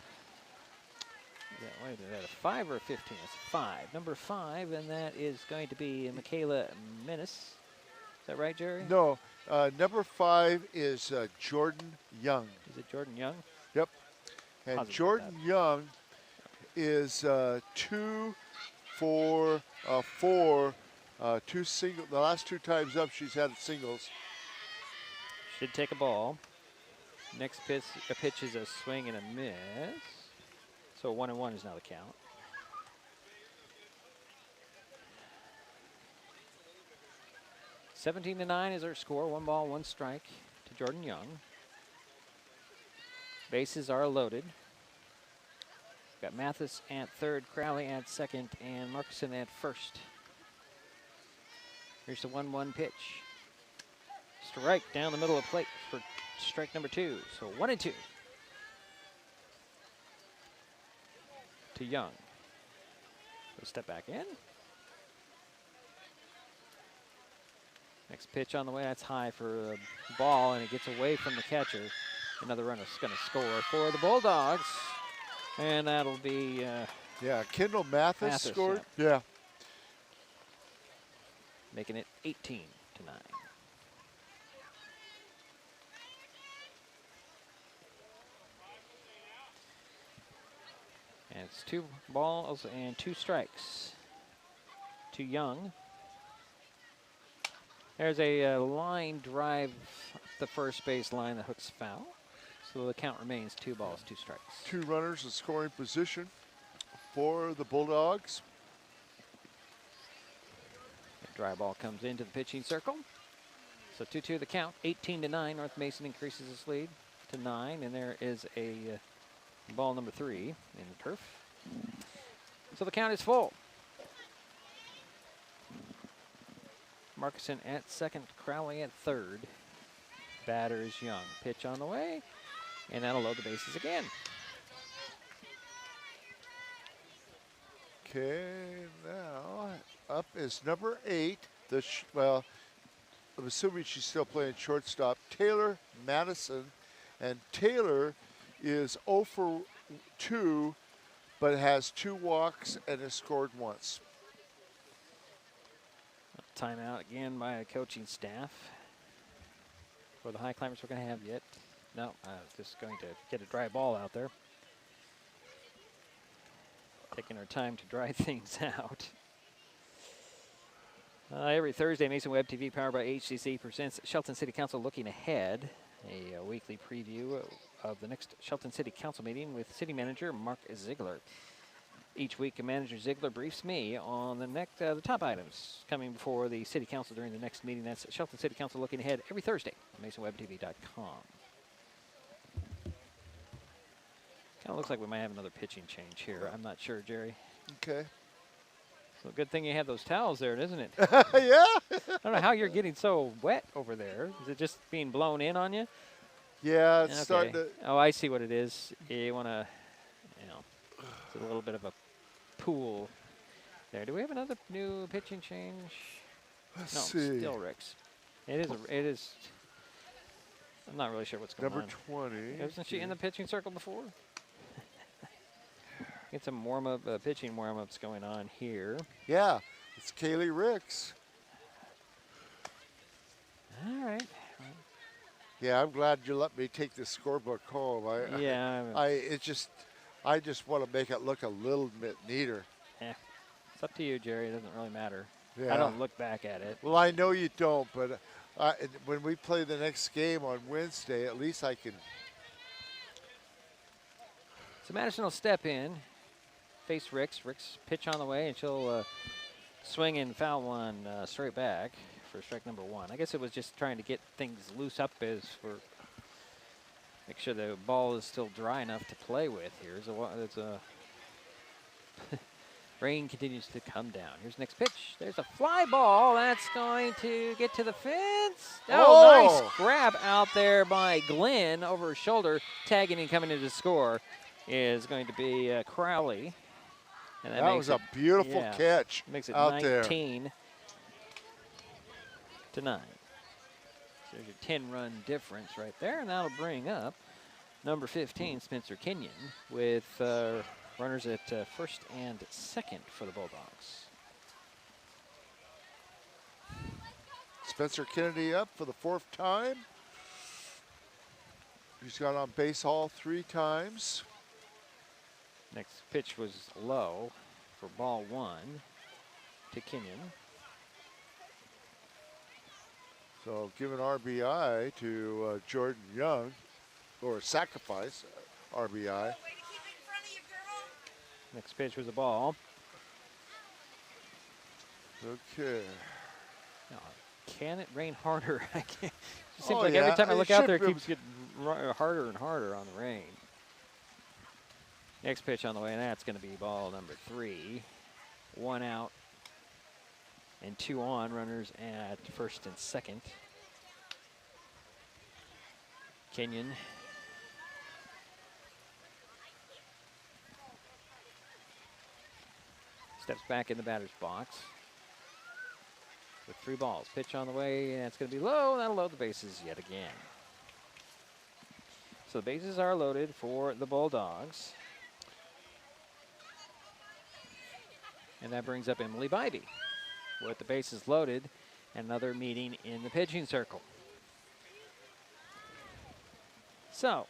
wait a minute, a 5 or a 15? It's 5. Number 5, and that is going to be Michaela Menace. Is that right, Jerry? No, number 5 is Jordan Young. Is it Jordan Young? Yep. And Positive Jordan Young is 2 for 4. 2 single. The last 2 times up, she's had singles. Should take a ball. Next pitch is a swing and a miss. So 1-1 is now the count. (17-9) is our score. 1 ball, 1 strike to Jordan Young. Bases are loaded. Got Mathis at third, Crowley at second, and Markison at first. Here's the 1-1 pitch. Strike down the middle of the plate for strike number 2. So 1-2 to Young. We'll step back in. Next pitch on the way. That's high for the ball, and it gets away from the catcher. Another runner's going to score for the Bulldogs, and that'll be yeah, Kendall Mathis scored. Yeah. Making it 18-9. And it's 2 balls and 2 strikes to Young. There's a line drive up the first base line that hooks foul. So the count remains 2 balls, 2 strikes. 2 runners in scoring position for the Bulldogs. The dry ball comes into the pitching circle. So 2-2 the count, 18-9. North Mason increases its lead to 9, and there is a ball number 3 in the turf. So the count is full. Markison at second, Crowley at third. Batter is Young. Pitch on the way, and that'll load the bases again. Okay, now up is number 8. Well, I'm assuming she's still playing shortstop. Taylor Madison, and Taylor is 0 for 2, but has 2 walks and has scored once. Timeout again by a coaching staff. For the Highclimbers, we're going to have yet. No, just going to get a dry ball out there. Taking our time to dry things out. Every Thursday, Mason Web TV, powered by HCC, presents Shelton City Council Looking Ahead, a weekly preview of the next Shelton City Council meeting with City Manager Mark Ziegler. Each week, Manager Ziegler briefs me on the top items coming before the City Council during the next meeting. That's Shelton City Council Looking Ahead every Thursday on MasonWebTV.com. Kind of looks like we might have another pitching change here. I'm not sure, Jerry. Okay. So good thing you have those towels there, isn't it? Yeah. I don't know how you're getting so wet over there. Is it just being blown in on you? Yeah, it's starting to. Oh, I see what it is. You want to, it's a little bit of a pool there. Do we have another new pitching change? Let's no, see. Still Rick's. It is. I'm not really sure what's going on. Number 20. Wasn't she in the pitching circle before? Get some warm-up, pitching warm-ups going on here. Yeah, it's Kaylee Ricks. All right. Yeah, I'm glad you let me take this scorebook home. I just want to make it look a little bit neater. Yeah, it's up to you, Jerry. It doesn't really matter. Yeah. I don't look back at it. Well, I know you don't, but when we play the next game on Wednesday, at least I can. So Madison will step in, face Ricks. Ricks pitch on the way, and she'll swing and foul one straight back for strike number 1. I guess it was just trying to get things loose up as for make sure the ball is still dry enough to play with here. There's a rain continues to come down. Here's the next pitch. There's a fly ball. That's going to get to the fence. Oh, nice grab out there by Glenn over her shoulder. Tagging and coming in to score is going to be Crowley. And that was a beautiful catch. Makes it out 19 to 9. So there's your 10-run difference right there, and that'll bring up number 15, Spencer Kenyon, with runners at first and second for the Bulldogs. Spencer Kennedy up for the 4th time. He's got on base all 3 times. Next pitch was low for ball 1 to Kenyon. So give an RBI to Jordan Young, or a sacrifice RBI. Next pitch was a ball. Okay. Now, can it rain harder? I can't. It seems like yeah. every time I look out there, it keeps getting harder and harder on the rain. Next pitch on the way, and that's going to be ball number 3. 1 out and 2 on, runners at first and second. Kenyon steps back in the batter's box. with 3 balls. Pitch on the way, and it's going to be low. That'll load the bases yet again. So the bases are loaded for the Bulldogs. And that brings up Emily Bybee with the bases loaded. Another meeting in the pitching circle. So,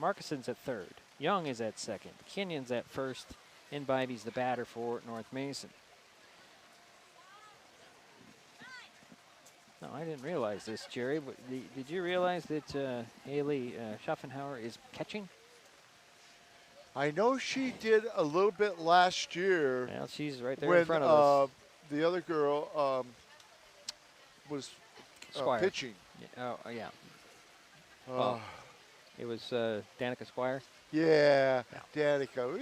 Markison's at third. Young is at second. Kenyon's at first. And Bybee's the batter for North Mason. No, I didn't realize this, Jerry. Did you realize that Haley Schaffenhauer is catching? I know she did a little bit last year. Well, she's right there when, in front of us. The other girl was pitching. Yeah. Oh, yeah. Well, it was Danica Squire. Yeah, Danica.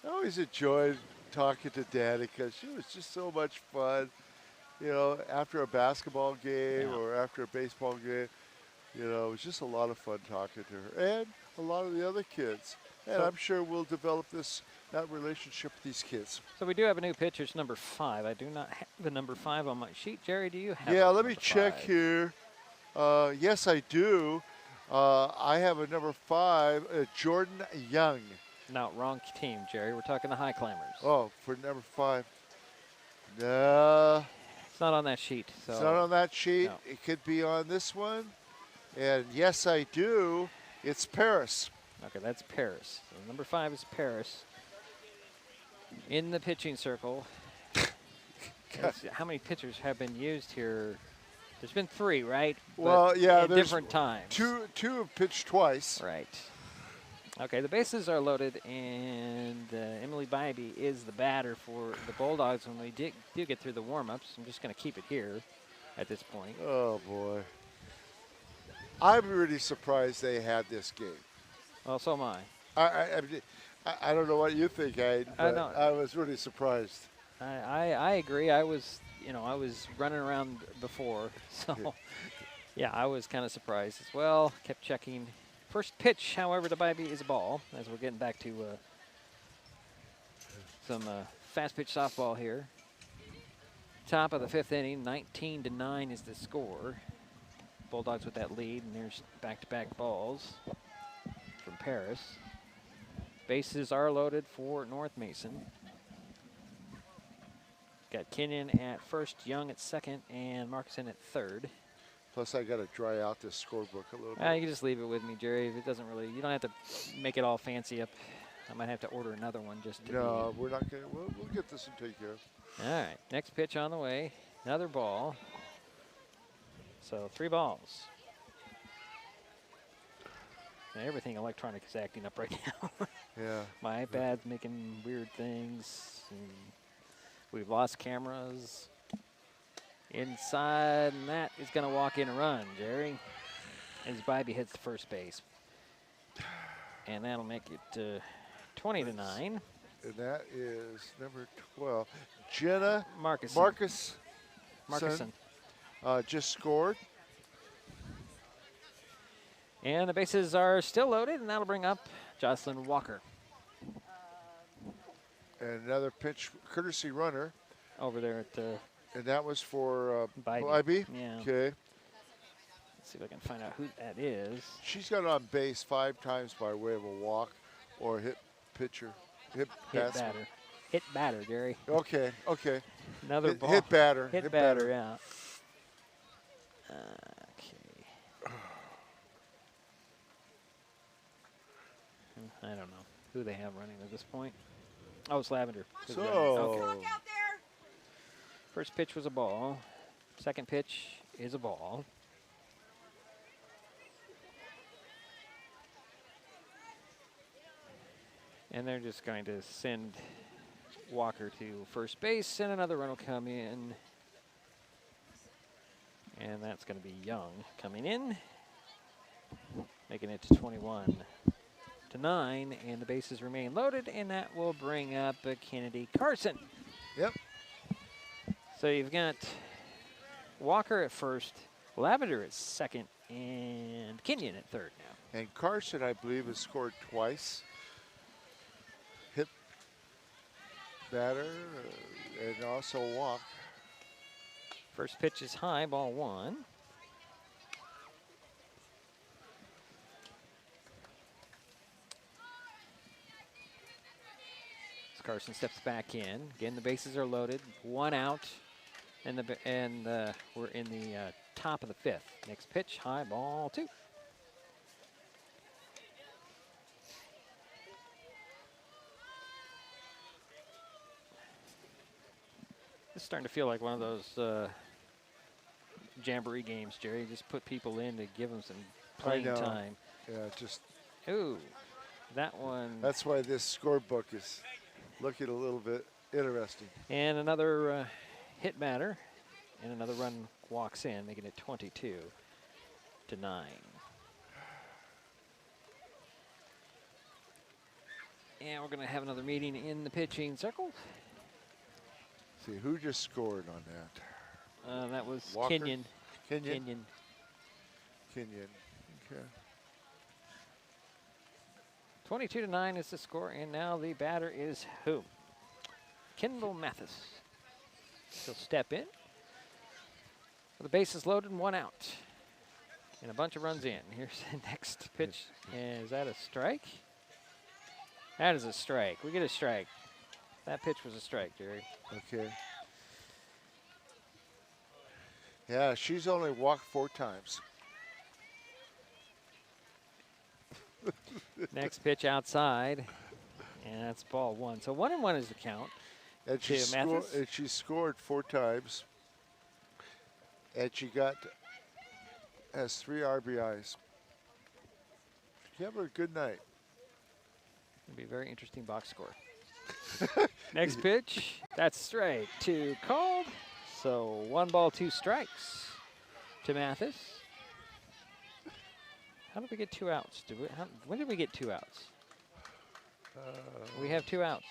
I always enjoyed talking to Danica. She was just so much fun. You know, after a basketball game or after a baseball game, you know, it was just a lot of fun talking to her and a lot of the other kids. And I'm sure we'll develop that relationship with these kids. So we do have a new pitcher. It's number 5. I do not have the number 5 on my sheet. Jerry, do you have Yeah, let me number check 5? here. Yes, I do. I have a number 5, Jordan Young. No, wrong team, Jerry. We're talking the Highclimbers. Oh, for number 5. No. It's not on that sheet. So It's not on that sheet. No. It could be on this one. And yes, I do. It's Paris. Okay, that's Paris. So number 5 is Paris. In the pitching circle. How many pitchers have been used here? There's been 3, right? Well, but yeah, at there's different times. Two have pitched twice. Right. Okay, the bases are loaded, and Emily Bybee is the batter for the Bulldogs when we do get through the warm-ups. I'm just going to keep it here at this point. Oh, boy. I'm really surprised they had this game. Well, so am I. I don't know what you think, Aiden, but I was really surprised. I agree. I was running around before, so yeah, I was kind of surprised as well. Kept checking. First pitch, however, to Bybee is a ball, as we're getting back to some fast pitch softball here. Top of the 5th inning, 19-9 is the score. Bulldogs with that lead, and there's back-to-back balls from Paris. Bases are loaded for North Mason. Got Kenyon at first, Young at second, and Markison at third. Plus, I got to dry out this scorebook a little bit. You can just leave it with me, Jerry. It doesn't really, you don't have to make it all fancy up. I might have to order another one just to No, we're not going to. We'll get this and take care of. All right, next pitch on the way. Another ball. So 3 balls. And everything electronic is acting up right now. Yeah. My iPad's making weird things. And we've lost cameras. Inside, and that is going to walk in a run, Jerry, as Bybee hits the first base. And that'll make it 20-9. And that is number 12. Jenna Markison. Just scored. And the bases are still loaded, and that'll bring up Jocelyn Walker. And another pitch, courtesy runner. Over there at and that was for Bybee. Yeah. Okay. Let's see if I can find out who that is. She's got on base 5 times by way of a walk or hit pitcher. Hit batter. Hit batter, Jerry. Okay. Another ball. Hit batter. Hit batter, yeah. Okay. I don't know who they have running at this point. Oh, it's Lavender. So. Okay. First pitch was a ball. Second pitch is a ball. And they're just going to send Walker to first base, and another run will come in. And that's going to be Young coming in, making it to 21-9, and the bases remain loaded, and that will bring up Kennedy Carson. Yep. So you've got Walker at first, Lavender at second, and Kenyon at third now. And Carson, I believe, has scored twice. Hit batter and also walk. First pitch is high, ball 1. Carson steps back in. Again, the bases are loaded. 1 out, and we're in the top of the 5th. Next pitch, high, ball 2. This is starting to feel like one of those jamboree games, Jerry. Just put people in to give them some playing time. Yeah, just. Ooh, that one. That's why this scorebook is looking a little bit interesting. And another hit batter, and another run walks in, making it 22-9. And we're going to have another meeting in the pitching circle. See, who just scored on that? That was Walker? Kenyon. Kenyon. Okay. 22-9 is the score, and now the batter is who? Kendall Mathis. He'll step in. The base is loaded and 1 out. And a bunch of runs in. Here's the next pitch. Is that a strike? That is a strike. We get a strike. That pitch was a strike, Jerry. Okay. Yeah, she's only walked 4 times. Next pitch outside, and that's ball 1. So 1-1 is the count. And she scored 4 times, and she has 3 RBIs. She have a good night. It'll be a very interesting box score. Next pitch, that's straight 2 called. So 1 ball, 2 strikes to Mathis. How did we get 2 outs? When did we get 2 outs? We have 2 outs,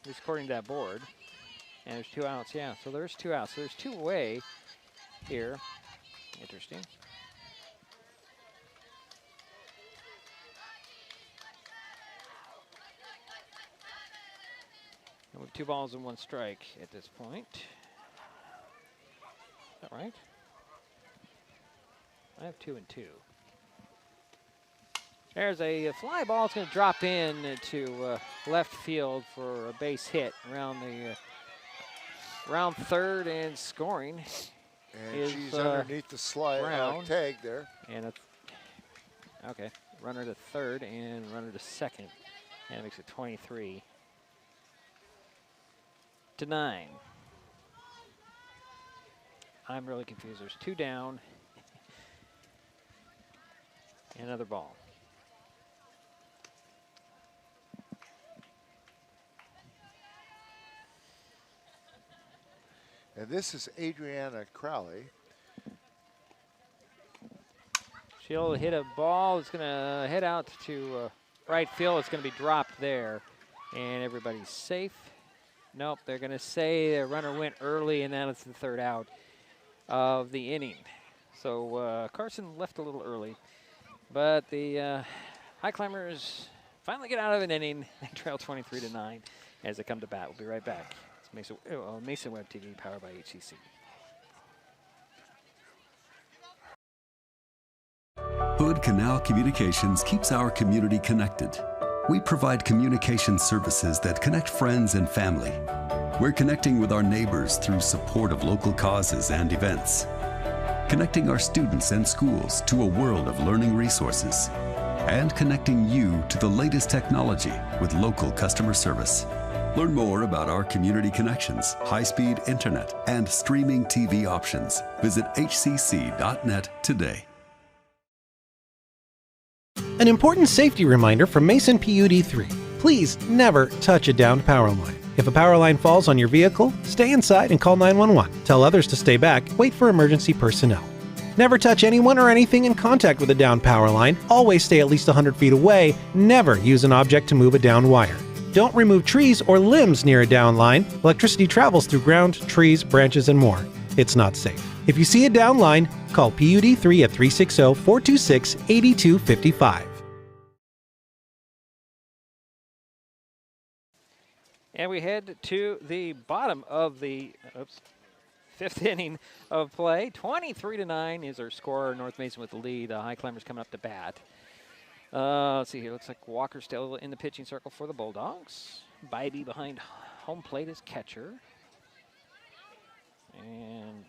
at least according to that board. And there's 2 outs, yeah. So there's 2 outs. So there's 2 away here. Interesting. And we have 2 balls and 1 strike at this point. Is that right? I have 2 and 2. There's a fly ball. It's going to drop in to left field for a base hit around the round 3rd, and scoring. And she's underneath the slide tag there. And okay, runner to 3rd and runner to 2nd, and it makes it 23-9. I'm really confused. There's 2 down. And another ball. And this is Adriana Crowley. She'll hit a ball. It's going to head out to right field. It's going to be dropped there, and everybody's safe. Nope, they're going to say the runner went early, and now it's the 3rd out of the inning. So Carson left a little early, but the Highclimbers finally get out of an inning. They trail 23-9 as they come to bat. We'll be right back. It's Mason Web TV, powered by HCC. Hood Canal Communications keeps our community connected. We provide communication services that connect friends and family. We're connecting with our neighbors through support of local causes and events, connecting our students and schools to a world of learning resources, and connecting you to the latest technology with local customer service. Learn more about our community connections, high-speed internet, and streaming TV options. Visit hcc.net today. An important safety reminder from Mason PUD 3. Please never touch a downed power line. If a power line falls on your vehicle, stay inside and call 911. Tell others to stay back. Wait for emergency personnel. Never touch anyone or anything in contact with a downed power line. Always stay at least 100 feet away. Never use an object to move a downed wire. Don't remove trees or limbs near a down line. Electricity travels through ground, trees, branches, and more. It's not safe. If you see a down line, call PUD 3 at 360-426-8255. And we head to the bottom of the fifth inning of play. 23-9 is our score. North Mason with the lead. The Highclimbers coming up to bat. Let's see here. Looks like Walker still in the pitching circle for the Bulldogs. Bybee behind home plate as catcher. And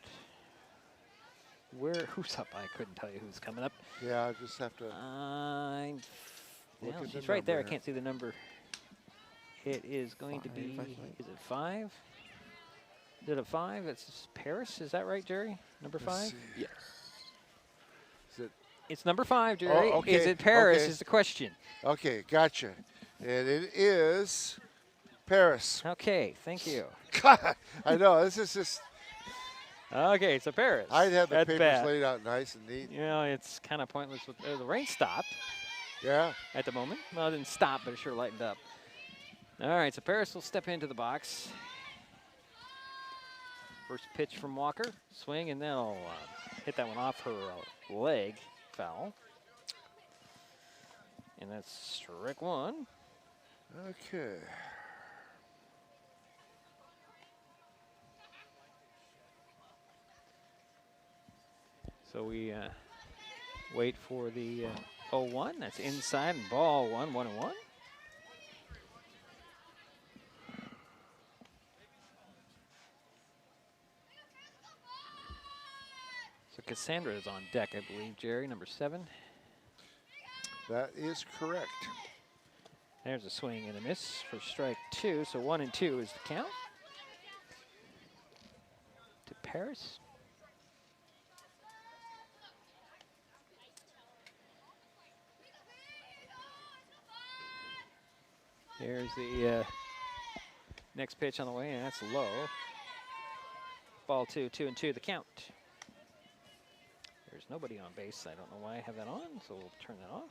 who's up? I couldn't tell you who's coming up. Yeah, I just have to. Well, she's right there. I can't see the number. It is going to be. Is it 5? Is it a 5? It's Paris. Is that right, Jerry? Number 5. Yes. Is it? It's number 5, Jerry. Oh, okay. Is it Paris? Okay. Is the question. Okay, gotcha. And it is Paris. Okay, thank you. God, I know this is just. Okay, so Paris. I'd have the That's papers bad. laid out nice and neat. You know, it's kind of pointless with the rain stopped. Yeah. At the moment. Well, it didn't stop, but it sure lightened up. All right, so Paris will step into the box. First pitch from Walker. Swing, and they'll hit that one off her leg. Foul. And that's strike one. Okay. So we wait for the 0-1. That's inside and ball 1, 1-1. So Cassandra is on deck, I believe, Jerry, number 7. That is correct. There's a swing and a miss for strike 2. So 1 and 2 is the count. To Paris. Here's the next pitch on the way, and that's low. Ball 2, 2 and 2, the count. There's nobody on base. I don't know why I have that on, so we'll turn that off.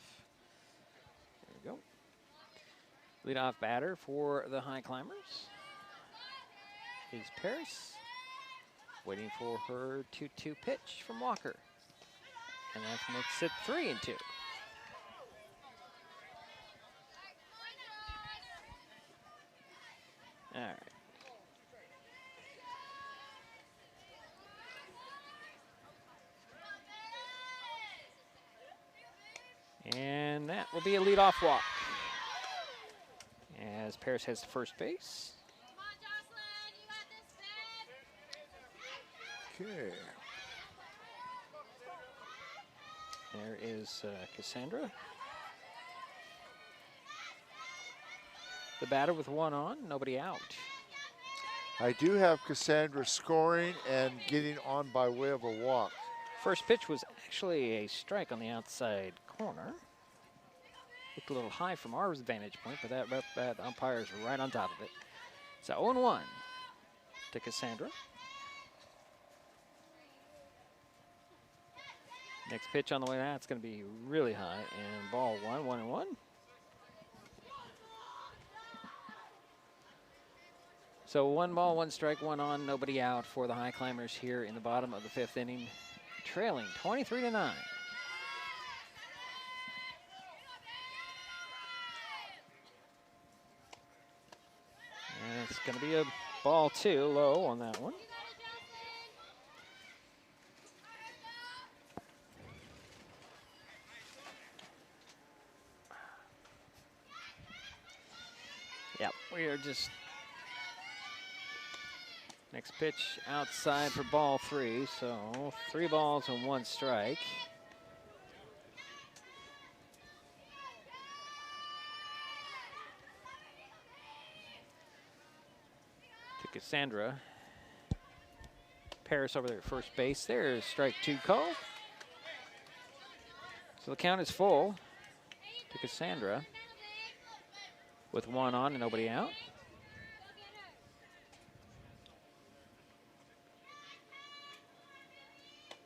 There we go. Leadoff batter for the Highclimbers is Paris. Waiting for her 2-2 pitch from Walker. And that makes it 3 and 2. All right. And that will be a leadoff walk as Paris has the first base. Okay. There is Cassandra. The batter with 1 on, nobody out. I do have Cassandra scoring and getting on by way of a walk. First pitch was actually a strike on the outside corner. Looked a little high from our vantage point, but that umpire's right on top of it. So 0-1 to Cassandra. Next pitch on the way, that's going to be really high, and ball 1, 1-1. So 1 ball, 1 strike, 1 on, nobody out for the Highclimbers here in the bottom of the 5th inning, trailing 23-9. And it's going to be a ball 2, low on that one. Yep, we are just next pitch outside for ball 3, so 3 balls and 1 strike. To Cassandra. Paris over there at first base. There's strike 2 call. So the count is full to Cassandra with 1 on and nobody out.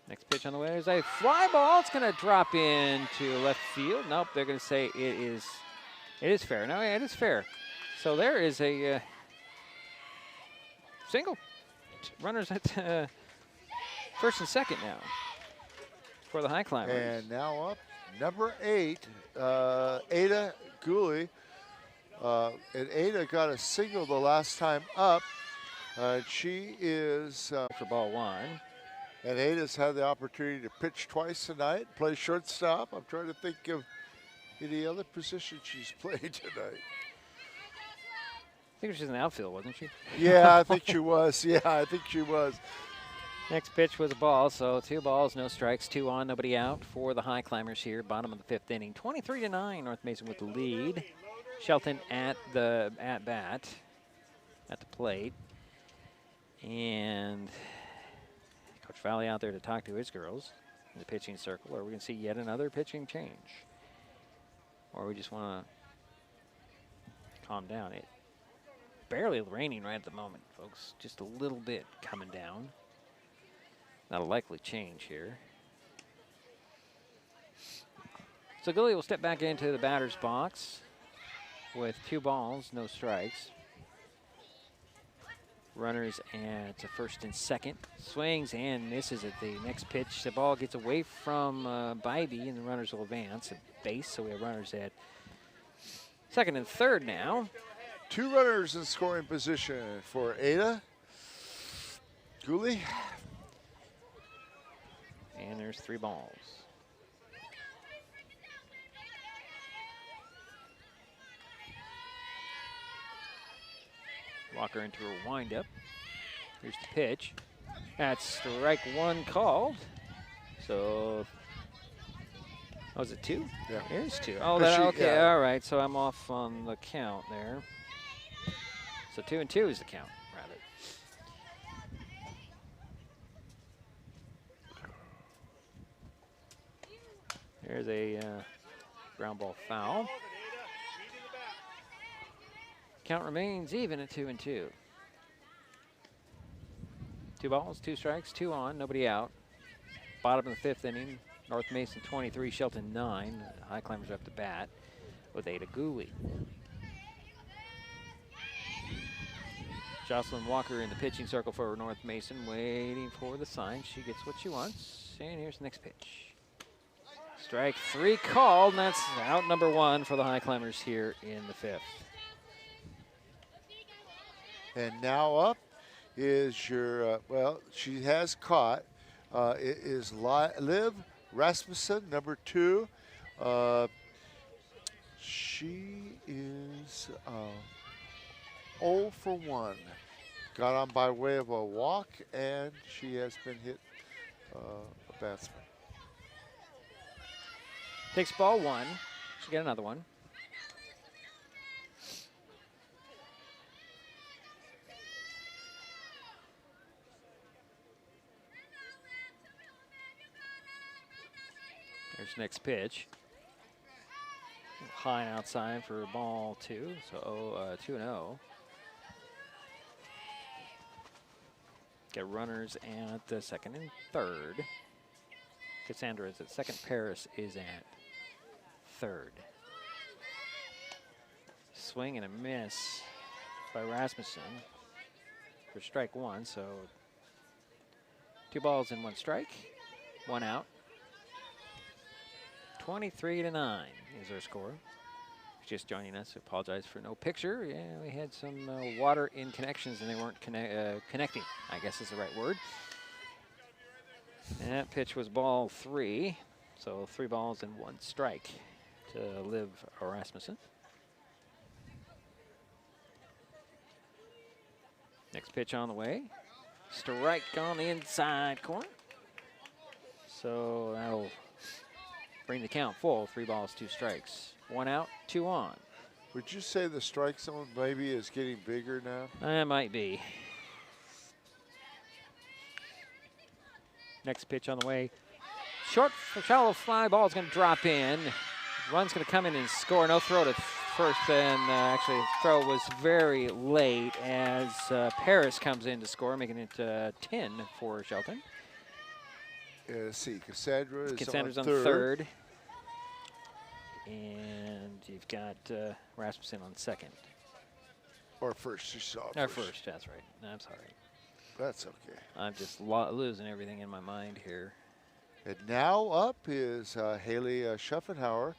Next pitch on the way is a fly ball. It's going to drop into left field. Nope, they're going to say it is fair. No, yeah, it is fair. So there is a single. Runners at first and second now for the Highclimbers. And now up, number 8, Ada Gooley. And Ada got a single the last time up. She is for ball one. And Ada's had the opportunity to pitch twice tonight, play shortstop. I'm trying to think of any other position she's played tonight. I think she was in the outfield, wasn't she? Yeah, I think she was. Yeah, I think she was. Next pitch was a ball, so 2 balls, no strikes, 2 on, nobody out for the Highclimbers here, bottom of the 5th inning. 23-9, North Mason with the lead. Shelton at the at-bat, at the plate. And Coach Valley out there to talk to his girls in the pitching circle. Are we going to see yet another pitching change? Or we just want to calm down? It barely raining right at the moment, folks. Just a little bit coming down. Not a likely change here. So Gully will step back into the batter's box with 2 balls, no strikes. Runners at first and second. Swings and misses at the next pitch. The ball gets away from Bybee, and the runners will advance at base. So we have runners at second and third now. 2 runners in scoring position for Ada. Gooley. And there's 3 balls. Walker into her windup. Here's the pitch. That's strike 1 called. So, was it 2? Yeah. Here's 2. Oh, that, okay, all right. So I'm off on the count there. So 2 and 2 is the count, rather. There's a ground ball foul. Count remains even at 2 and 2. 2 balls, 2 strikes, 2 on, nobody out. Bottom of the 5th inning, North Mason 23, Shelton 9. Highclimbers up to bat with Ada Gooley. Jocelyn Walker in the pitching circle for North Mason, waiting for the sign. She gets what she wants, and here's the next pitch. Strike 3 called, and that's out number 1 for the Highclimbers here in the 5th. And now up is your, well, she has caught. It is Liv Rasmussen, number 2. She is 0 for 1. Got on by way of a walk, and she has been hit a batsman. Takes ball 1. She'll get another one. There's next pitch. High and outside for ball 2, so 2-0. Get runners at the second and third. Cassandra is at second. Paris is at third. Swing and a miss by Rasmussen for strike 1, so 2 balls and 1 strike, 1 out. 23-9 is our score. Just joining us, apologize for no picture. Yeah, we had some water in connections and they weren't connecting, I guess is the right word. And that pitch was ball 3, so 3 balls and 1 strike to Liv Rasmussen. Next pitch on the way. Strike on the inside corner. So that'll bring the count full. 3 balls, 2 strikes. 1 out, 2 on. Would you say the strike zone maybe is getting bigger now? That might be. Next pitch on the way. Short, shallow fly ball is going to drop in. Run's going to come in and score. No throw to first, and actually the throw was very late as Paris comes in to score, making it 10 for Shelton. Let's see, Cassandra's on third. And you've got Rasmussen on second. Or first, you saw Or first, that's right. No, I'm sorry. That's okay. I'm just losing everything in my mind here. And now up is Haley Schuffenhauer.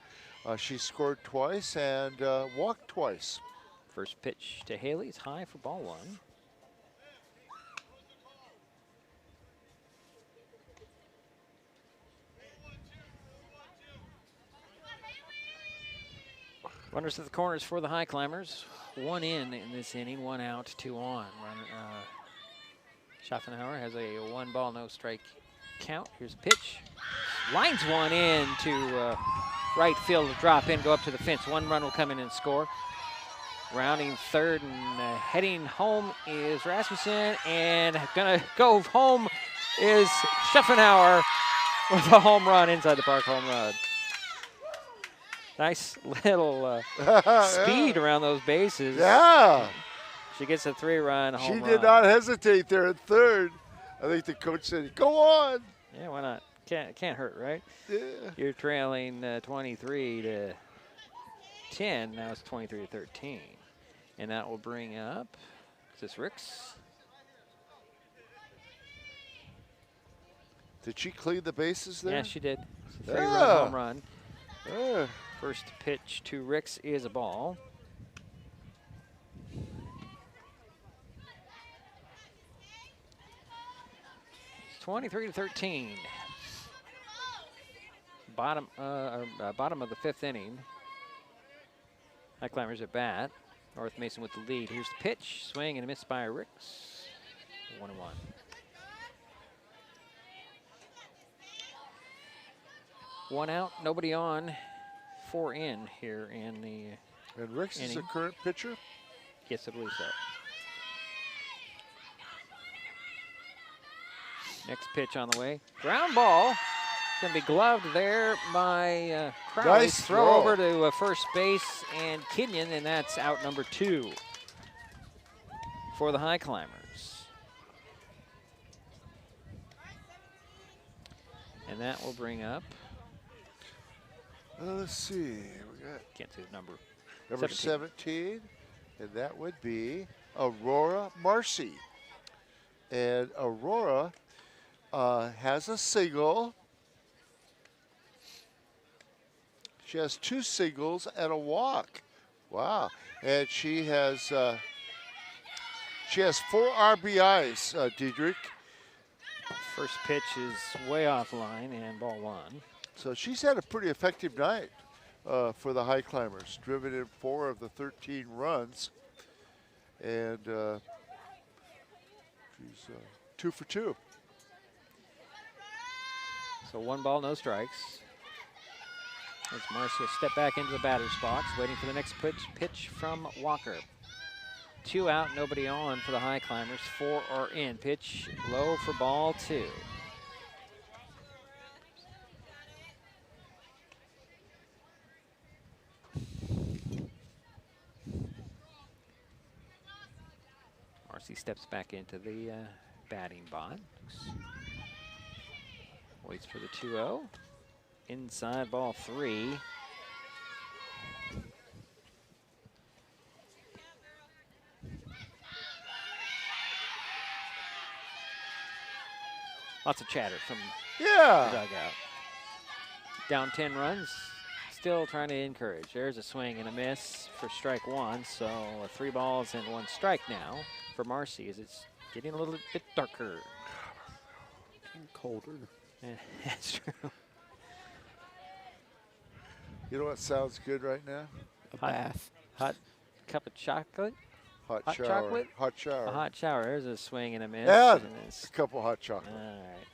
She scored twice and walked twice. First pitch to Haley is high for ball 1. Runners at the corners for the Highclimbers. 1 in this inning, 1 out, 2 on. Schaffenhauer has a 1 ball, no strike count. Here's a pitch. Lines one in to right field to drop in, go up to the fence. 1 run will come in and score. Rounding third and heading home is Rasmussen, and gonna go home is Schaffenhauer with a home run, inside the park home run. Nice little speed around those bases. Yeah. She gets a 3-run home run. She did not hesitate there at third. I think the coach said, go on. Yeah, why not? Can't hurt, right? Yeah. You're trailing 23-10. Now it's 23-13. And that will bring up, is this Ricks? Did she clean the bases there? Yeah, she did. 3-run home run. Yeah. First pitch to Ricks is a ball. It's 23-13. Bottom of the 5th inning. Highclimbers at bat. North Mason with the lead. Here's the pitch. Swing and a miss by Ricks. 1-1. One out, nobody on. 4 in here in the And Ricks inning. is the current pitcher? Yes, I believe so. Next pitch on the way. Ground ball. Going to be gloved there by Crowley. Nice throw throw. over to first base and Kenyon, and that's out number 2 for the Highclimbers. And that will bring up. Let's see. We got Can't see the number. number 17, and that would be Aurora Marcy. And Aurora has a single. She has 2 singles and a walk. Wow. And she has 4 RBIs, Diedrich. First pitch is way offline and ball 1. So she's had a pretty effective night for the Highclimbers. Driven in 4 of the 13 runs. And she's 2 for 2. So 1 ball, no strikes. As Marcia step back into the batter's box, waiting for the next pitch from Walker. 2 out, nobody on for the Highclimbers. 4 are in. Pitch low for ball 2. Marcy steps back into the batting box. Waits for the 2-0. Inside ball 3. Lots of chatter from the dugout. Down 10 runs, still trying to encourage. There's a swing and a miss for strike 1, so 3 balls and 1 strike now for Marcy as it's getting a little bit darker. And colder. Yeah, that's true. You know what sounds good right now? A bath. Hot cup of chocolate. Hot shower. Chocolate. Hot shower. A hot shower. There's a swing and a miss. And and a couple hot chocolate. All right.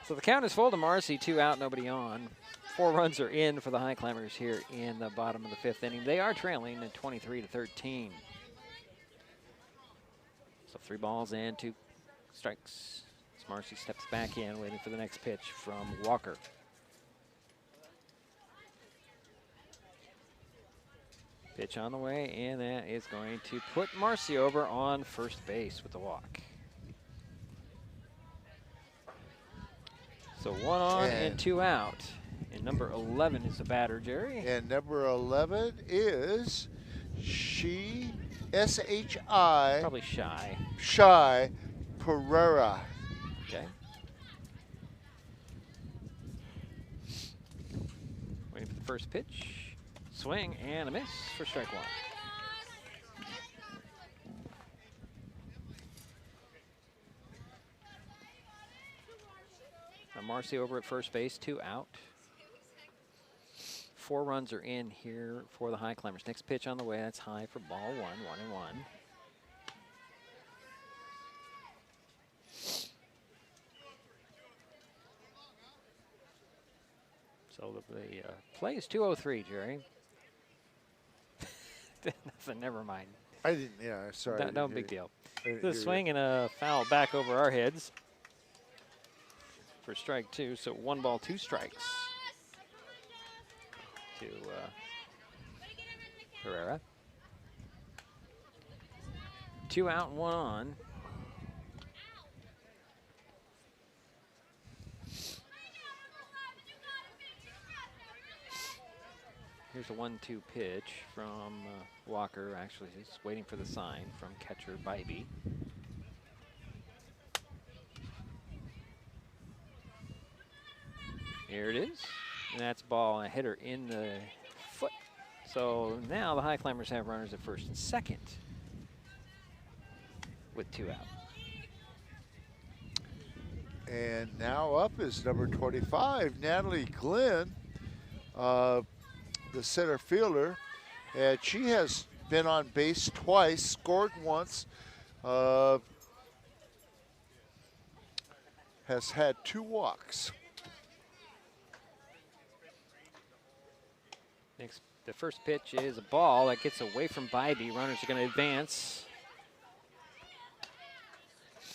So the count is full to Marcy. 2 out, nobody on. 4 runs are in for the Highclimbers here in the bottom of the 5th inning. They are trailing at 23-13. So 3 balls and 2 strikes. As Marcy steps back in, waiting for the next pitch from Walker. Pitch on the way, and that is going to put Marcy over on first base with the walk. So 1 on and 2 out. And number 11 is the batter, Jerry. And number 11 is S-H-I. Probably Shy. Shy Pereira. Okay. Waiting for the first pitch. Swing and a miss for strike 1. Now Marcy over at first base, 2 out. 4 runs are in here for the Highclimbers. Next pitch on the way. That's high for ball 1, 1-1. So the play is 2:03, Jerry. Nothing, never mind. I didn't, yeah, sorry. No big deal. The The swing and a foul back over our heads for strike 2. So 1 ball, 2 strikes to Pereira. 2 out and 1 on. Here's a 1-2 pitch from Walker. Actually, he's waiting for the sign from catcher Bybee. Here it is. And that's ball and a hitter in the foot. So now the Highclimbers have runners at first and second with 2 out. And now up is number 25, Natalie Glenn, the center fielder. And she has been on base twice, scored once, has had 2 walks. The first pitch is a ball that gets away from Bybee. Runners are going to advance.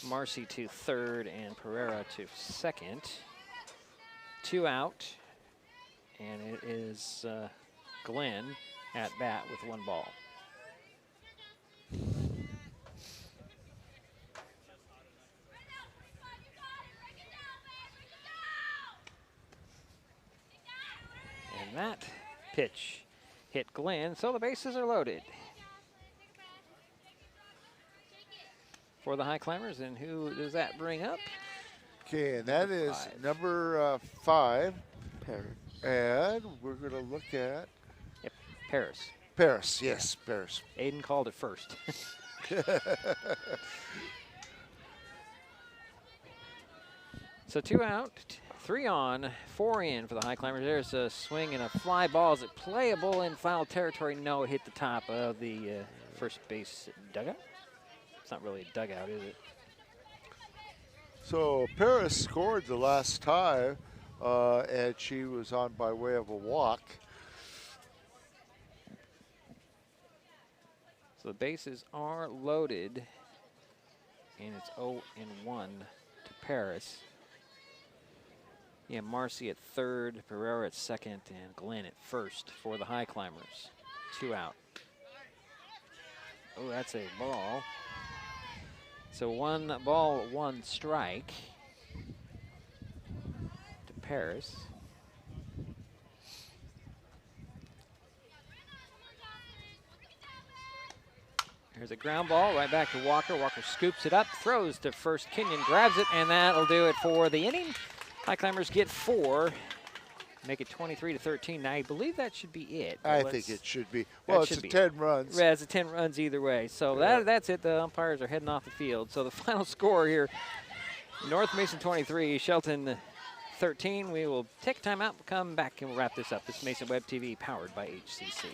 Marcy to third and Pereira to second. 2 out, and it is Glenn at bat with 1 ball. And that pitch hit Glenn, so the bases are loaded for the Highclimbers. And who does that bring up? Okay, and that is number 5. Paris. And we're going to look at Paris. Paris, yes, Paris. Aiden called it first. So 2 out, 3 on, 4 in for the Highclimbers. There's a swing and a fly ball. Is it playable in foul territory? No, it hit the top of the first base dugout. It's not really a dugout, is it? So Paris scored the last time, and she was on by way of a walk. So the bases are loaded, and it's 0-1 to Paris. Yeah, Marcy at third, Pereira at second, and Glenn at first for the Highclimbers. 2 out. Oh, that's a ball. So 1 ball, 1 strike to Paris. Here's a ground ball right back to Walker. Walker scoops it up, throws to first. Kenyon grabs it, and that'll do it for the inning. Highclimbers get 4, make it 23-13. Now, I believe that should be it. I think it should be. Well, it's 10 runs. Yeah, it's a 10 runs either way. So that's it. The umpires are heading off the field. So the final score here, North Mason 23, Shelton 13. We will take a time out, come back, and we'll wrap this up. This is Mason Web TV, powered by HCC.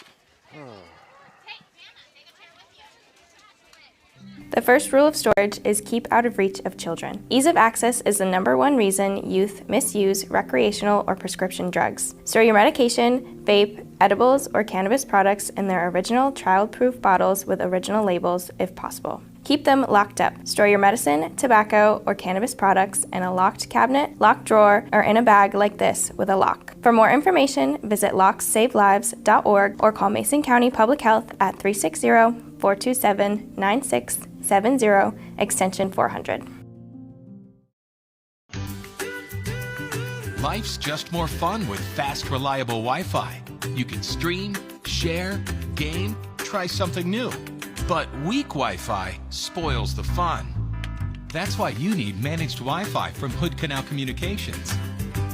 The first rule of storage is keep out of reach of children. Ease of access is the #1 reason youth misuse recreational or prescription drugs. Store your medication, vape, edibles, or cannabis products in their original child-proof bottles with original labels if possible. Keep them locked up. Store your medicine, tobacco, or cannabis products in a locked cabinet, locked drawer, or in a bag like this with a lock. For more information, visit locksavelives.org or call Mason County Public Health at 360-427-9670, extension 400. Life's just more fun with fast, reliable Wi-Fi. You can stream, share, game, try something new. But weak Wi-Fi spoils the fun. That's why you need managed Wi-Fi from Hood Canal Communications.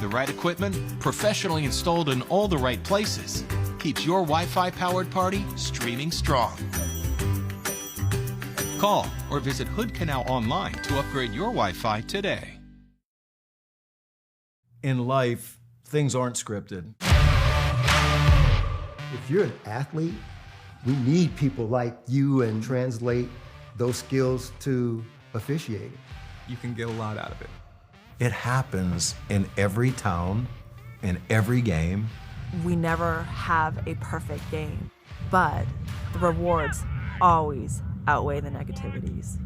The right equipment, professionally installed in all the right places, keeps your Wi-Fi powered party streaming strong. Call or visit Hood Canal online to upgrade your Wi-Fi today. In life, things aren't scripted. If you're an athlete, we need people like you and translate those skills to officiating. You can get a lot out of it. It happens in every town, in every game. We never have a perfect game, but the rewards always outweigh the negativities.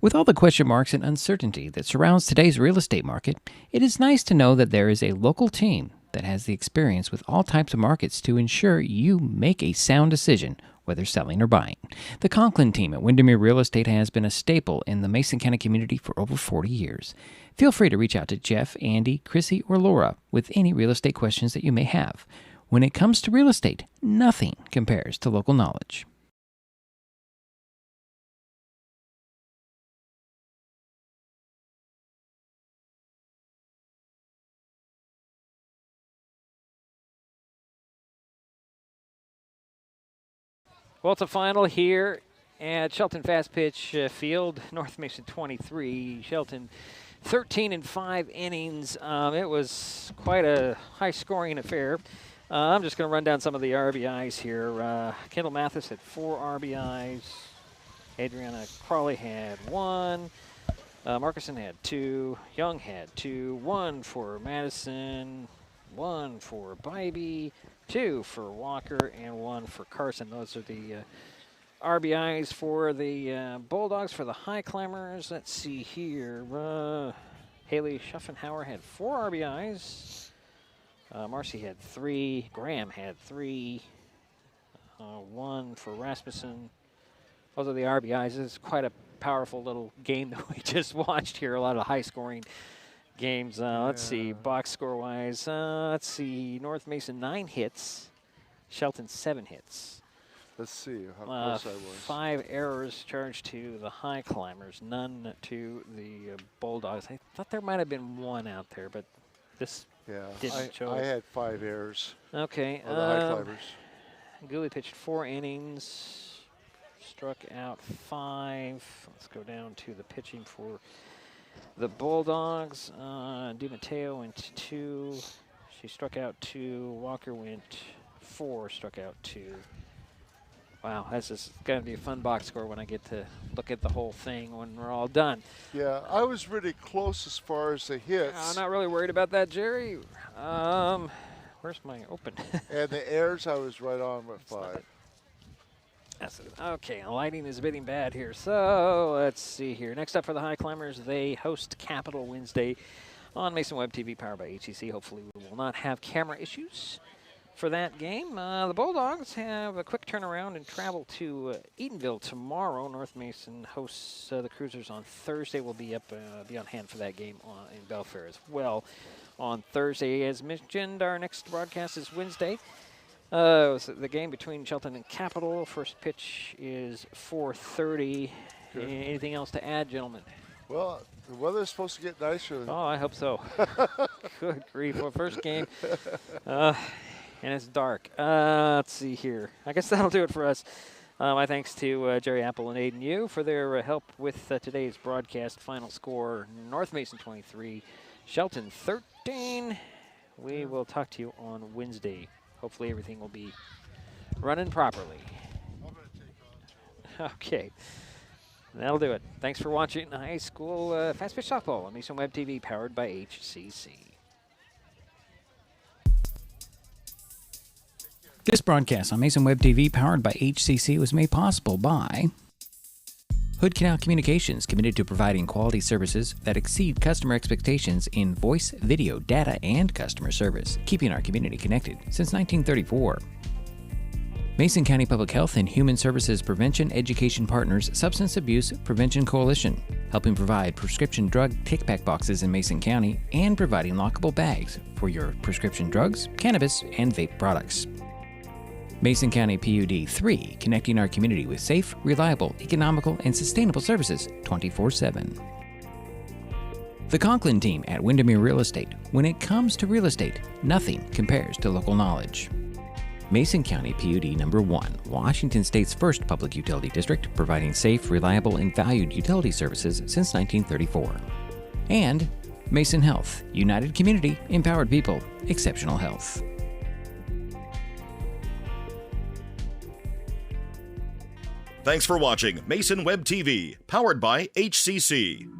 With all the question marks and uncertainty that surrounds today's real estate market, it is nice to know that there is a local team that has the experience with all types of markets to ensure you make a sound decision, whether selling or buying. The Conklin team at Windermere Real Estate has been a staple in the Mason County community for over 40 years. Feel free to reach out to Jeff, Andy, Chrissy, or Laura with any real estate questions that you may have. When it comes to real estate, nothing compares to local knowledge. Well, it's a final here at Shelton Fastpitch Field, North Mason 23, Shelton 13 in 5 innings. It was quite a high-scoring affair. I'm just going to run down some of the RBIs here. Kendall Mathis had 4 RBIs. Adriana Crawley had 1. Markison had 2. Young had 2. 1 for Madison. 1 for Bybee. 2 for Walker and 1 for Carson. Those are the RBIs for the Bulldogs. For the Highclimbers, let's see here. Haley Schuffenhauer had 4 RBIs. Marcy had 3. Graham had 3. 1 for Rasmussen. Those are the RBIs. It's quite a powerful little game that we just watched here. A lot of high-scoring games. Let's see, box score-wise. Let's see, North Mason 9 hits, Shelton 7 hits. Let's see how close I was. 5 errors charged to the Highclimbers, none to the Bulldogs. I thought there might have been 1 out there, but this didn't show. I had 5 errors. Okay. On the Highclimbers. Gooley pitched 4 innings, struck out 5. Let's go down to the pitching for the Bulldogs. DiMatteo went 2. She struck out 2. Walker went 4, struck out 2. Wow, this is going to be a fun box score when I get to look at the whole thing when we're all done. Yeah, I was really close as far as the hits. I'm not really worried about that, Jerry. Where's my open? And the errors, I was right on with 5. Okay, lighting is a bit bad here. So let's see here. Next up for the Highclimbers, they host Capital Wednesday on Mason Web TV, powered by HCC. Hopefully we will not have camera issues for that game. The Bulldogs have a quick turnaround and travel to Eatonville tomorrow. North Mason hosts the Cruisers on Thursday. We'll be on hand for that game in Belfair as well on Thursday. As mentioned, our next broadcast is Wednesday. So the game between Shelton and Capital. First pitch is 4:30. Anything else to add, gentlemen? Well, the weather's supposed to get nicer. Oh, I hope so. Good grief. Well, first game. And it's dark. Let's see here. I guess that'll do it for us. My thanks to Jerry Apple and Aiden Yu for their help with today's broadcast. Final score, North Mason 23, Shelton 13. We will talk to you on Wednesday. Hopefully everything will be running properly. Okay. That'll do it. Thanks for watching high school Fastpitch Softball on Mason Web TV, powered by HCC. This broadcast on Mason Web TV, powered by HCC, was made possible by Hood Canal Communications, committed to providing quality services that exceed customer expectations in voice, video, data, and customer service, keeping our community connected since 1934. Mason County Public Health and Human Services Prevention Education Partners Substance Abuse Prevention Coalition, helping provide prescription drug take-back boxes in Mason County and providing lockable bags for your prescription drugs, cannabis, and vape products. Mason County PUD 3, connecting our community with safe, reliable, economical, and sustainable services 24/7. The Conklin team at Windermere Real Estate. When it comes to real estate, nothing compares to local knowledge. Mason County PUD Number 1, Washington State's first public utility district, providing safe, reliable, and valued utility services since 1934. And Mason Health, united community, empowered people, exceptional health. Thanks for watching Mason Web TV, powered by HCC.